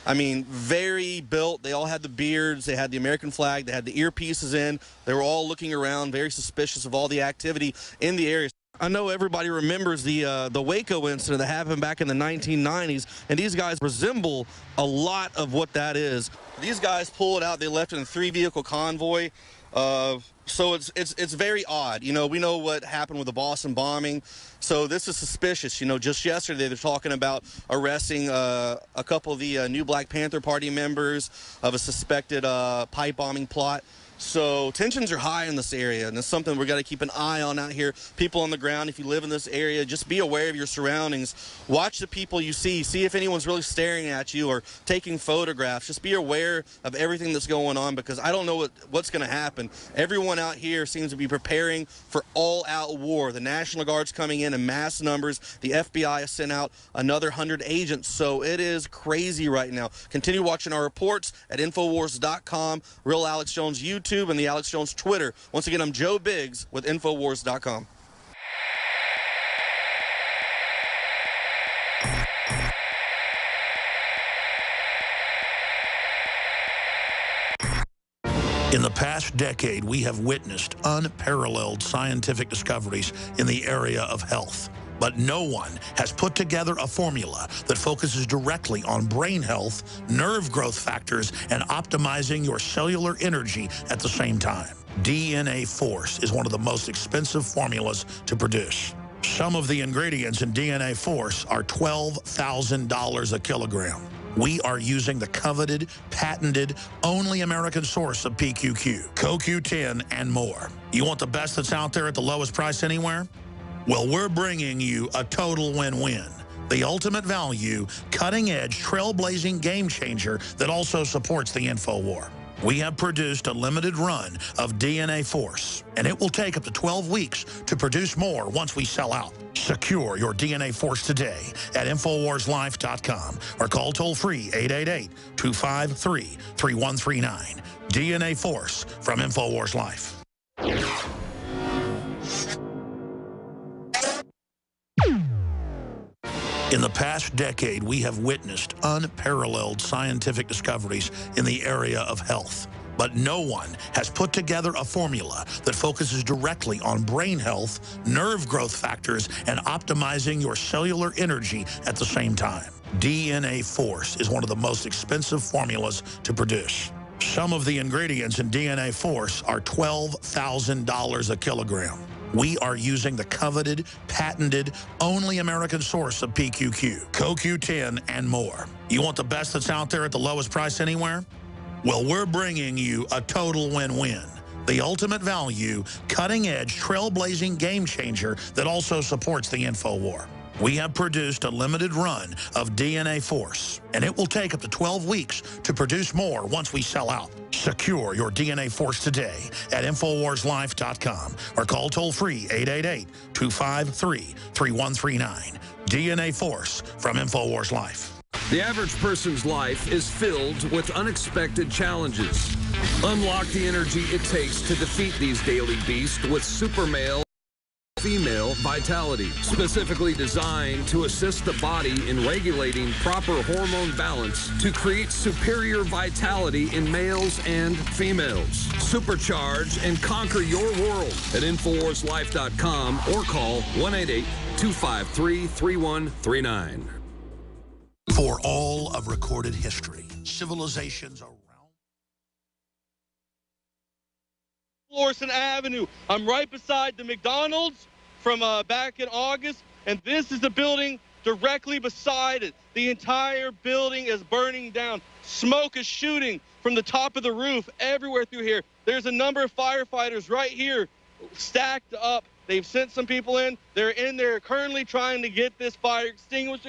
I mean, very built. They all had the beards. They had the American flag. They had the earpieces in. They were all looking around, very suspicious of all the activity in the area. I know everybody remembers the Waco incident that happened back in the 1990s, and these guys resemble a lot of what that is. These guys pulled out. They left in a 3-vehicle convoy. So it's very odd. You know, we know what happened with the Boston bombing, so this is suspicious. You know, just yesterday they're talking about arresting a couple of the new Black Panther Party members of a suspected pipe bombing plot. So tensions are high in this area, and it's something we've got to keep an eye on out here. People on the ground, if you live in this area, just be aware of your surroundings. Watch the people you see. See if anyone's really staring at you or taking photographs. Just be aware of everything that's going on, because I don't know what's going to happen. Everyone out here seems to be preparing for all-out war. The National Guard's coming in mass numbers. The FBI has sent out another 100 agents, so it is crazy right now. Continue watching our reports at INFOWARS.com, Real Alex Jones YouTube, and the Alex Jones Twitter. Once again, I'm Joe Biggs with INFOWARS.com. In the past decade, we have witnessed unparalleled scientific discoveries in the area of health. But no one has put together a formula that focuses directly on brain health, nerve growth factors, and optimizing your cellular energy at the same time. DNA Force is one of the most expensive formulas to produce. Some of the ingredients in DNA Force are $12,000 a kilogram. We are using the coveted, patented, only American source of PQQ, CoQ10, and more. You want the best that's out there at the lowest price anywhere? Well, we're bringing you a total win-win. The ultimate value, cutting-edge, trailblazing game changer that also supports the InfoWar. We have produced a limited run of DNA Force, and it will take up to 12 weeks to produce more once we sell out. Secure your DNA Force today at InfoWarsLife.com or call toll-free 888-253-3139. DNA Force from InfoWars Life. In the past decade, we have witnessed unparalleled scientific discoveries in the area of health. But no one has put together a formula that focuses directly on brain health, nerve growth factors, and optimizing your cellular energy at the same time. DNA Force is one of the most expensive formulas to produce. Some of the ingredients in DNA Force are $12,000 a kilogram. We are using the coveted, patented, only American source of PQQ, CoQ10, and more. You want the best that's out there at the lowest price anywhere? Well, we're bringing you a total win-win. The ultimate value, cutting-edge, trailblazing game changer that also supports the InfoWar. We have produced a limited run of DNA Force, and it will take up to 12 weeks to produce more once we sell out. Secure your DNA Force today at InfoWarsLife.com or call toll-free 888-253-3139. DNA Force from InfoWars Life. The average person's life is filled with unexpected challenges. Unlock the energy it takes to defeat these daily beasts with Super Male Female Vitality, specifically designed to assist the body in regulating proper hormone balance to create superior vitality in males and females. Supercharge and conquer your world at InfoWarsLife.com or call 1-888-253-3139. For all of recorded history, civilizations around Florissant Avenue. I'm right beside the McDonald's from back in August, and this is the building directly beside it. The entire building is burning down. Smoke is shooting from the top of the roof everywhere through here. There's a number of firefighters right here stacked up. They've sent some people in. They're in there currently trying to get this fire extinguished.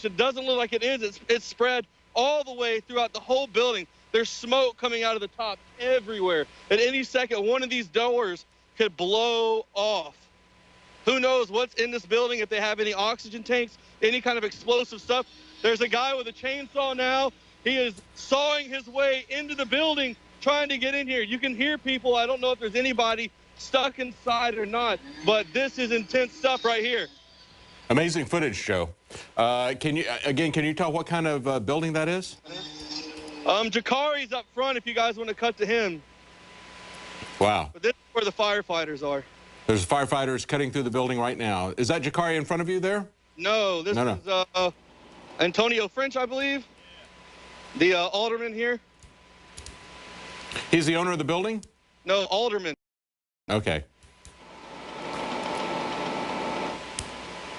It doesn't look like it is. It's spread all the way throughout the whole building. There's smoke coming out of the top everywhere. At any second, one of these doors could blow off. Who knows what's in this building, if they have any oxygen tanks, any kind of explosive stuff. There's a guy with a chainsaw now. He is sawing his way into the building, trying to get in here. You can hear people. I don't know if there's anybody stuck inside or not, but this is intense stuff right here. Amazing footage, Joe. Can you tell what kind of building that is? Jakari's up front if you guys want to cut to him. Wow. But this is where the firefighters are. There's firefighters cutting through the building right now. Is that Jakari in front of you there? No, this is Antonio French, I believe. The alderman here. He's the owner of the building? No, alderman. Okay.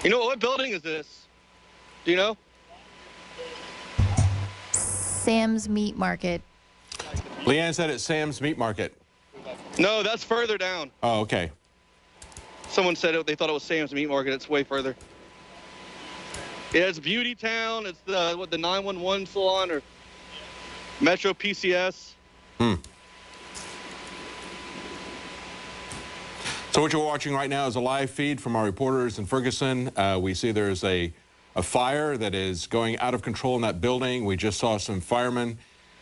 You know, what building is this? Do you know? Sam's Meat Market. Leanne said it's Sam's Meat Market. No, that's further down. Oh, okay. Someone said they thought it was Sam's Meat Market. It's way further. Yeah, it's Beauty Town. It's the 911 salon or Metro PCS. So what you're watching right now is a live feed from our reporters in Ferguson. We see there's a fire that is going out of control in that building. We just saw some firemen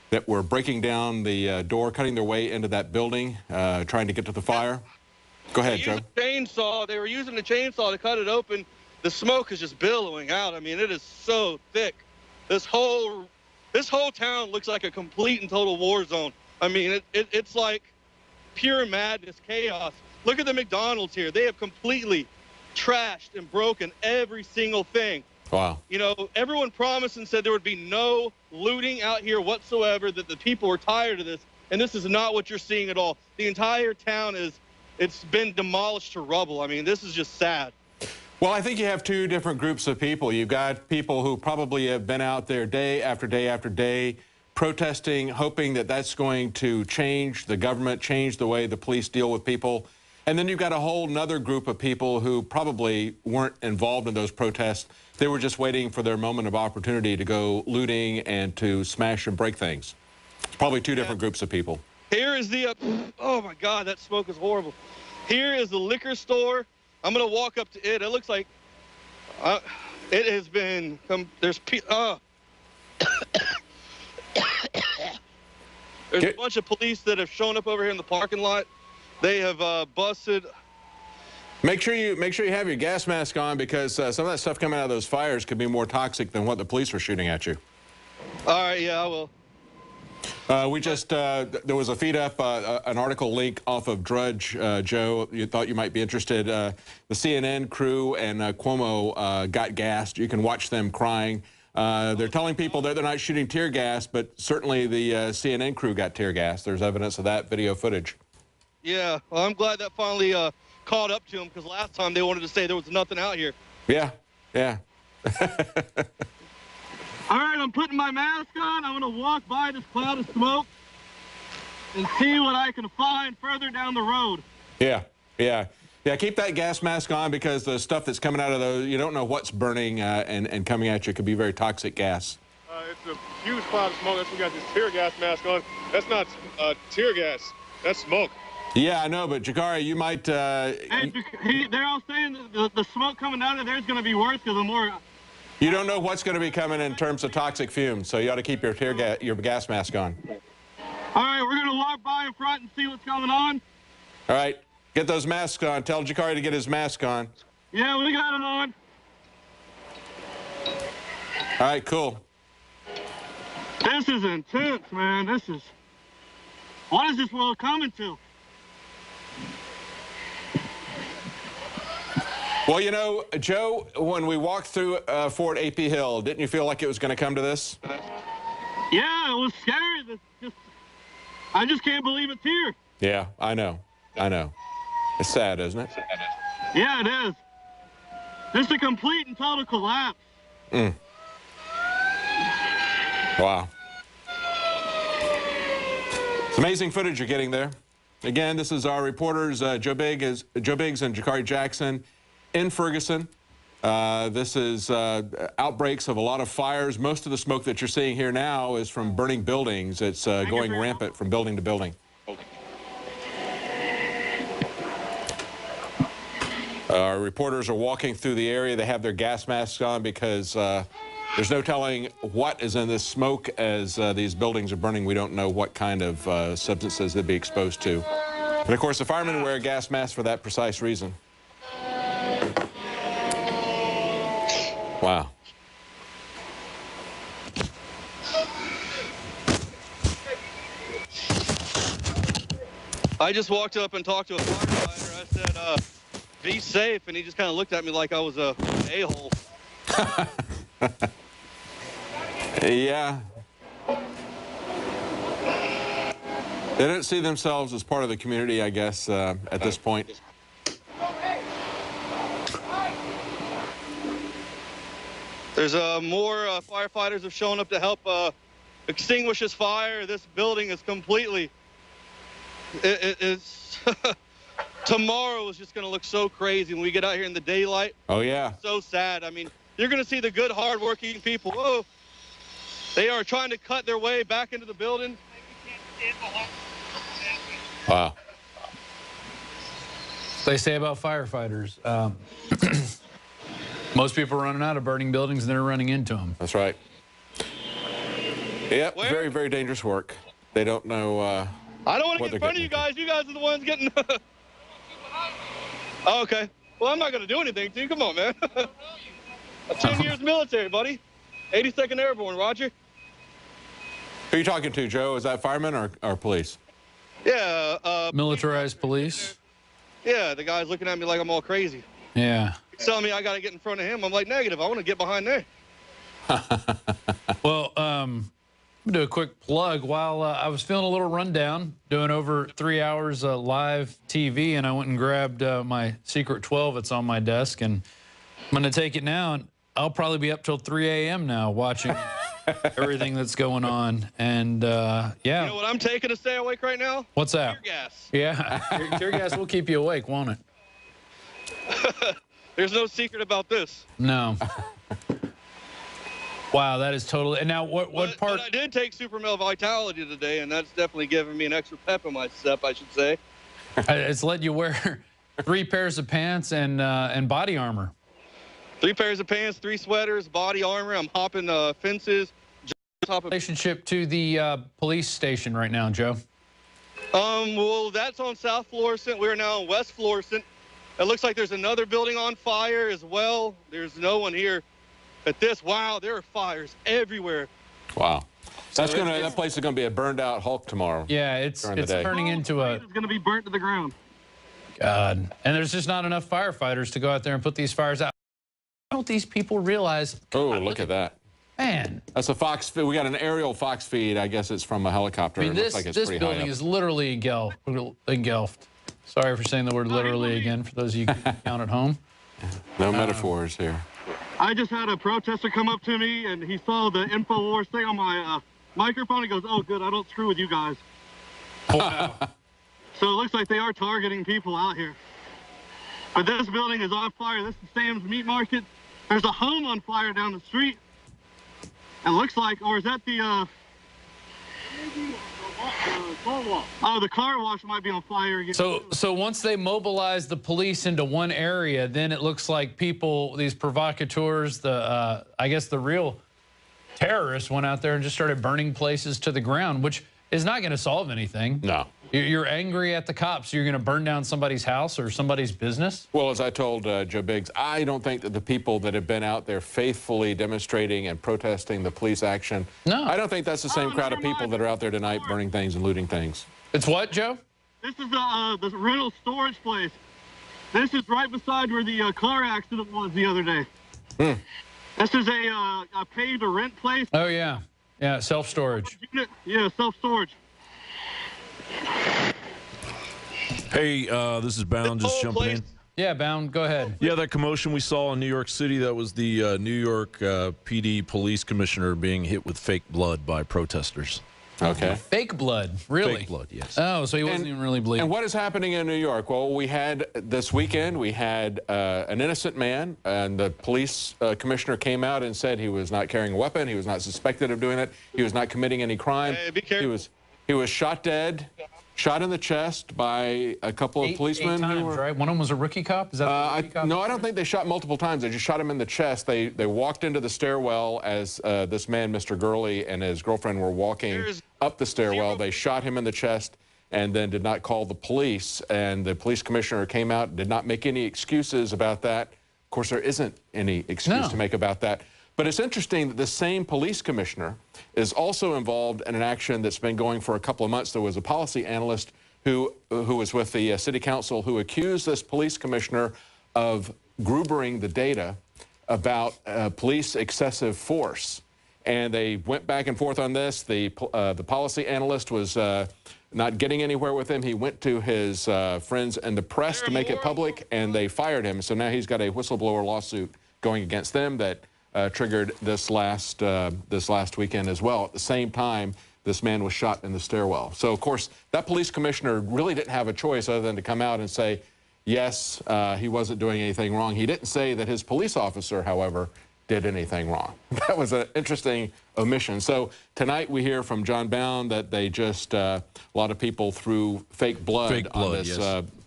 that were breaking down the door, cutting their way into that building, trying to get to the fire. Go ahead, Joe. They were using the chainsaw to cut it open. The smoke is just billowing out. I mean, it is so thick. This whole town looks like a complete and total war zone. I mean, it's like pure madness, chaos. Look at the McDonald's here. They have completely trashed and broken every single thing. Wow. You know, everyone promised and said there would be no looting out here whatsoever, that the people were tired of this, and this is not what you're seeing at all. The entire town it's been demolished to rubble. I mean, this is just sad. Well, I think you have two different groups of people. You've got people who probably have been out there day after day after day protesting, hoping that that's going to change the government, change the way the police deal with people. And then you've got a whole nother group of people who probably weren't involved in those protests. They were just waiting for their moment of opportunity to go looting and to smash and break things. It's probably two different groups of people. Here is the, oh my God, that smoke is horrible. Here is the liquor store. I'm going to walk up to it. It looks like it has been, there's a bunch of police that have shown up over here in the parking lot. They have busted. Make sure you have your gas mask on, because some of that stuff coming out of those fires could be more toxic than what the police were shooting at you. All right, yeah, I will. We just, there was a feed up, an article link off of Drudge, Joe. You thought you might be interested. The CNN crew and Cuomo got gassed. You can watch them crying. They're telling people that they're not shooting tear gas, but certainly the CNN crew got tear gas. There's evidence of that video footage. Yeah, well, I'm glad that finally caught up to them, because last time they wanted to say there was nothing out here. Yeah, yeah. All right, I'm putting my mask on. I'm going to walk by this cloud of smoke and see what I can find further down the road. Yeah, yeah. Yeah, keep that gas mask on, because the stuff that's coming out of those, you don't know what's burning and coming at you. It could be very toxic gas. It's a huge cloud of smoke. That's why we got this tear gas mask on. That's not tear gas. That's smoke. Yeah, I know, but Jakari, you might... Hey, they're all saying that the smoke coming out of there is going to be worse, because the more... You don't know what's going to be coming in terms of toxic fumes, so you ought to keep your gas mask on. All right, we're going to walk by in front and see what's going on. All right, get those masks on. Tell Jakari to get his mask on. Yeah, we got it on. All right, cool. This is intense, man. This is... What is this world coming to? Well, you know, Joe, when we walked through Fort AP Hill, didn't you feel like it was going to come to this? Yeah, it was scary. I just can't believe it's here. Yeah, I know. I know. It's sad, isn't it? Yeah, it is. Just a complete and total collapse. Wow. It's amazing footage you're getting there. Again, this is our reporters, Joe Biggs and Jakari Jackson in Ferguson. This is outbreaks of a lot of fires. Most of the smoke that you're seeing here now is from burning buildings. It's going rampant from building to building. Our reporters are walking through the area. They have their gas masks on because there's no telling what is in this smoke as these buildings are burning. We don't know what kind of substances they'd be exposed to. And of course, the firemen wear gas masks for that precise reason. Wow. I just walked up and talked to a firefighter. I said, be safe, and he just kind of looked at me like I was a a-hole. Yeah. They don't see themselves as part of the community, I guess, at this point. There's more firefighters have shown up to help extinguish this fire. This building is completely... It's tomorrow is just going to look so crazy when we get out here in the daylight. Oh, yeah. So sad. I mean, you're going to see the good, hard-working people. Whoa. They are trying to cut their way back into the building. Wow. They say about firefighters. Most people are running out of burning buildings, and they're running into them. That's right. Yep, very, very dangerous work. They don't know I don't want to get in front of you guys. You guys are the ones getting... Oh, okay. Well, I'm not going to do anything to you. Come on, man. 10 years military, buddy. 82nd Airborne, Roger. Who are you talking to, Joe? Is that firemen or police? Yeah. Militarized police? Yeah, the guy's looking at me like I'm all crazy. Yeah. He's telling me I got to get in front of him. I'm like, negative. I want to get behind there. Well, I'm going to do a quick plug. While I was feeling a little rundown, doing over 3 hours live TV, and I went and grabbed my Secret 12. It's on my desk, and I'm going to take it now, and I'll probably be up till 3 a.m. now watching everything that's going on. And, yeah. You know what I'm taking to stay awake right now? What's that? Tear gas. Yeah. Tear gas will keep you awake, won't it? There's no secret about this. No. Wow, that is totally... And now, what part... But I did take Super Male Vitality today, and that's definitely giving me an extra pep in my step, I should say. It's letting you wear 3 pairs of pants and body armor. 3 pairs of pants, 3 sweaters, body armor. I'm hopping fences. Relationship to the police station right now, Joe? Well, that's on South Florissant. We're now on West Florissant. It looks like there's another building on fire as well. There's no one here at this. Wow, there are fires everywhere. Wow. That place is gonna be a burned out Hulk tomorrow. Yeah, it's turning into a. It's gonna be burnt to the ground. God, and there's just not enough firefighters to go out there and put these fires out. Don't these people realize? Oh, look at that. Man, that's a Fox feed. We got an aerial Fox feed. I guess it's from a helicopter. I mean, it looks like it's this pretty high building up. is literally engulfed. Sorry for saying the word literally again for those of you down at home. No metaphors here. I just had a protester come up to me, and he saw the INFOWARS thing on my microphone. He goes, "Oh, good, I don't screw with you guys." Wow. So it looks like they are targeting people out here. But this building is on fire. This is Sam's Meat Market. There's a home on fire down the street. It looks like, or is that the, oh, the car wash might be on fire again. So once they mobilize the police into one area, then it looks like people, these provocateurs, I guess the real terrorists went out there and just started burning places to the ground, which is not going to solve anything. No. You're angry at the cops. You're going to burn down somebody's house or somebody's business? Well, as I told Joe Biggs, I don't think that the people that have been out there faithfully demonstrating and protesting the police action, I don't think that's the same crowd of people that are out there tonight burning things and looting things. It's what, Joe? This is the rental storage place. This is right beside where the car accident was the other day. This is a pay-to-rent place. Oh, yeah. Yeah, self-storage. Yeah, self-storage. Hey, this is Bound, just jumping in. Yeah, Bound, go ahead. Yeah, that commotion we saw in New York City, that was the New York PD police commissioner being hit with fake blood by protesters. Okay. Fake blood, really? Fake blood, yes. Oh, so he wasn't even really bleeding. And what is happening in New York? Well, we had this weekend, we had an innocent man, and the police commissioner came out and said he was not carrying a weapon, he was not suspected of doing it, he was not committing any crime. Hey, be careful. He was shot dead, shot in the chest by a couple of policemen. 8 times, who were, right? One of them was a rookie cop? Is that the rookie cop? No, I don't think they shot multiple times. They just shot him in the chest. They walked into the stairwell as this man, Mr. Gurley, and his girlfriend were walking up the stairwell. They shot him in the chest and then did not call the police. And the police commissioner came out, did not make any excuses about that. Of course, there isn't any excuse to make about that. But it's interesting that the same police commissioner is also involved in an action that's been going for a couple of months. There was a policy analyst who was with the city council who accused this police commissioner of groupering the data about police excessive force. And they went back and forth on this. The policy analyst was not getting anywhere with him. He went to his friends in the press to make it public, and they fired him. So now he's got a whistleblower lawsuit going against them that triggered this last weekend as well. At the same time, this man was shot in the stairwell. So, of course, that police commissioner really didn't have a choice other than to come out and say, yes, he wasn't doing anything wrong. He didn't say that his police officer, however, did anything wrong. That was an interesting omission. So tonight we hear from John Bound that they just, a lot of people threw fake blood on this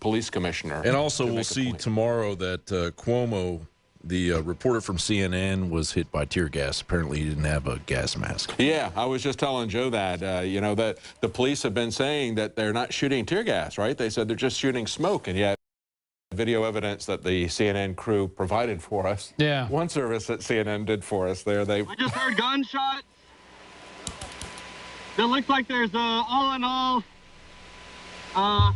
police commissioner. And also we'll see tomorrow that Cuomo, the reporter from CNN, was hit by tear gas. Apparently he didn't have a gas mask. Yeah, I was just telling Joe that, you know, that the police have been saying that they're not shooting tear gas, right? They said they're just shooting smoke, and yet video evidence that the CNN crew provided for us. Yeah. One service that CNN did for us there. We just heard gunshots. It looks like there's, all in all,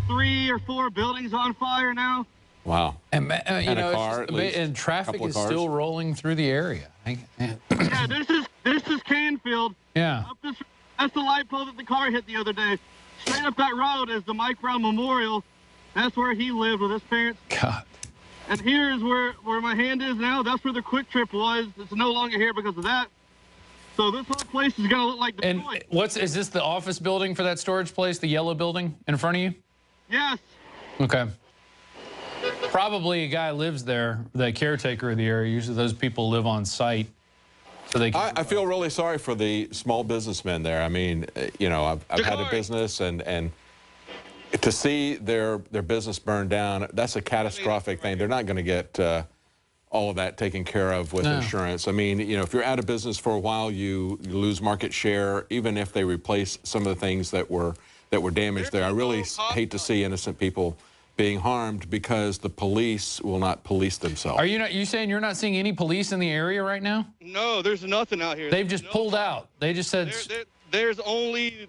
3 or 4 buildings on fire now. Wow. And you know, car, and traffic is still rolling through the area. Yeah, this is Canfield. Yeah. That's the light pole that the car hit the other day. Straight up that road is the Mike Brown Memorial. That's where he lived with his parents. God. And here is where my hand is now. That's where the Quick Trip was. It's no longer here because of that. So this whole place is going to look like Detroit. And is this the office building for that storage place, the yellow building in front of you? Yes. Okay. Probably a guy lives there, the caretaker of the area. Usually those people live on site. So they I feel really sorry for the small businessmen there. I mean, you know, I've had a business, and to see their business burned down, that's a catastrophic thing. They're not going to get all of that taken care of with insurance. I mean, you know, if you're out of business for a while, you lose market share, even if they replace some of the things that were damaged there. I really hate to see innocent people being harmed because the police will not police themselves. Are you saying you're not seeing any police in the area right now? No, there's nothing out here. They've just pulled out. They just said there's only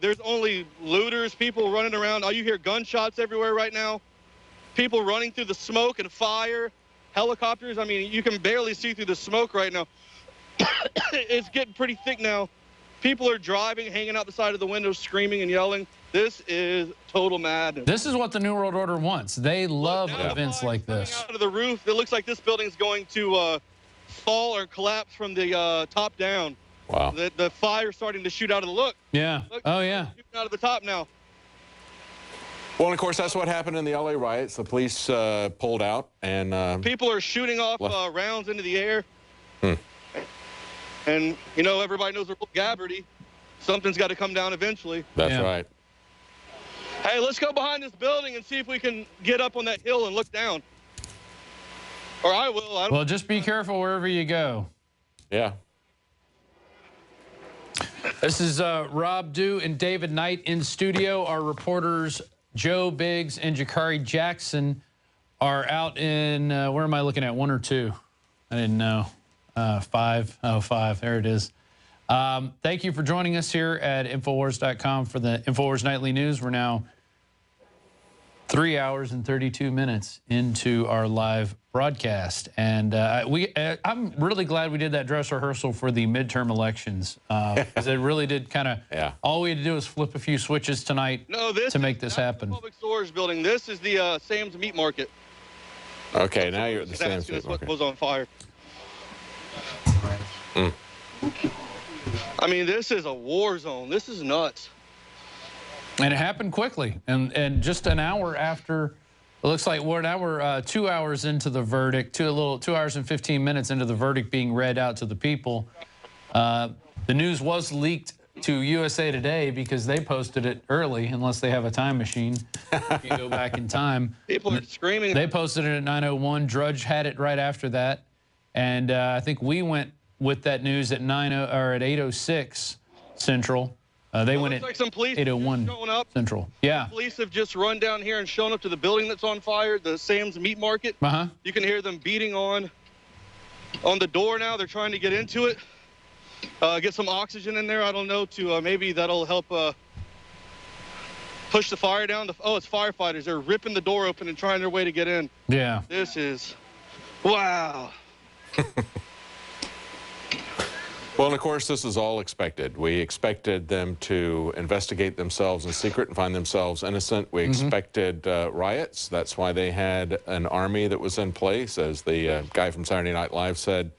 looters, people running around. All you hear gunshots everywhere right now. People running through the smoke and fire. Helicopters. I mean, you can barely see through the smoke right now. It's getting pretty thick now. People are driving, hanging out the side of the windows, screaming and yelling. This is total madness. This is what the New World Order wants. They love events like this. Out of the roof, it looks like this building's going to fall or collapse from the top down. Wow. The fire's starting to shoot out of the look. Yeah. Oh, yeah. Shooting out of the top now. Well, and of course, that's what happened in the LA riots. The police pulled out, and people are shooting off rounds into the air. And, you know, everybody knows they're Gabbardy. Something's got to come down eventually. That's right. Hey, let's go behind this building and see if we can get up on that hill and look down. Or I will. Well, just be careful wherever you go. Yeah. This is Rob Dew and David Knight in studio. Our reporters Joe Biggs and Jakari Jackson are out in, where am I looking at, 1 or 2? I didn't know. 5. Oh, 5. There it is. Thank you for joining us here at INFOWARS.com for the INFOWARS Nightly News. We're now 3 hours and 32 minutes into our live broadcast. And I'm really glad we did that dress rehearsal for the midterm elections, because it really did kind of, all we had to do was flip a few switches tonight to make this happen. Public storage building. This is the Sam's Meat Market. Okay, now you're at the Sam's Meat What Market. was on fire. I mean, this is a war zone. This is nuts. And it happened quickly. And just an hour after, it looks like now we're 2 hours into the verdict, 2 hours and 15 minutes into the verdict being read out to the people. The news was leaked to USA Today because they posted it early, unless they have a time machine. You can go back in time. People are screaming. They posted it at 9:01. Drudge had it right after that. And I think we went with that news at 8:06 Central. They went at like some police 8:01 showing up. Central. Yeah. Police have just run down here and shown up to the building that's on fire, the Sam's Meat Market. You can hear them beating on the door now. They're trying to get into it, get some oxygen in there. I don't know, to maybe that'll help push the fire down. Oh, it's firefighters. They're ripping the door open and trying their way to get in. Yeah. This is, wow. Well, and of course, this is all expected. We expected them to investigate themselves in secret and find themselves innocent. We expected riots. That's why they had an army that was in place. As the guy from Saturday Night Live said,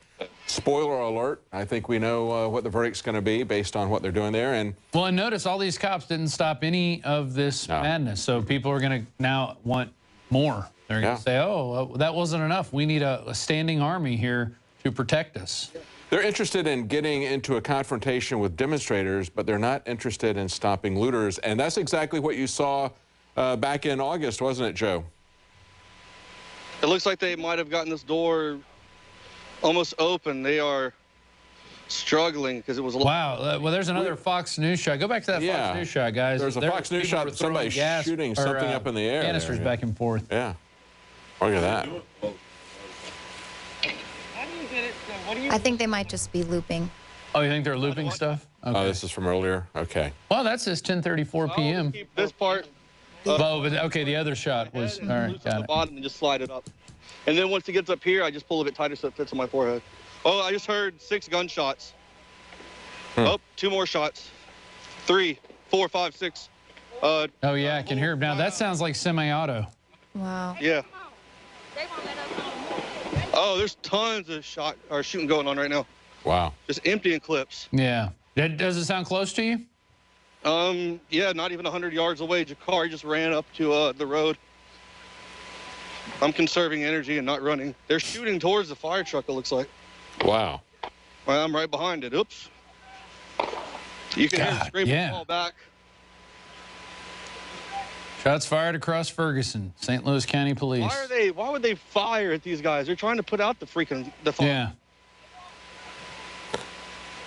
spoiler alert, I think we know what the verdict's going to be based on what they're doing there. And well, and notice all these cops didn't stop any of this madness. So people are going to now want more. They're going to say, oh, that wasn't enough. We need a standing army here to protect us. They're interested in getting into a confrontation with demonstrators, but they're not interested in stopping looters. And that's exactly what you saw back in August, wasn't it, Joe? It looks like they might have gotten this door almost open. They are struggling because it was a wow. Well, there's another Fox News shot. Go back to that Fox News shot, guys. There's a Fox News shot of somebody shooting something up in the air. Canisters back and forth. Yeah. Look at that. I think they might just be looping. Oh, you think they're looping stuff? Okay. Oh, this is from earlier? Okay. Well, that says 10:34 p.m. Keep this part. Okay, the other shot was, all right, got it. Bottom and just slide it up. And then once it gets up here, I just pull a bit tighter so it fits on my forehead. Oh, I just heard 6 gunshots. Oh, 2 more shots. 3, 4, 5, 6. Oh, yeah, I can hear it now. That sounds like semi-auto. Wow. Yeah. Oh, there's tons of shooting going on right now. Wow. Just emptying clips. Yeah. Does it sound close to you? Yeah, not even 100 yards away. Jakari just ran up to the road. I'm conserving energy and not running. They're shooting towards the fire truck, it looks like. Wow. Well, I'm right behind it. Oops. You can hear them screaming fall back. Shots fired across Ferguson, St. Louis County Police. Why would they fire at these guys? They're trying to put out the fire. Yeah.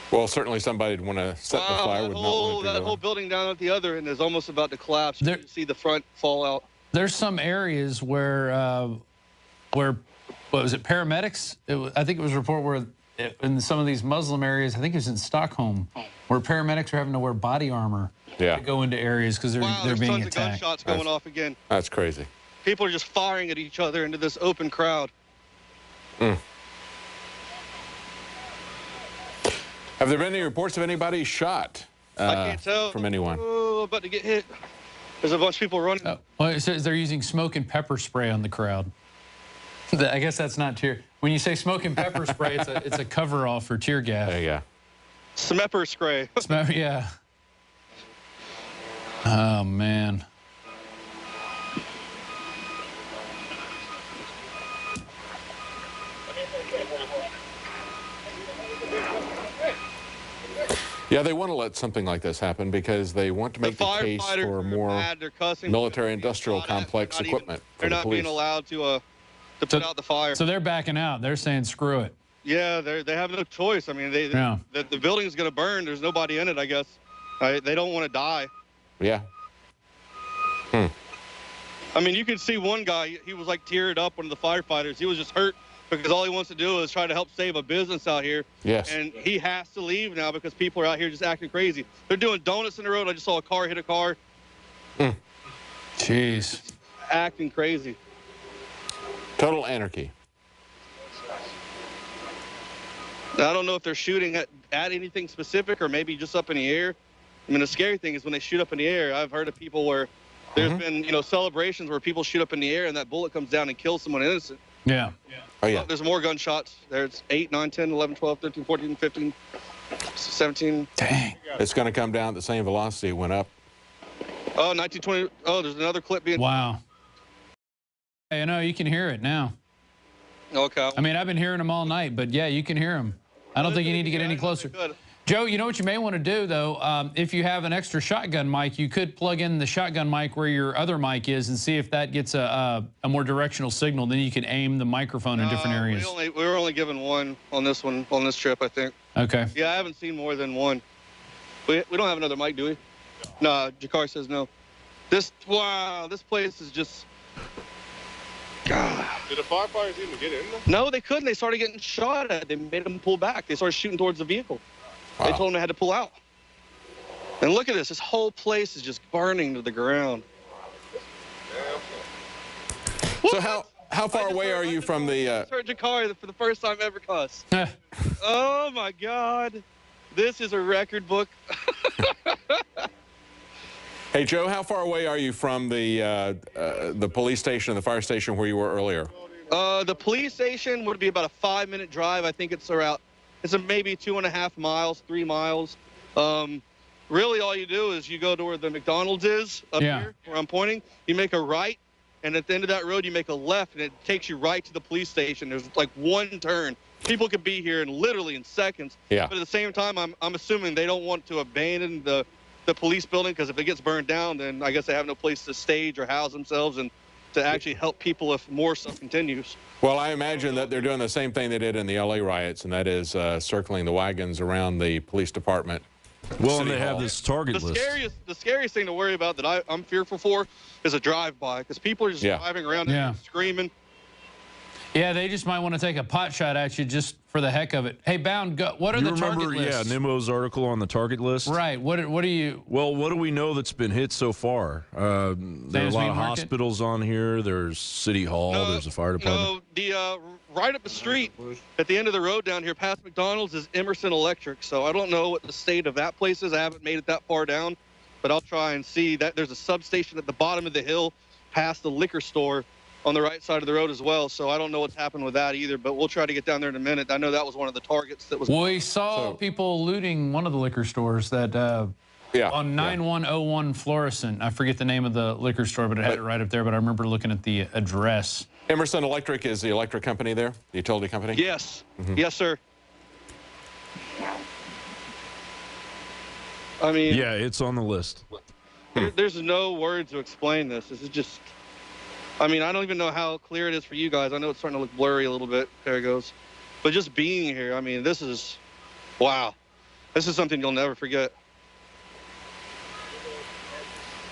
Well, certainly somebody would want to set the fire. That whole building down at the other end is almost about to collapse. You can see the front fall out. There's some areas where what was it, paramedics? I think it was a report where in some of these Muslim areas, I think it was in Stockholm, where paramedics are having to wear body armor to go into areas because they're being attacked. Tons of gunshots going off again. That's crazy. People are just firing at each other into this open crowd. Have there been any reports of anybody shot? I can't tell. From anyone. Oh, about to get hit. There's a bunch of people running. Well, it says they're using smoke and pepper spray on the crowd. I guess that's not tear. When you say smoke and pepper spray, it's a cover-all for tear gas. There you go. Smepper spray. Yeah. Oh, man. Yeah, they want to let something like this happen because they want to make the case for more military-industrial complex equipment. They're not being allowed to put out the fire. So they're backing out. They're saying, screw it. Yeah, they have no choice. I mean, the building's going to burn. There's nobody in it, I guess. They don't want to die. Yeah. I mean, you can see one guy, he was like teared up, one of the firefighters. He was just hurt because all he wants to do is try to help save a business out here. Yes. And he has to leave now because people are out here just acting crazy. They're doing donuts in the road. I just saw a car hit a car. Jeez. Acting crazy. Total anarchy. I don't know if they're shooting at anything specific or maybe just up in the air. I mean, the scary thing is when they shoot up in the air, I've heard of people where there's been, celebrations where people shoot up in the air and that bullet comes down and kills someone innocent. Yeah. Oh, yeah. There's more gunshots. There's 8, 9, 10, 11, 12, 13, 14, 15, 17. Dang. It's going to come down at the same velocity it went up. Oh, 1920. Oh, there's another clip being. Wow. I know, you can hear it now. Okay. I mean, I've been hearing them all night, but yeah, you can hear them. I don't think you need to get any closer. Joe, you know what you may want to do, though? If you have an extra shotgun mic, you could plug in the shotgun mic where your other mic is and see if that gets a more directional signal. Then you can aim the microphone in different areas. We were only given one on this trip, I think. Okay. Yeah, I haven't seen more than one. We don't have another mic, do we? No, Jakar says no. This place is just... God. Did the firefighters even get in there? No, they couldn't. They started getting shot at. They made them pull back. They started shooting towards the vehicle. Wow. They told them they had to pull out. And look at this. This whole place is just burning to the ground. So how far away are you from the... I heard Jakar for the first time ever cuss. Oh, my God. This is a record book. Hey, Joe, how far away are you from the police station and the fire station where you were earlier? The police station would be about a 5-minute drive. I think it's around, maybe 2.5 miles, 3 miles. Really, all you do is you go to where the McDonald's is up here, where I'm pointing. You make a right, and at the end of that road, you make a left, and it takes you right to the police station. There's like one turn. People could be here literally in seconds. Yeah. But at the same time, I'm assuming they don't want to abandon the police building, because if it gets burned down, then I guess they have no place to stage or house themselves and to actually help people if more stuff continues. Well, I imagine that they're doing the same thing they did in the LA riots, and that is circling the wagons around the police department. Well, and they have this target list. The scariest thing to worry about that I'm fearful for is a drive-by, because people are just driving around and screaming. Yeah, they just might want to take a pot shot at you just for the heck of it. Hey, Bound, what are the target lists? Yeah, Nemo's article on the target list. Right. What do you... Well, what do we know that's been hit so far? There are a lot of hospitals on here. There's City Hall. There's a fire department. No, right up the street at the end of the road down here past McDonald's is Emerson Electric. So I don't know what the state of that place is. I haven't made it that far down, but I'll try and see that. There's a substation at the bottom of the hill past the liquor store on the right side of the road as well. So I don't know what's happened with that either, but we'll try to get down there in a minute. I know that was one of the targets that was... We saw people looting one of the liquor stores that on 9101 Florissant. I forget the name of the liquor store, but it had it right up there, but I remember looking at the address. Emerson Electric is the electric company there, the utility company? Yes. Yes, sir. I mean... Yeah, it's on the list. There's no words to explain this. This is just... I mean, I don't even know how clear it is for you guys. I know it's starting to look blurry a little bit. There it goes. But just being here, I mean, this is... Wow. This is something you'll never forget.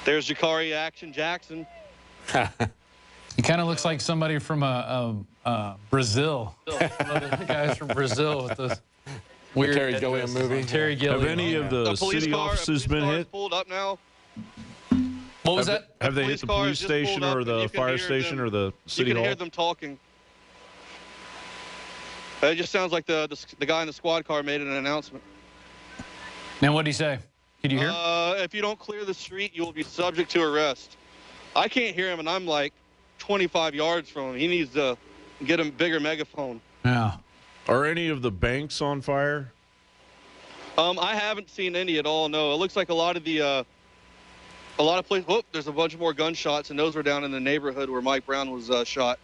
There's Jakari Action Jackson. He kind of looks like somebody from Brazil. The guys from Brazil with those weird Terry Gilliam movie. Terry Gilliam. Have any of the city offices been hit? Pulled up now. What was that? Have they hit the police station or the fire station or the city hall? You can hear them talking. It just sounds like the guy in the squad car made an announcement. And what did he say? Could you hear? If you don't clear the street, you will be subject to arrest. I can't hear him, and I'm like 25 yards from him. He needs to get a bigger megaphone. Yeah. Are any of the banks on fire? I haven't seen any at all. No, it looks like a lot of places. Whoop! There's a bunch more gunshots, and those were down in the neighborhood where Mike Brown was shot.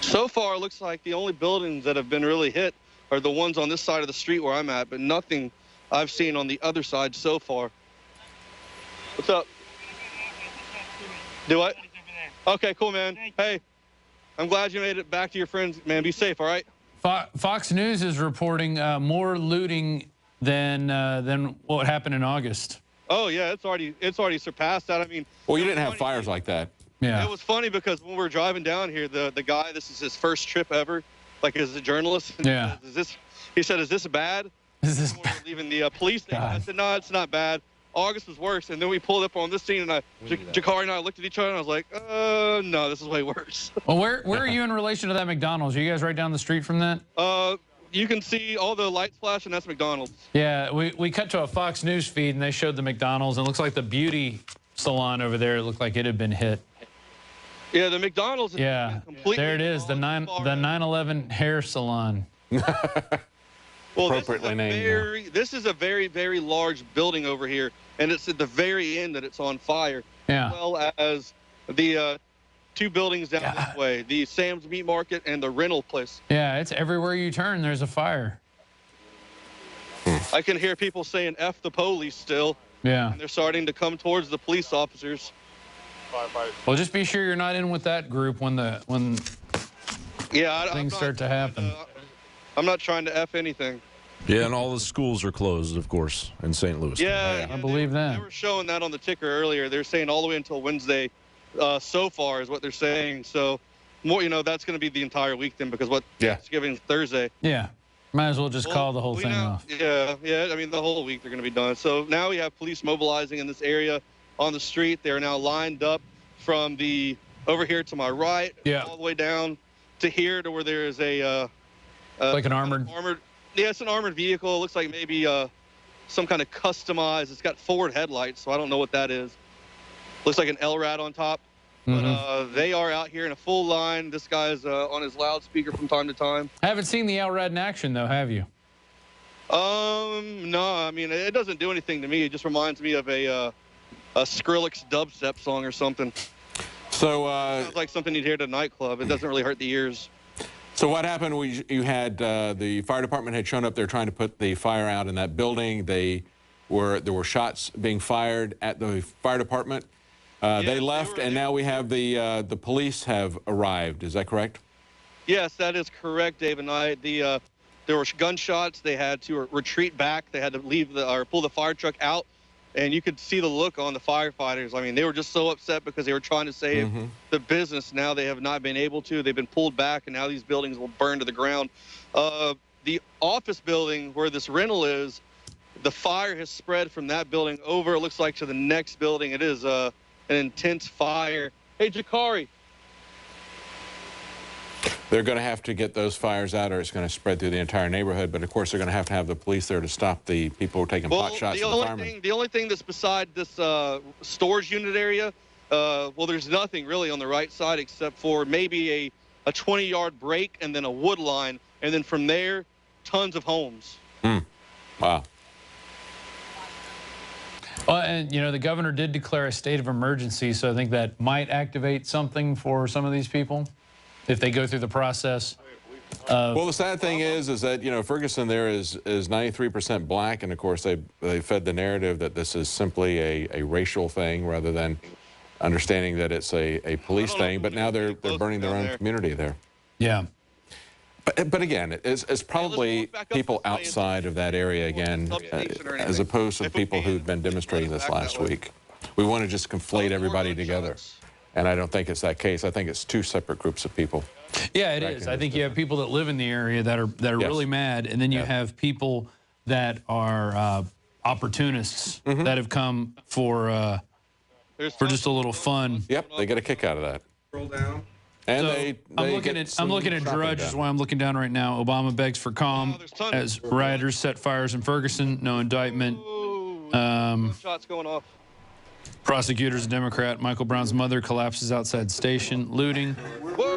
So far, it looks like the only buildings that have been really hit are the ones on this side of the street where I'm at, but nothing I've seen on the other side so far. What's up? Do what? Okay, cool, man. Hey, I'm glad you made it back to your friends, man. Be safe, all right? Fox News is reporting more looting than what happened in August. Oh yeah, it's already surpassed that. I mean, well, you didn't have fires like that. Yeah. It was funny because when we were driving down here, the guy, this is his first trip ever, like as a journalist. Yeah. He said, "Is this bad?" Is this bad? Leaving the police station. I said, "No, it's not bad. August was worse." And then we pulled up on this scene, and Jakari and I looked at each other, and I was like, no, this is way worse. Well, where are you in relation to that McDonald's? Are you guys right down the street from that? You can see all the lights flashing. That's McDonald's. Yeah, we cut to a Fox News feed, and they showed the McDonald's, and it looks like the beauty salon over there looked like it had been hit. Yeah, the McDonald's is completely there it is, the 9/11 hair salon. Well, appropriately named. This is a very, very large building over here, and it's at the very end that it's on fire. Yeah. As well as the two buildings down this way, the Sam's Meat Market and the rental place. Yeah, it's everywhere you turn, there's a fire. I can hear people saying F the police still. Yeah. And they're starting to come towards the police officers. Well, just be sure you're not in with that group when things start to happen. I'm not trying to F anything. Yeah, and all the schools are closed, of course, in St. Louis. Yeah, I believe that. They were showing that on the ticker earlier. They're saying all the way until Wednesday so far is what they're saying. So, more, that's going to be the entire week then because Thanksgiving's Thursday. Yeah, might as well just call the whole thing off. Yeah, I mean, the whole week they're going to be done. So now we have police mobilizing in this area on the street. They're now lined up from over here to my right, all the way down to here to where there is like an armored. Yeah, it's an armored vehicle. It looks like maybe some kind of customized. It's got forward headlights, so I don't know what that is. Looks like an LRAD on top. But they are out here in a full line. This guy's on his loudspeaker from time to time. I haven't seen the LRAD in action, though, have you? No. I mean, it doesn't do anything to me. It just reminds me of a Skrillex dubstep song or something. So sounds like something you'd hear at a nightclub. It doesn't really hurt the ears. So what happened? You had the fire department had shown up there trying to put the fire out in that building. There were shots being fired at the fire department. They left, and now we have the police have arrived. Is that correct? Yes, that is correct, Dave and I. There were gunshots. They had to retreat back. They had to pull the fire truck out. And you could see the look on the firefighters. I mean, they were just so upset because they were trying to save the business. Now they have not been able to. They've been pulled back, and now these buildings will burn to the ground. The office building where this rental is, the fire has spread from that building over, it looks like, to the next building. It is an intense fire. Hey, Jakari. They're going to have to get those fires out, or it's going to spread through the entire neighborhood. But, of course, they're going to have the police there to stop the people who are taking pot shots at the firemen. The only thing that's beside this storage unit area, well, there's nothing really on the right side except for maybe a 20-yard break and then a wood line. And then from there, tons of homes. Wow. Well, and, the governor did declare a state of emergency, so I think that might activate something for some of these people if they go through the process. Well, the sad thing is that, Ferguson there is 93% black, and, of course, they fed the narrative that this is simply a racial thing rather than understanding that it's a police thing. But now they're burning their own community there. Yeah. But again, it's probably people outside of that area, again, as opposed to the people who've been demonstrating this last week. we want to just conflate everybody together. And I don't think it's that case. I think it's two separate groups of people. Yeah, it is. I think you have people that live in the area that are really mad, and then you have people that are opportunists that have come for just a little fun. Yep, they get a kick out of that. Roll down. And so I'm looking at Drudge is why I'm looking down right now. Obama begs for calm as rioters set fires in Ferguson. No indictment. Shots going off. Prosecutors, a Democrat. Michael Brown's mother collapses outside station. Looting.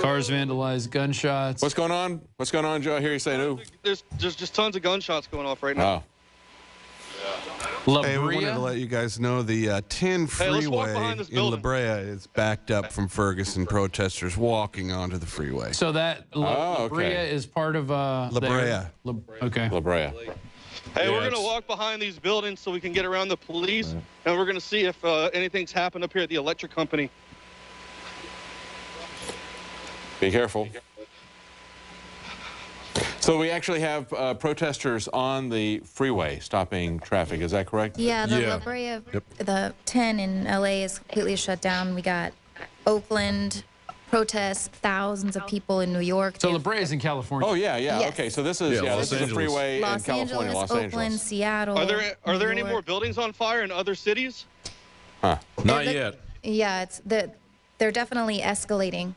Cars vandalized. Gunshots. What's going on? What's going on, Joe? I hear you saying, ooh. There's just tons of gunshots going off right now. Hey, we wanted to let you guys know the 10 freeway in La Brea is backed up from Ferguson protesters walking onto the freeway. So that La Brea is part of La Brea. Okay. La Brea. Hey, we're going to walk behind these buildings so we can get around the police, and we're going to see if anything's happened up here at the electric company. Be careful. So we actually have protesters on the freeway stopping traffic. Is that correct? Yeah, the La Brea, the 10 in LA is completely shut down. We got Oakland protests, thousands of people in New York. So La Brea is in California. Oh yeah. Yes. Okay, so this is this is a freeway in California, Los Angeles. Oakland, Seattle. Are there any more buildings on fire in other cities? Not yet. Yeah, they're definitely escalating.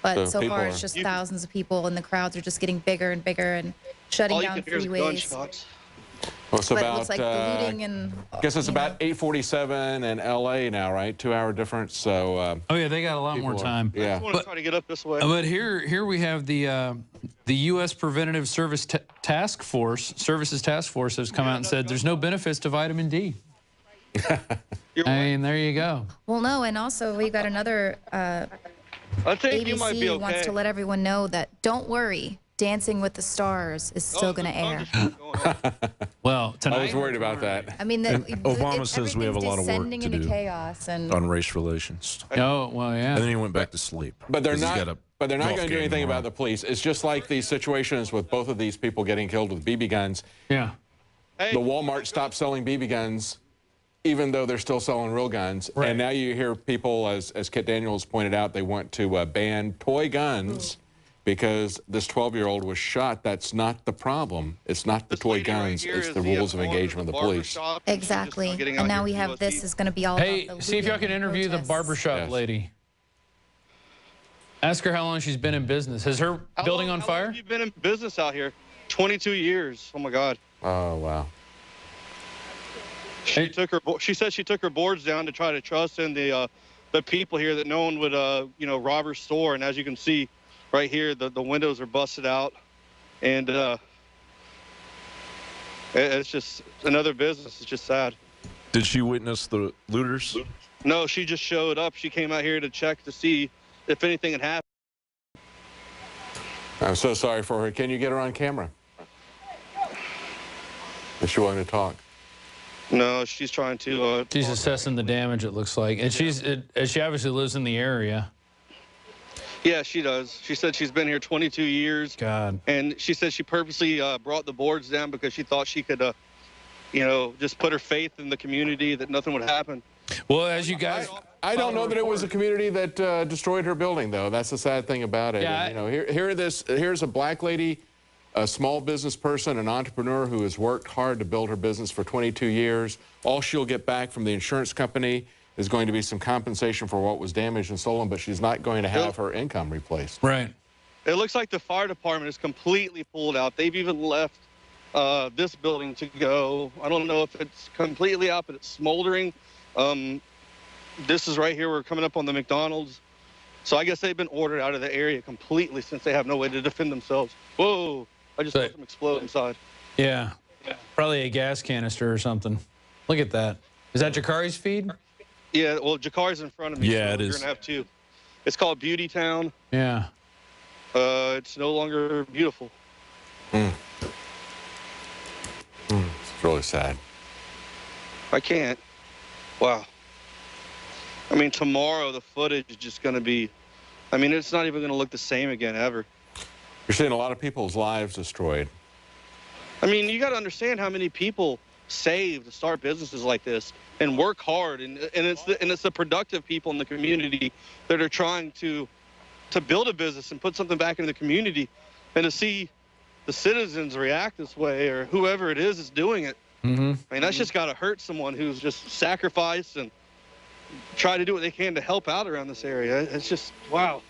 But so far, it's just thousands of people, and the crowds are just getting bigger and bigger and shutting down freeways. Well, it's but about, it looks like the looting and... I guess it's about 8:47 in L.A. now, right? 2-hour difference, so... oh, yeah, they got a lot more time. I just want to try to get up this way. But here we have the U.S. Preventative Services Task Force has come out and said there's no benefits to vitamin D. I mean, there you go. Well, no, and also we got another... I think you might be okay. ABC wants to let everyone know that don't worry, Dancing with the Stars is still going to air. Well, tonight I was worried about that. I mean, Obama says we have a lot of work to into do chaos and on race relations. Oh, well, yeah. And then he went back to sleep. But they're not. But they're not golf going to do game anything tomorrow. about the police. It's just like these situations with both of these people getting killed with BB guns. Yeah. The Walmart stopped selling BB guns, even though they're still selling real guns. Right. And now you hear people, as Kit Daniels pointed out, they want to ban toy guns because this 12-year-old was shot. That's not the problem. It's not the toy guns. It's the rules of engagement of the police. exactly. And now we have this is going to be all Hey, about the see if y'all can interview the barbershop lady. Ask her how long she's been in business. Has her building on fire? How long have you been in business out here? 22 years. Oh, my God. Oh, wow. She said she took her boards down to try to trust in the people here, that no one would rob her store. And as you can see right here, the windows are busted out, and it's just another business. It's just sad. Did she witness the looters? No, she just showed up. She came out here to check to see if anything had happened. I'm so sorry for her. Can you get her on camera? Is she wanting to talk? No, she's trying to... she's assessing the damage, it looks like. And she obviously lives in the area. Yeah, she does. She said she's been here 22 years. God. And she said she purposely brought the boards down because she thought she could, just put her faith in the community that nothing would happen. Well, as you guys... I don't know that it was a community that destroyed her building, though. That's the sad thing about it. Yeah, And, here's a black lady, a small business person, an entrepreneur who has worked hard to build her business for 22 years. All she'll get back from the insurance company is going to be some compensation for what was damaged and stolen, but she's not going to have her income replaced. Right. It looks like the fire department is completely pulled out. They've even left this building to go. I don't know if it's completely out, but it's smoldering. This is right here. We're coming up on the McDonald's. So I guess they've been ordered out of the area completely since they have no way to defend themselves. Whoa. I just saw them explode inside. Yeah. Probably a gas canister or something. Look at that. Is that Jakari's feed? Yeah, well, Jakari's in front of me. Yeah, so it is. You're going to have two. It's called Beauty Town. Yeah. It's no longer beautiful. It's really sad. I can't. Wow. I mean, tomorrow the footage is just going to be, I mean, it's not even going to look the same again ever. You're seeing a lot of people's lives destroyed. I mean, you got to understand how many people save to start businesses like this and work hard, and it's the productive people in the community that are trying to build a business and put something back into the community, and to see the citizens react this way, or whoever it is doing it. I mean, that's just got to hurt someone who's just sacrificed and try to do what they can to help out around this area. It's just, wow.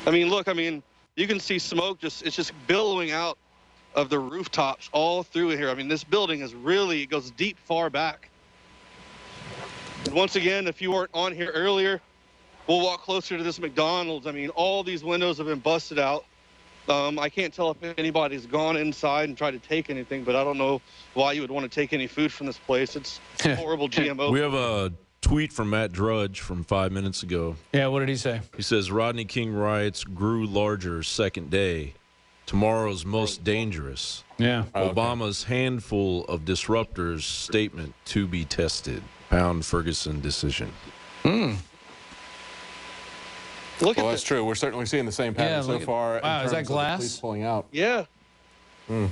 I mean, look, I mean, you can see smoke it's just billowing out of the rooftops all through here. I mean, this building is really, it goes deep far back. And once again, if you weren't on here earlier, we'll walk closer to this McDonald's. I mean, all these windows have been busted out. I can't tell if anybody's gone inside and tried to take anything, but I don't know why you would want to take any food from this place. It's horrible GMO. We have a tweet from Matt Drudge from 5 minutes ago. Yeah, what did he say? He says, Rodney King riots grew larger second day. Tomorrow's most dangerous. Yeah. Obama's handful of disruptors statement to be tested. Pound Ferguson decision. Look well, at that's true. We're certainly seeing the same pattern so far. Wow, is that glass? Police pulling out. Yeah. And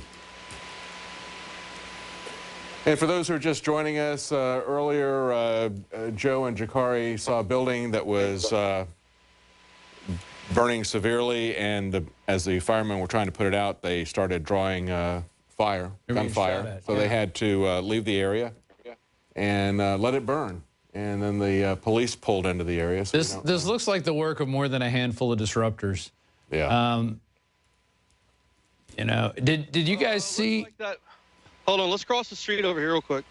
for those who are just joining us, earlier, Joe and Jakari saw a building that was burning severely, and as the firemen were trying to put it out, they started drawing gunfire. So they had to leave the area and let it burn. And then the police pulled into the area. So this looks like the work of more than a handful of disruptors. Yeah. You know, did you guys see? Like that. Hold on, let's cross the street over here real quick.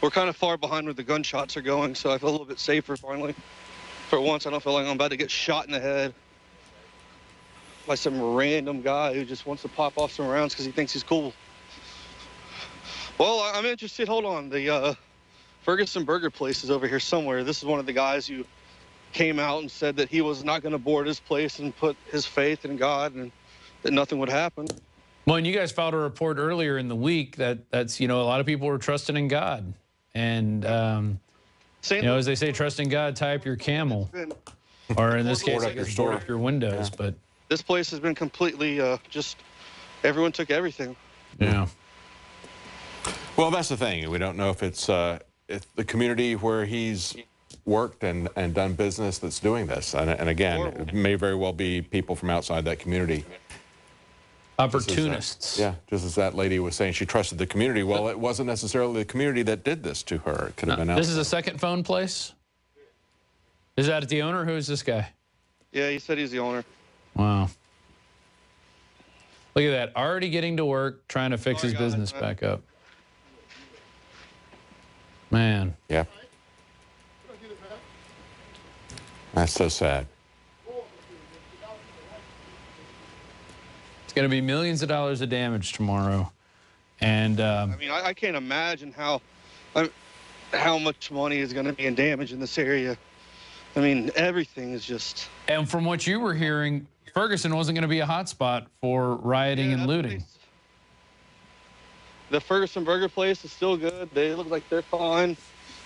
We're kind of far behind where the gunshots are going, so I feel a little bit safer finally. For once, I don't feel like I'm about to get shot in the head by some random guy who just wants to pop off some rounds because he thinks he's cool. Well, I'm interested. Hold on. The Ferguson Burger place is over here somewhere. This is one of the guys who came out and said that he was not going to board his place and put his faith in God and that nothing would happen. Well, and you guys filed a report earlier in the week that's, you know, a lot of people were trusting in God. And, you know, as they say, trust in God, tie up your camel. Or in this case, I guess, board up your windows. Yeah. But this place has been completely just, everyone took everything. Yeah. Well, that's the thing. We don't know if it's the community where he's worked and done business that's doing this. And again, it may very well be people from outside that community. Opportunists. Yeah, just as that lady was saying, she trusted the community. Well, it wasn't necessarily the community that did this to her. It could have been outside. This is a second phone place? Is that the owner? Who is this guy? Yeah, he said he's the owner. Wow. Look at that. Already getting to work, trying to fix his business back up. Man. Yeah. That's so sad. It's going to be millions of dollars of damage tomorrow. And I mean, I can't imagine how much money is going to be in damage in this area. I mean, everything is just... And from what you were hearing, Ferguson wasn't going to be a hot spot for rioting and looting. The Ferguson Burger place is still good. They look like they're fine.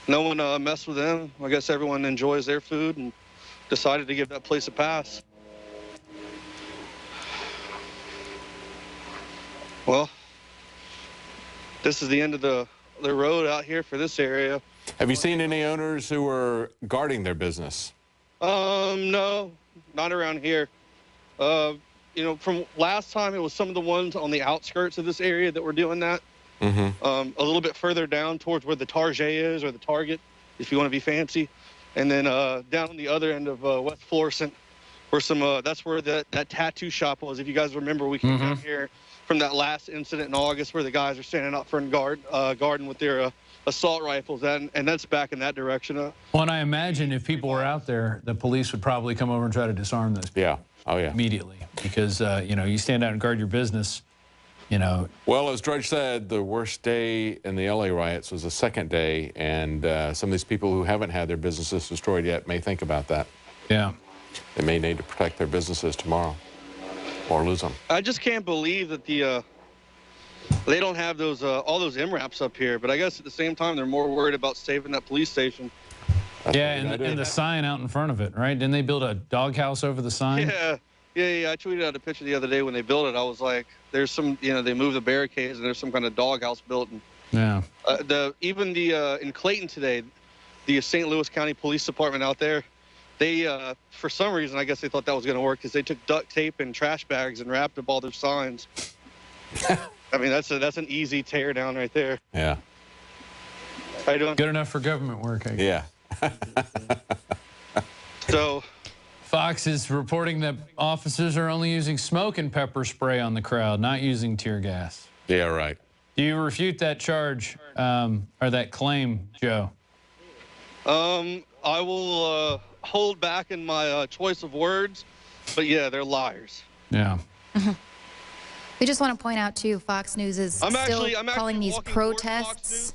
No one messed with them. I guess everyone enjoys their food and decided to give that place a pass. Well, this is the end of the road out here for this area. Have you seen any owners who are guarding their business? No, not around here. You know, from last time, it was some of the ones on the outskirts of this area that were doing that. A little bit further down towards where the Target is, or the Target, if you want to be fancy. And then down on the other end of West Florissant, where some, that's where that tattoo shop was. If you guys remember, we came down here from that last incident in August where the guys are standing out front garden with their assault rifles, and that's back in that direction. Well, and I imagine if people were out there, the police would probably come over and try to disarm those people. Yeah. Oh, yeah. Immediately. Because, you know, you stand out and guard your business, you know. Well, as Drudge said, the worst day in the LA riots was the second day, and some of these people who haven't had their businesses destroyed yet may think about that. Yeah. They may need to protect their businesses tomorrow or lose them. I just can't believe that they don't have those all those MRAPs up here, but I guess at the same time they're more worried about saving that police station. Yeah, and the sign out in front of it, right? Didn't they build a doghouse over the sign? Yeah, Yeah, I tweeted out a picture the other day when they built it. I was like, there's some, they moved the barricades and there's some kind of doghouse built. And yeah. In Clayton today, the St. Louis County Police Department out there, they, for some reason, I guess they thought that was going to work because they took duct tape and trash bags and wrapped up all their signs. I mean, that's an easy tear down right there. Yeah. How you doing? Good enough for government work, I guess. Yeah. So, Fox is reporting that officers are only using smoke and pepper spray on the crowd, not using tear gas. Yeah, right. Do you refute that charge or that claim, Joe? I will hold back in my choice of words, but yeah, they're liars. Yeah. We just want to point out, too, Fox News is still calling these protests.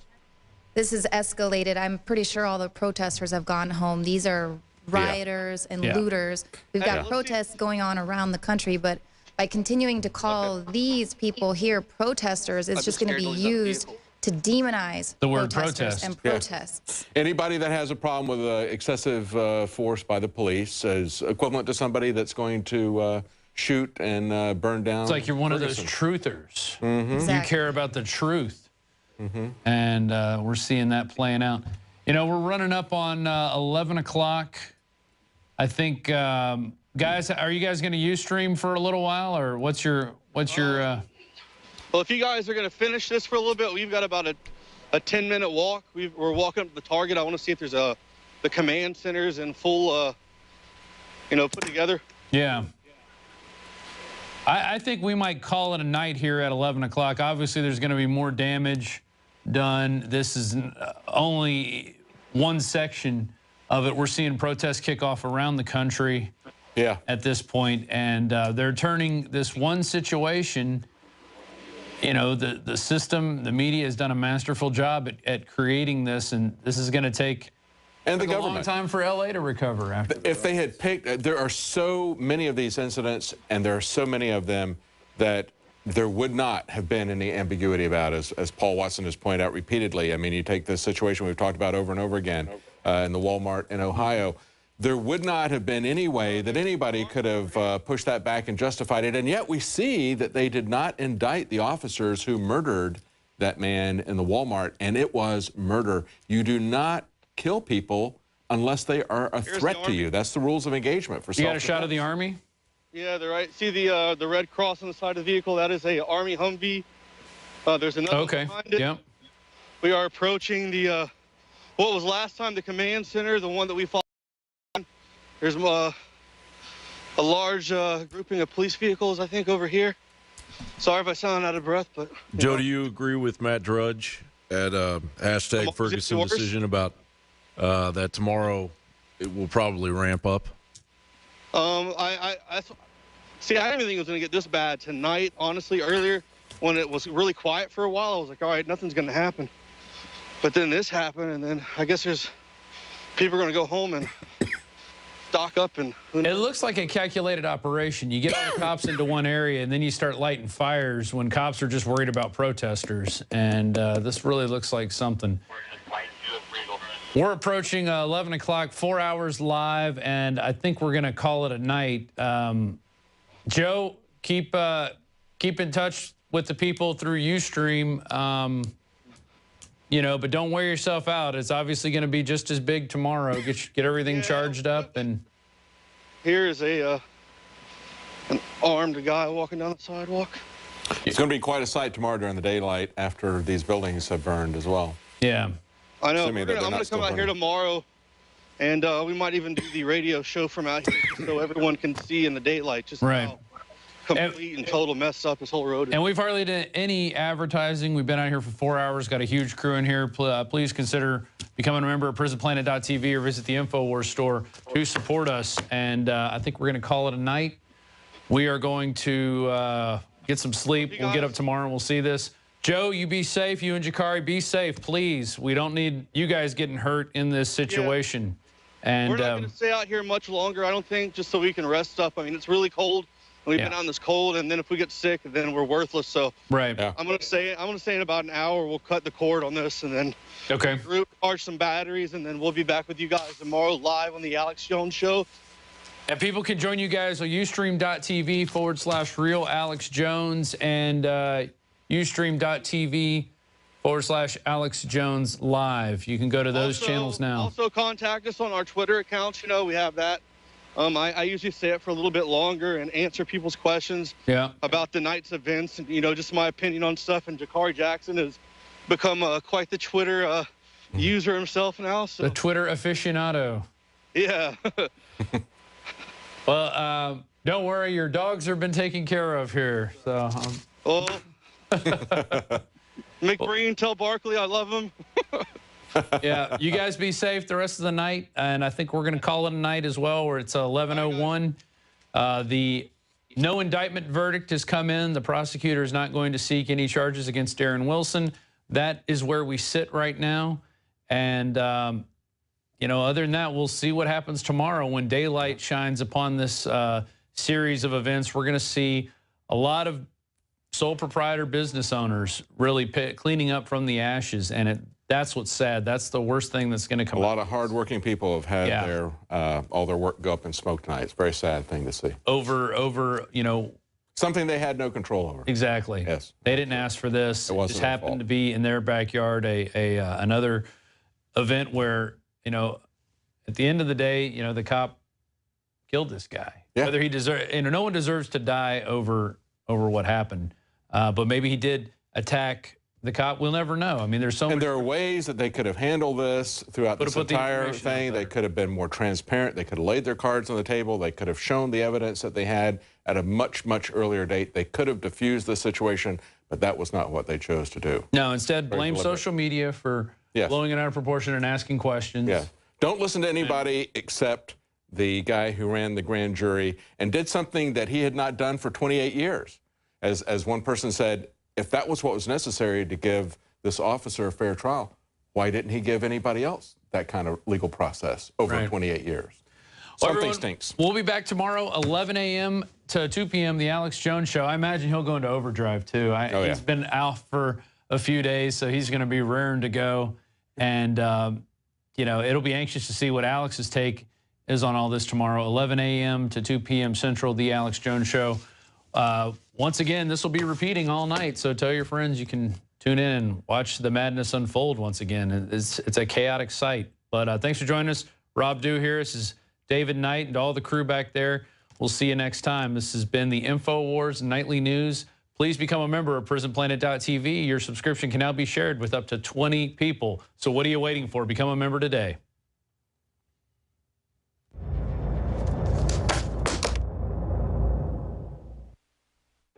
This has escalated. I'm pretty sure all the protesters have gone home. These are rioters and looters. We've got protests going on around the country, but by continuing to call these people here protesters, it's just going to be used to demonize the word protesters protest and protests. Anybody that has a problem with excessive force by the police is equivalent to somebody that's going to shoot and burn down. It's like you're one Ferguson. of those truthers. Exactly. You care about the truth. And we're seeing that playing out. We're running up on 11 o'clock. I think, guys, are you guys going to Ustream for a little while, or what's your? Well, if you guys are going to finish this for a little bit, we've got about a 10-minute walk. We're walking up to the target. I want to see if there's the command centers in full, put together. Yeah. I think we might call it a night here at 11 o'clock. Obviously, there's going to be more damage done. This is only one section of it. We're seeing protests kick off around the country at this point, and they're turning this one situation, the system, the media has done a masterful job at creating this, and this is going to take a long time for LA to recover after. If they had picked, there are so many of these incidents, and there are so many of them that there would not have been any ambiguity about, as Paul Watson has pointed out repeatedly. I mean, you take this situation we've talked about over and over again in the Walmart in Ohio. There would not have been any way that anybody could have pushed that back and justified it, and yet we see that they did not indict the officers who murdered that man in the Walmart, and it was murder. You do not kill people unless they are a threat to you. That's the rules of engagement for self-defense. You got a shot of the Army? Yeah, they're right. See the red cross on the side of the vehicle? That is a Army Humvee. There's another one behind it. Yep. We are approaching the what was last time the command center, the one that we fought on. There's a large grouping of police vehicles, I think, over here. Sorry if I sound out of breath, but Joe, do you agree with Matt Drudge at hashtag Ferguson decision about that tomorrow it will probably ramp up? I didn't even think it was going to get this bad tonight. Honestly, earlier when it was really quiet for a while, I was like, all right, nothing's going to happen. But then this happened, and then I guess there's people are going to go home and stock up. And it looks like a calculated operation. You get all the cops into one area, and then you start lighting fires when cops are just worried about protesters. And this really looks like something. We're approaching 11 o'clock, 4 hours live, and I think we're going to call it a night. Joe, keep in touch with the people through Ustream, but don't wear yourself out. It's obviously going to be just as big tomorrow. Get everything charged up. And here is an armed guy walking down the sidewalk. It's going to be quite a sight tomorrow during the daylight after these buildings have burned as well. Yeah. I know. I'm going to come out here tomorrow, and we might even do the radio show from out here just so everyone can see in the daylight just how complete and total messed up this whole road is. And we've hardly done any advertising. We've been out here for 4 hours, got a huge crew in here. Please consider becoming a member of prisonplanet.tv or visit the InfoWars store to support us. And I think we're going to call it a night. We are going to get some sleep. We'll get up tomorrow and we'll see this. Joe, you be safe. You and Jakari, be safe, please. We don't need you guys getting hurt in this situation. And we're not going to stay out here much longer, I don't think, just so we can rest up. I mean, it's really cold. We've been on this cold, and then if we get sick, then we're worthless. So I'm going to say in about an hour we'll cut the cord on this, and then charge some batteries, and then we'll be back with you guys tomorrow live on the Alex Jones Show. And people can join you guys on ustream.tv/real Alex Jones and ustream.tv/Alex Jones Live. You can go to those channels now. Also contact us on our Twitter accounts. You know, we have that. I usually say it for a little bit longer and answer people's questions about the night's events and, you know, just my opinion on stuff. And Jakari Jackson has become quite the Twitter user himself now. So. The Twitter aficionado. Yeah. Well, don't worry, your dogs have been taken care of here. So, McBreen, tell Barkley I love him. Yeah, you guys be safe the rest of the night, and I think we're going to call it a night as well, where it's 11:01. The no indictment verdict has come in. The prosecutor is not going to seek any charges against Darren Wilson. That is where we sit right now, and you know, other than that, we'll see what happens tomorrow when daylight shines upon this series of events. We're going to see a lot of sole proprietor business owners really cleaning up from the ashes, and that's what's sad. That's the worst thing that's going to come. A lot of hardworking people have had their all their work go up in smoke tonight. It's a very sad thing to see. Over, you know, something they had no control over. Exactly. Yes. They didn't ask for this. It just happened to be in their backyard. Another event where, you know, at the end of the day, you know, the cop killed this guy. Yeah. Whether he deserves, you know, no one deserves to die over what happened. But maybe he did attack the cop. We'll never know. I mean, there's so and there are ways that they could have handled this throughout this entire thing. They could have been more transparent. They could have laid their cards on the table. They could have shown the evidence that they had at a much, much earlier date. They could have diffused the situation, but that was not what they chose to do. No, instead, blame social media for blowing it out of proportion and asking questions. Yeah. Don't listen to anybody except the guy who ran the grand jury and did something that he had not done for 28 years. As one person said, if that was what was necessary to give this officer a fair trial, why didn't he give anybody else that kind of legal process over 28 years? Something stinks. We'll be back tomorrow, 11 a.m. to 2 p.m., the Alex Jones Show. I imagine he'll go into overdrive, too. He's been out for a few days, so he's going to be raring to go. And, you know, it'll be anxious to see what Alex's take is on all this tomorrow, 11 a.m. to 2 p.m. Central, the Alex Jones Show. Once again, this will be repeating all night, so tell your friends you can tune in and watch the madness unfold once again. It's a chaotic sight. But thanks for joining us. Rob Dew here. This is David Knight and all the crew back there. We'll see you next time. This has been the InfoWars Nightly News. Please become a member of PrisonPlanet.tv. Your subscription can now be shared with up to 20 people. So what are you waiting for? Become a member today.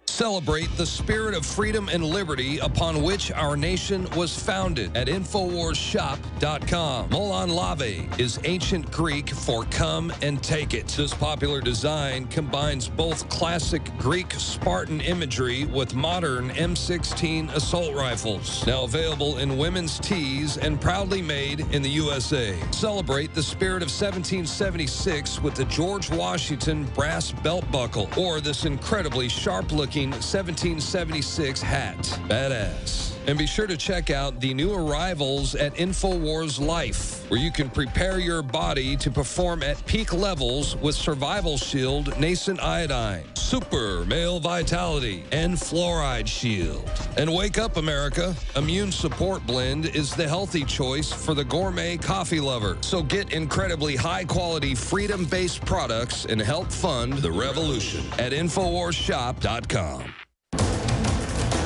Celebrate the spirit of freedom and liberty upon which our nation was founded at InfoWarsShop.com. Molon Lave is ancient Greek for come and take it. This popular design combines both classic Greek Spartan imagery with modern M16 assault rifles. Now available in women's tees and proudly made in the USA. Celebrate the spirit of 1776 with the George Washington brass belt buckle or this incredibly sharp-looking 1776 hat. Badass. And be sure to check out the new arrivals at InfoWars Life, where you can prepare your body to perform at peak levels with Survival Shield, Nascent Iodine, Super Male Vitality, and Fluoride Shield. And wake up, America. Immune Support Blend is the healthy choice for the gourmet coffee lover. So get incredibly high-quality, freedom-based products and help fund the revolution at InfoWarsShop.com.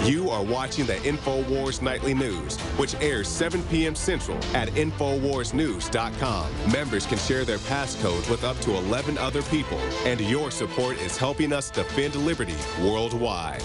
You are watching the InfoWars Nightly News, which airs 7 p.m. Central at InfoWarsNews.com. Members can share their passcodes with up to 11 other people, and your support is helping us defend liberty worldwide.